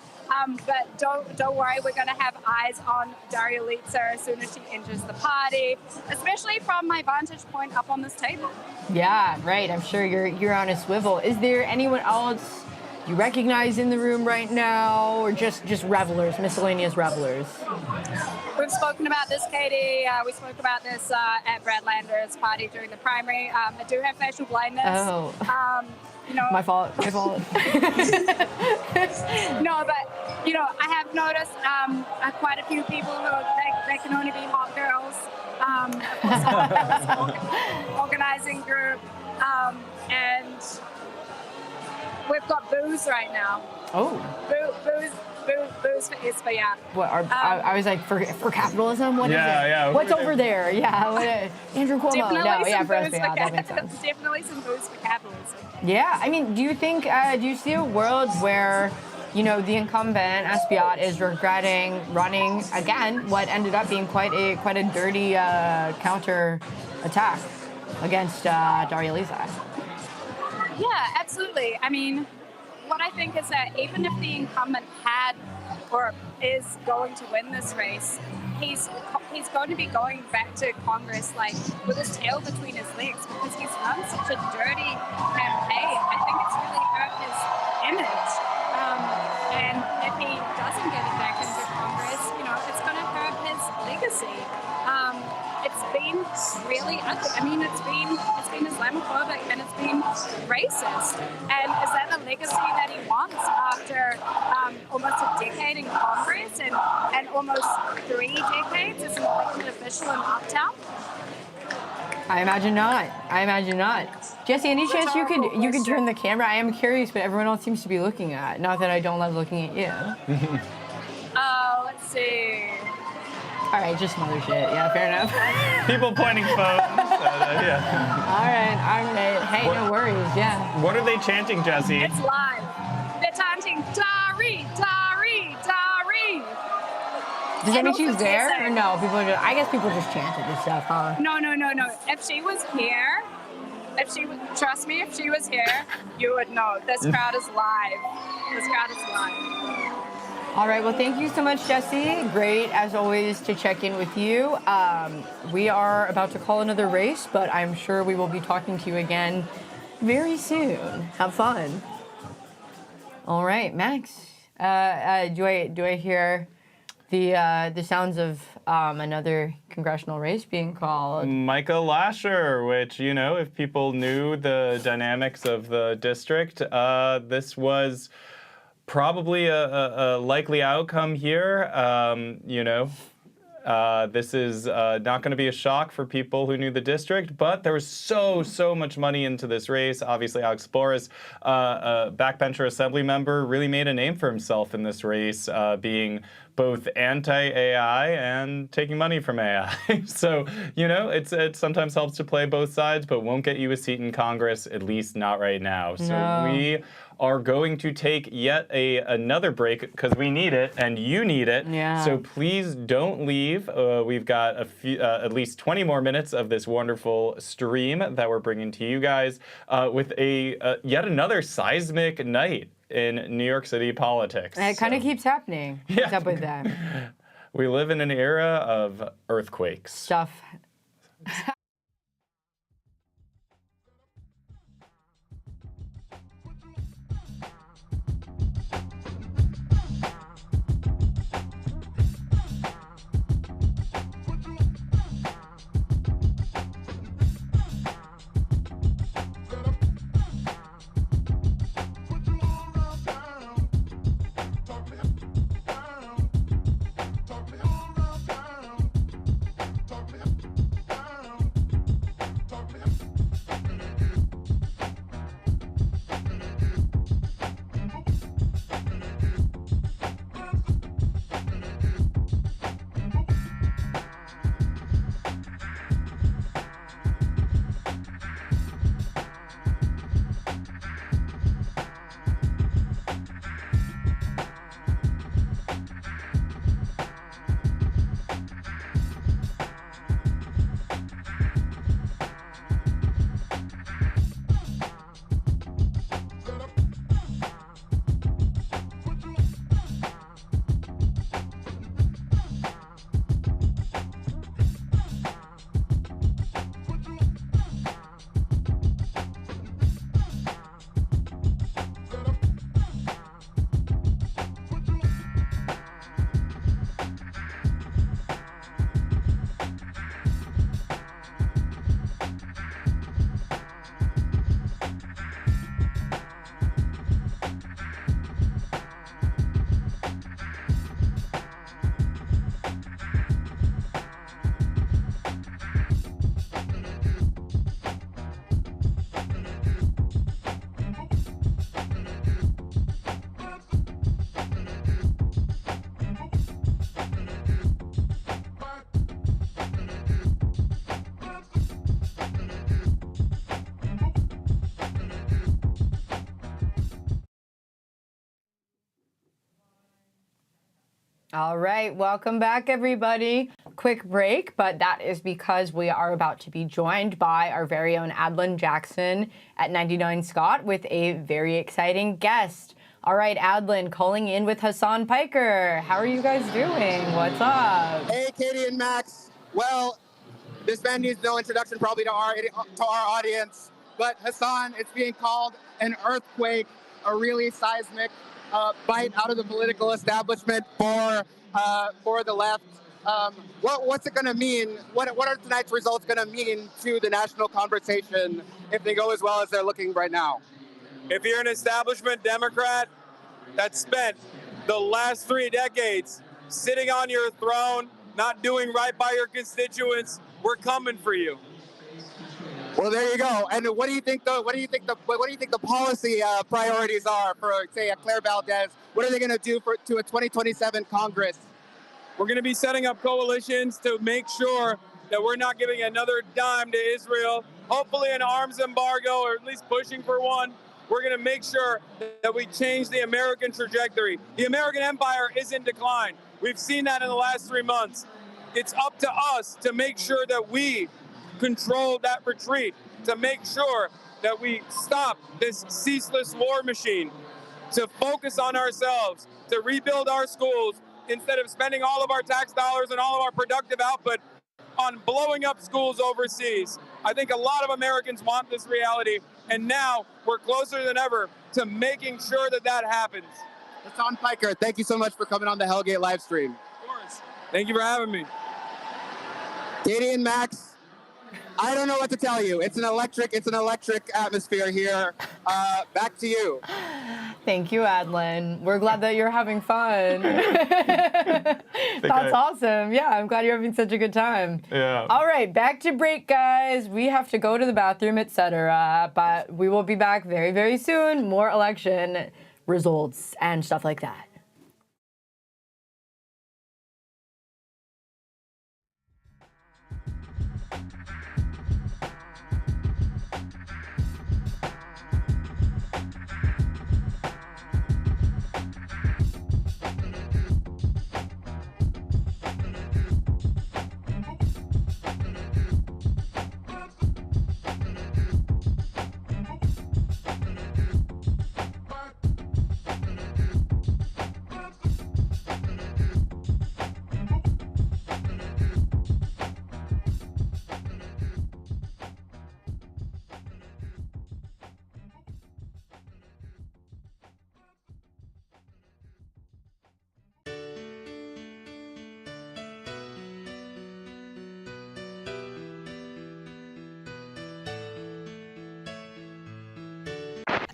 But don't worry, we're going to have eyes on Daria Lisa as soon as she enters the party, especially from my vantage point up on this table. Yeah, right. I'm sure you're on a swivel. Is there anyone else you recognize in the room right now, or just revelers, miscellaneous revelers? We've spoken about this, Katie. We spoke about this at Brad Lander's party during the primary. I do have facial blindness. Oh. My fault. No, but I have noticed quite a few people who they can only be hot girls. Of course, organizing group, and we've got booze right now. Oh. Booze for ISPA, yeah. What I was like, for capitalism? What is it? Yeah. What's over there? Yeah. Andrew Cuomo. For ISPA, that makes sense. Definitely some booze for capitalism. Yeah, I mean, do you see a world where, the incumbent Espiat is regretting running again what ended up being quite a dirty counter attack against Daria Lisa? Yeah, absolutely. I mean, what I think is that even if the incumbent had or is going to win this race, he's going to be going back to Congress with his tail between his legs, because he's run such a dirty campaign. I think it's really hurt his image. And if he doesn't get it back into Congress, it's going to hurt his legacy. It's been been really ugly. I mean, it's been Islamophobic and it's been racist. And is that the legacy that he wants after almost a decade in Congress and almost 3 decades as an elected official in Uptown? I imagine not. Jesse, any chance you could turn the camera? I am curious what everyone else seems to be looking at. Not that I don't love looking at you. Let's see. All right, just some other shit. Yeah, fair enough. People pointing phones. Yeah. All right. Hey, no worries. Yeah. What are they chanting, Jesse? It's live. They're chanting, Dari, Dari, Dari. Does that mean she's there? Or no? I guess people just chanted this stuff, huh? No. If she was here, trust me, if she was here, you would know. This crowd is live. All right, well, thank you so much, Jesse. Great, as always, to check in with you. We are about to call another race, but I'm sure we will be talking to you again very soon. Have fun. All right, Max. Do I hear the sounds of another congressional race being called? Micah Lasher, which, if people knew the dynamics of the district, this was probably a likely outcome here. This is not going to be a shock for people who knew the district, but there was so much money into this race. Obviously, Alex Boris, a backbencher assembly member, really made a name for himself in this race, being both anti-AI and taking money from AI. So, it sometimes helps to play both sides, but won't get you a seat in Congress, at least not right now. So we are going to take yet another break because we need it and you need it. Yeah. So please don't leave. We've got at least 20 more minutes of this wonderful stream that we're bringing to you guys with yet another seismic night in New York City politics. And it kind of keeps happening. Yeah. What's up with that? We live in an era of earthquakes. Stuff. All right, welcome back, everybody. Quick break, but that is because we are about to be joined by our very own Adlin Jackson at 99 Scott with a very exciting guest. All right, Adlin, calling in with Hassan Piker. How are you guys doing? What's up? Hey, Katie and Max. Well, this man needs no introduction probably to our audience, but Hassan, it's being called an earthquake, a really seismic bite out of the political establishment for the left. What's it going to mean? What are tonight's results going to mean to the national conversation if they go as well as they're looking right now? If you're an establishment Democrat that spent the last 3 decades sitting on your throne, not doing right by your constituents, we're coming for you. Well, there you go. And what do you think the policy priorities are for, say, Claire Valdez? What are they going to do to a 2027 Congress? We're going to be setting up coalitions to make sure that we're not giving another dime to Israel. Hopefully an arms embargo, or at least pushing for one. We're going to make sure that we change the American trajectory. The American empire is in decline. We've seen that in the last 3 months. It's up to us to make sure that we control that retreat, to make sure that we stop this ceaseless war machine, to focus on ourselves, to rebuild our schools instead of spending all of our tax dollars and all of our productive output on blowing up schools overseas. I think a lot of Americans want this reality, and now we're closer than ever to making sure that that happens. Hassan Piker, thank you so much for coming on the Hellgate live stream. Of course. Thank you for having me. Katie and Max, I don't know what to tell you. It's an electric atmosphere here. Back to you. Thank you, Adlin. We're glad that you're having fun. That's awesome. Yeah, I'm glad you're having such a good time. Yeah. All right, back to break, guys. We have to go to the bathroom, etc. But we will be back very, very soon. More election results and stuff like that.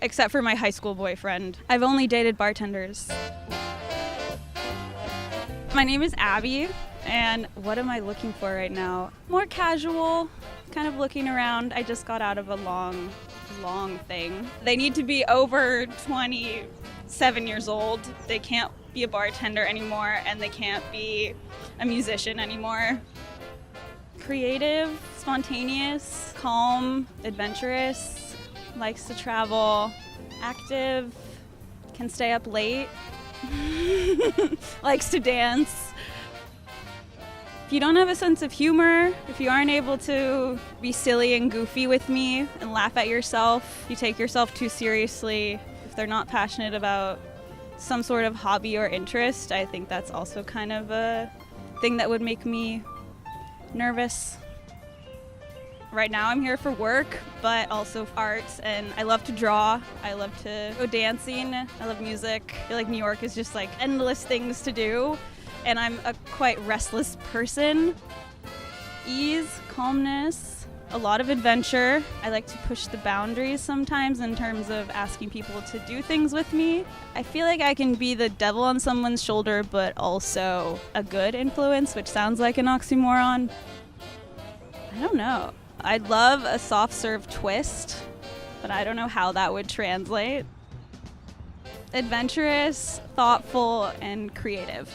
Except for my high school boyfriend. I've only dated bartenders. My name is Abby, and what am I looking for right now? More casual, kind of looking around. I just got out of a long thing. They need to be over 27 years old. They can't be a bartender anymore, and they can't be a musician anymore. Creative, spontaneous, calm, adventurous, likes to travel, active, can stay up late, likes to dance. If you don't have a sense of humor, if you aren't able to be silly and goofy with me and laugh at yourself, you take yourself too seriously, if they're not passionate about some sort of hobby or interest, I think that's also kind of a thing that would make me nervous. Right now I'm here for work, but also arts, and I love to draw. I love to go dancing. I love music. I feel like New York is just like endless things to do, and I'm a quite restless person. Ease, calmness, a lot of adventure. I like to push the boundaries sometimes in terms of asking people to do things with me. I feel like I can be the devil on someone's shoulder, but also a good influence, which sounds like an oxymoron. I don't know. I'd love a soft serve twist, but I don't know how that would translate. Adventurous, thoughtful, and creative.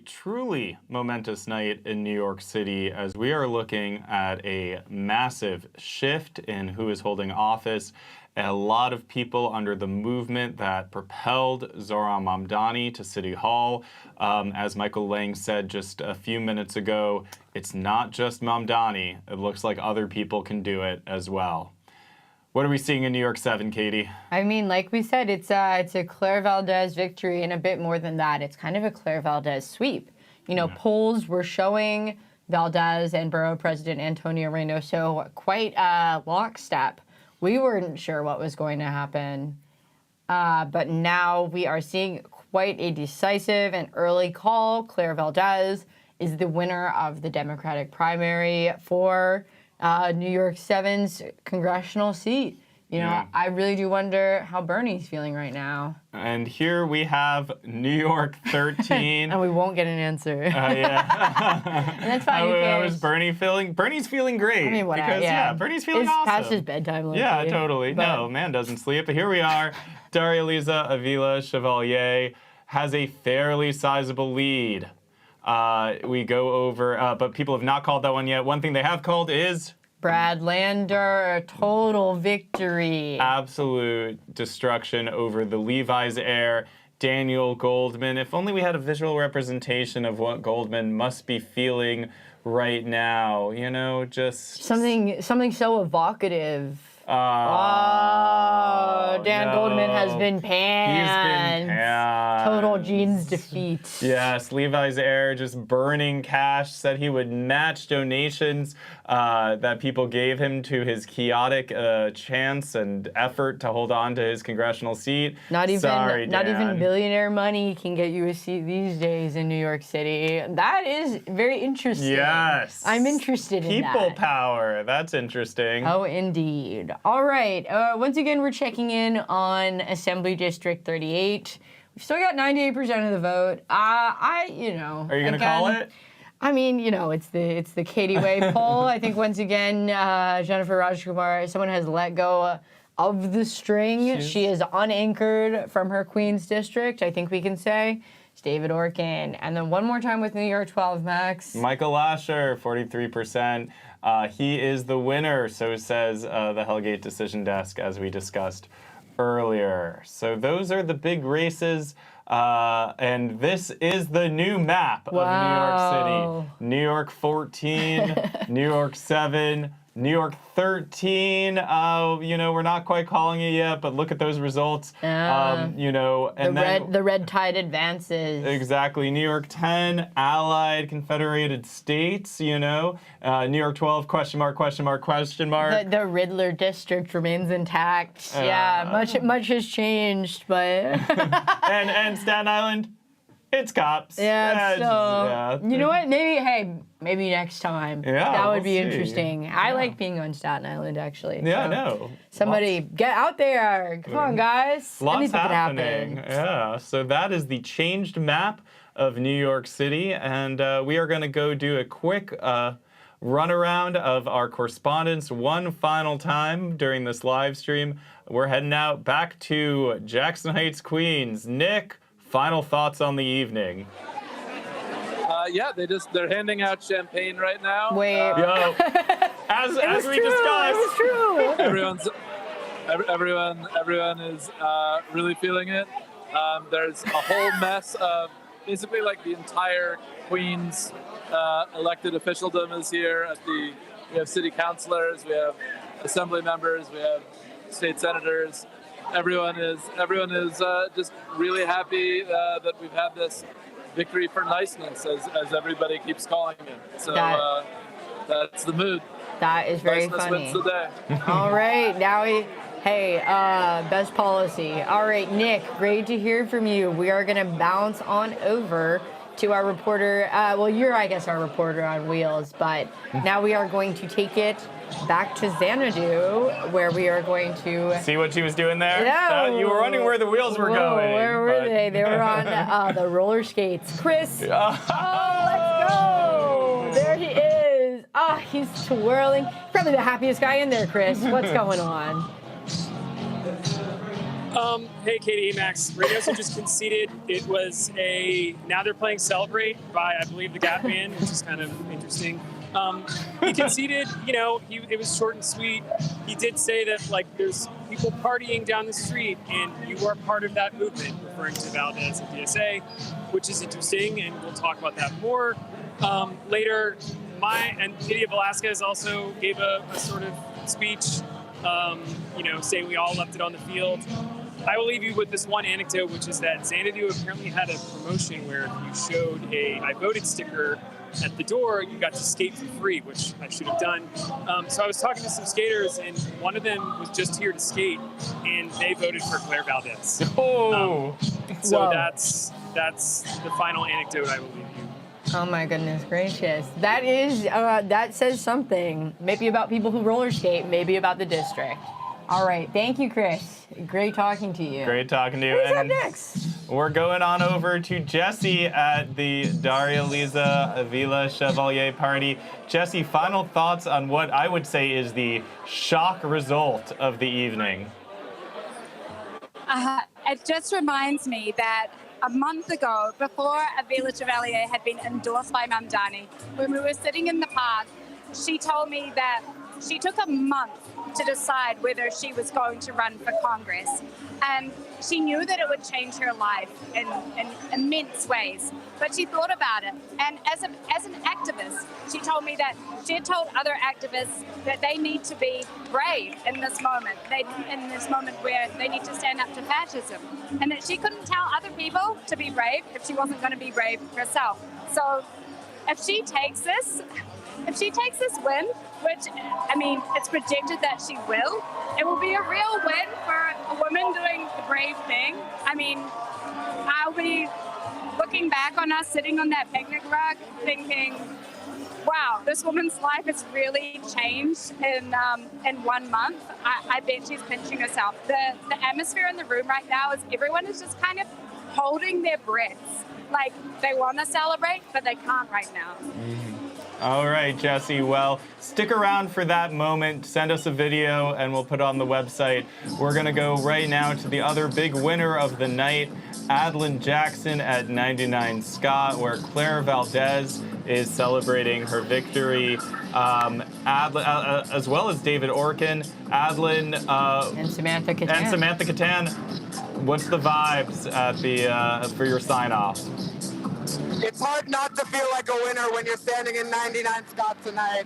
truly momentous night in New York City as we are looking at a massive shift in who is holding office. A lot of people under the movement that propelled Zohran Mamdani to City Hall. As Michael Lang said just a few minutes ago, it's not just Mamdani. It looks like other people can do it as well. What are we seeing in New York 7, Katie? I mean, like we said, it's a Claire Valdez victory, and a bit more than that. It's kind of a Claire Valdez sweep. You know, polls were showing Valdez and Borough President Antonio Reynoso quite lockstep. We weren't sure what was going to happen, but now we are seeing quite a decisive and early call. Claire Valdez is the winner of the Democratic primary for New York 7's congressional seat. You know, I really do wonder how Bernie's feeling right now. And here we have New York 13. And we won't get an answer. Yeah. And that's fine. How is Bernie feeling? Bernie's feeling great. I mean, what? Because, Bernie's feeling it's awesome. past his bedtime. Lately, yeah, totally. but... No, man doesn't sleep. But here we are. Daria Liza Avila Chevalier has a fairly sizable lead. We go over, but people have not called that one yet. One thing they have called is... Brad Lander, a total victory. Absolute destruction over the Levi's heir, Daniel Goldman. If only we had a visual representation of what Goldman must be feeling right now. You know, just... Something so evocative. Dan Goldman has been panned. He's been panned. Total Gene's defeat. Yes, Levi's heir just burning cash, said he would match donations that people gave him to his chaotic chance and effort to hold on to his congressional seat. Not even billionaire money can get you a seat these days in New York City. That is very interesting. Yes. I'm interested in that. People power. That's interesting. Oh, indeed. All right. Once again, we're checking in on Assembly District 38. We've still got 98% of the vote. Are you going to call it? I mean, you know, it's the Katie Way poll. I think once again, Jennifer Rajkumar, someone has let go of the string. She is unanchored from her Queens district, I think we can say. It's David Orkin. And then one more time with New York 12, Max. Michael Lasher, 43%. He is the winner, so says the Hellgate Decision Desk, as we discussed earlier. So those are the big races, and this is the new map of New York City. New York 14, New York 7, New York 13, we're not quite calling it yet, but look at those results. And the red tide advances. Exactly. New York 10, Allied Confederated States, New York 12, question mark. The Riddler district remains intact. Much has changed, but... and Staten Island, it's cops. You know what? Maybe next time. Yeah, that would be see. interesting. I like being on Staten Island, actually. Yeah, so I know. Somebody get out there. Come on, guys. Lots Anything could happening. happen. Yeah, so that is the changed map of New York City, and we are going to go do a quick run around of our correspondents one final time during this live stream. We're heading out back to Jackson Heights, Queens. Nick, final thoughts on the evening. They're handing out champagne right now. Wait. As we discussed. It was true. Everyone is really feeling it. There's a whole mess of basically like the entire Queens elected officialdom is here. We have city councilors, we have assembly members, we have state senators. Everyone is just really happy that we've had this victory for niceness, as everybody keeps calling it. So that's the mood. That is very niceness funny. Wins the day. All right, now best policy. All right, Nick, great to hear from you. We are going to bounce on over to our reporter. You're, I guess, our reporter on wheels, but now we are going to take it back to Xanadu, where we are going to... See what she was doing there? No. You were wondering where the wheels were going. Where were they? They were on the roller skates. Chris! Let's go! There he is. He's twirling. Probably the happiest guy in there, Chris. What's going on? Hey, Katie, hey, Max. Ramos just conceded. It was now they're playing Celebrate by, I believe, the Gap Band, which is kind of interesting. He conceded, it was short and sweet. He did say that, there's people partying down the street, and you are part of that movement, referring to Valdez and DSA, which is interesting, and we'll talk about that more later. And Lydia Velasquez also gave a sort of speech, saying we all left it on the field. I will leave you with this one anecdote, which is that Xanadu apparently had a promotion where if you showed a I voted sticker at the door, you got to skate for free, which I should have done. So I was talking to some skaters, and one of them was just here to skate, and they voted for Claire Valdez. Oh! So Whoa. that's the final anecdote I will leave you. Oh my goodness gracious. That says something. Maybe about people who roller skate, maybe about the district. All right, thank you, Chris. Great talking to you. Great talking to you. Who's up And next? we're going on over to Jesse at the Daria Liza Avila Chevalier party. Jesse, final thoughts on what I would say is the shock result of the evening. It just reminds me that a month ago, before Avila Chevalier had been endorsed by Mamdani, when we were sitting in the park, she told me that she took a month to decide whether she was going to run for Congress. And she knew that it would change her life in immense ways. But she thought about it. And as an activist, she told me that she had told other activists that they need to be brave in this moment. In this moment where they need to stand up to fascism. And that she couldn't tell other people to be brave if she wasn't going to be brave herself. So if she takes this win, which, I mean, it's projected that she will, it will be a real win for a woman doing the brave thing. I mean, I'll be looking back on us sitting on that picnic rug thinking, wow, this woman's life has really changed in 1 month. I bet she's pinching herself. The atmosphere in the room right now is everyone is just kind of holding their breaths. Like, they want to celebrate, but they can't right now. All right, Jesse. Well, stick around for that moment. Send us a video, and we'll put it on the website. We're going to go right now to the other big winner of the night, Adlin Jackson at 99 Scott, where Claire Valdez is celebrating her victory, as well as David Orkin. Adlin and Samantha Catan. What's the vibes at the for your sign-off? It's hard not to feel like a winner when you're standing in 99 Scott tonight.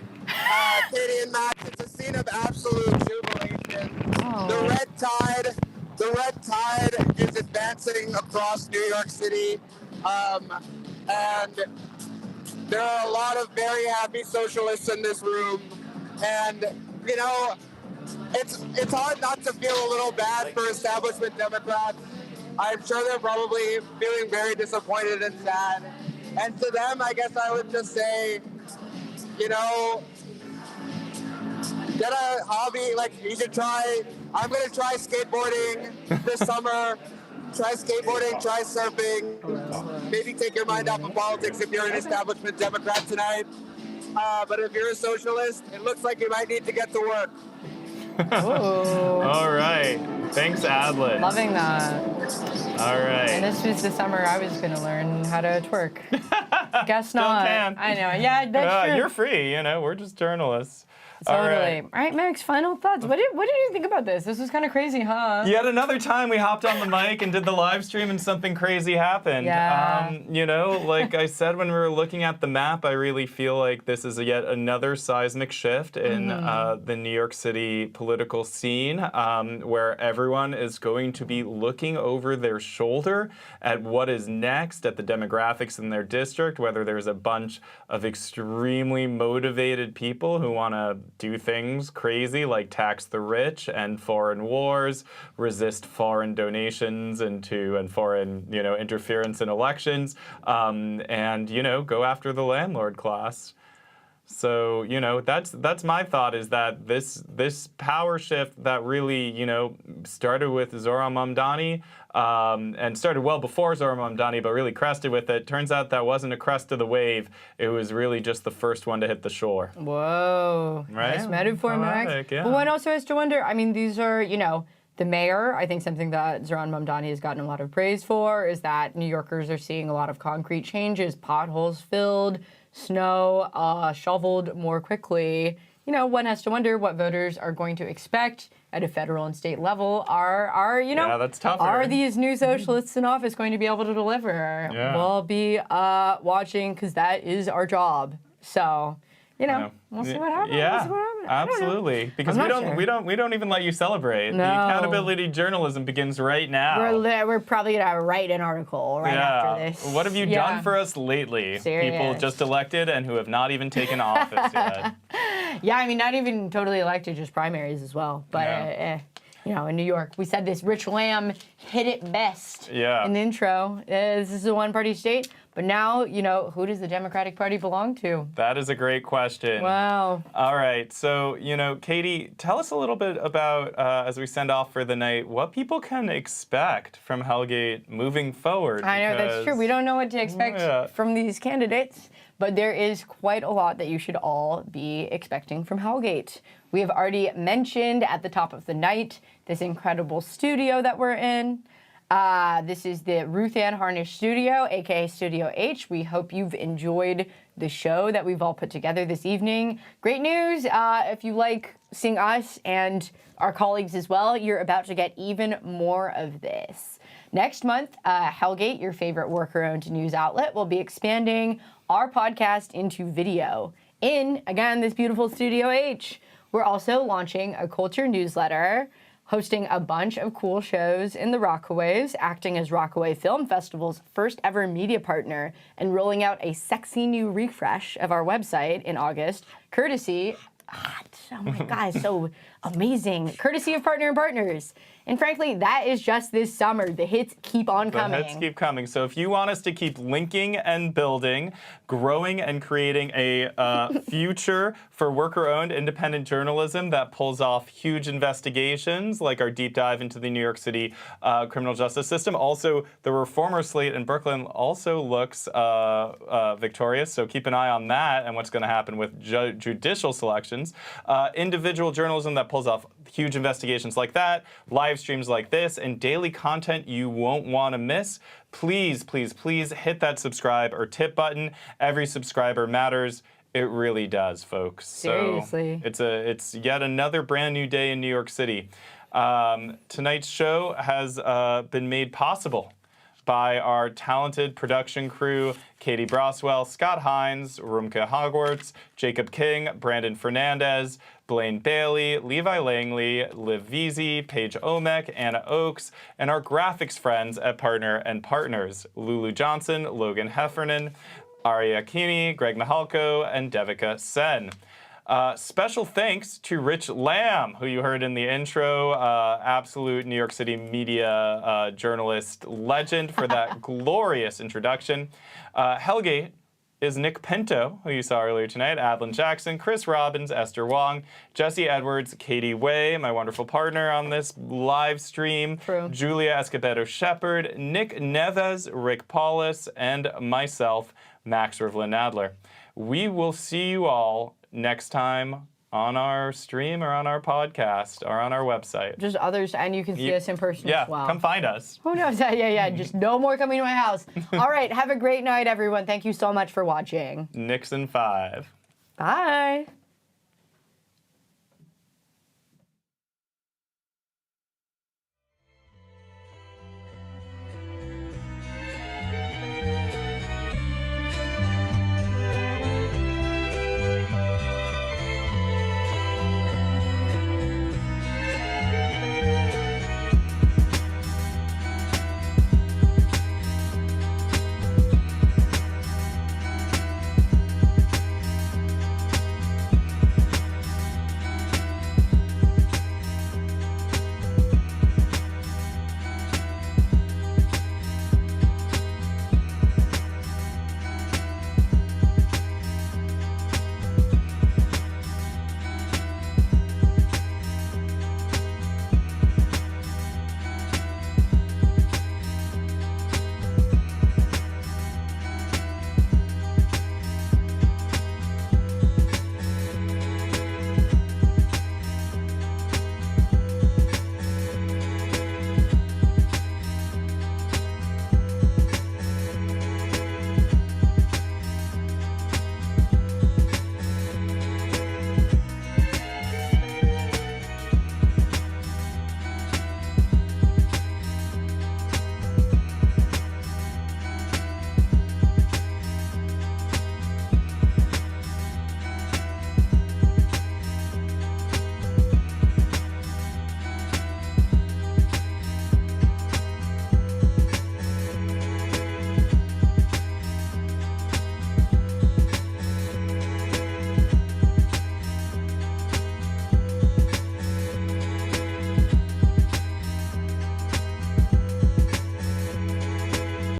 Katie and Max, it's a scene of absolute jubilation. Oh. The red tide is advancing across New York City, and there are a lot of very happy socialists in this room, and it's hard not to feel a little bad for establishment Democrats. I'm sure they're probably feeling very disappointed and sad. And to them, I guess I would just say, get a hobby. Like, you should try. I'm going to try skateboarding this summer. Try skateboarding, try surfing. Maybe take your mind off of politics if you're an establishment Democrat tonight. But if you're a socialist, it looks like you might need to get to work. All right. Thanks, Adlin. Loving that. All right. And this was the summer I was going to learn how to twerk. Guess not. I know. Yeah, that's true. You're free. We're just journalists. Totally. All right, Max, final thoughts. What did you think about this? This was kind of crazy, huh? Yet another time we hopped on the mic and did the live stream and something crazy happened. Yeah. Like I said when we were looking at the map, I really feel like this is yet another seismic shift in the New York City political scene, where everyone is going to be looking over their shoulder at what is next, at the demographics in their district, whether there's a bunch of extremely motivated people who want to do things crazy like tax the rich, end foreign wars, resist foreign donations and foreign interference in elections, and go after the landlord class. So that's my thought, is that this power shift that really started with Zohran Mamdani, and started well before Zohran Mamdani, but really crested with it. Turns out that wasn't a crest of the wave. It was really just the first one to hit the shore. Whoa. Right? Nice metaphor, Max. Yeah. But one also has to wonder, I mean, these are, The mayor, I think something that Zohran Mamdani has gotten a lot of praise for is that New Yorkers are seeing a lot of concrete changes, potholes filled, snow shoveled more quickly. You know, one has to wonder what voters are going to expect at a federal and state level. That's tougher. Are these new socialists in office going to be able to deliver? Yeah. We'll be watching because that is our job. So, we'll see what happens. Yeah, We'll see what happens. absolutely. Because I'm we not don't sure. we don't even let you celebrate. No. The accountability journalism begins right now. We're probably gonna write an article right after this. What have you done for us lately? People Serious. just elected and who have not even taken office yet. Yeah, I mean, not even totally elected, just primaries as well. But, in New York, we said this. Rich Lamb hit it best in the intro. This is a one-party state. But now, who does the Democratic Party belong to? That is a great question. Wow. All right. So, Katie, tell us a little bit about, as we send off for the night, what people can expect from Hellgate moving forward. I know, that's true. We don't know what to expect from these candidates, but there is quite a lot that you should all be expecting from Hellgate. We have already mentioned at the top of the night this incredible studio that we're in. This is the Ruth Ann Harnish Studio, aka Studio H. We hope you've enjoyed the show that we've all put together this evening. Great news, if you like seeing us and our colleagues as well, you're about to get even more of this. Next month, Hellgate, your favorite worker-owned news outlet, will be expanding our podcast into video in, again, this beautiful Studio H. We're also launching a culture newsletter, hosting a bunch of cool shows in the Rockaways, acting as Rockaway Film Festival's first ever media partner, and rolling out a sexy new refresh of our website in August, courtesy, oh my God, so amazing, courtesy of Partner and Partners. And frankly, that is just this summer. The hits keep on coming. The hits keep coming. So if you want us to keep linking and building, growing and creating a future for worker-owned independent journalism that pulls off huge investigations, like our deep dive into the New York City criminal justice system. Also, the reformer slate in Brooklyn also looks victorious. So keep an eye on that and what's going to happen with judicial selections. Individual journalism that pulls off huge investigations like that, live streams like this, and daily content you won't want to miss. Please, please, please hit that subscribe or tip button. Every subscriber matters. It really does, folks. Seriously. So it's yet another brand new day in New York City. Tonight's show has been made possible by our talented production crew, Katie Broswell, Scott Hines, Rumke Hogwarts, Jacob King, Brandon Fernandez, Blaine Bailey, Levi Langley, Liv Veazey, Paige Omek, Anna Oakes, and our graphics friends at Partner and Partners, Lulu Johnson, Logan Heffernan, Aria Kini, Greg Mihalko, and Devika Sen. Special thanks to Rich Lamb, who you heard in the intro, absolute New York City media journalist legend, for that glorious introduction. Hellgate is Nick Pinto, who you saw earlier tonight, Adlin Jackson, Chris Robbins, Esther Wong, Jesse Edwards, Katie Way, my wonderful partner on this live stream, True. Julia Escobedo-Shepard, Nick Neves, Rick Paulus, and myself, Max Rivlin-Nadler. We will see you all next time on our stream or on our podcast or on our website. Just others, and you can see us in person as well. Yeah, come find us. Who knows? Yeah, just no more coming to my house. All right, have a great night, everyone. Thank you so much for watching. Nixon 5. Bye.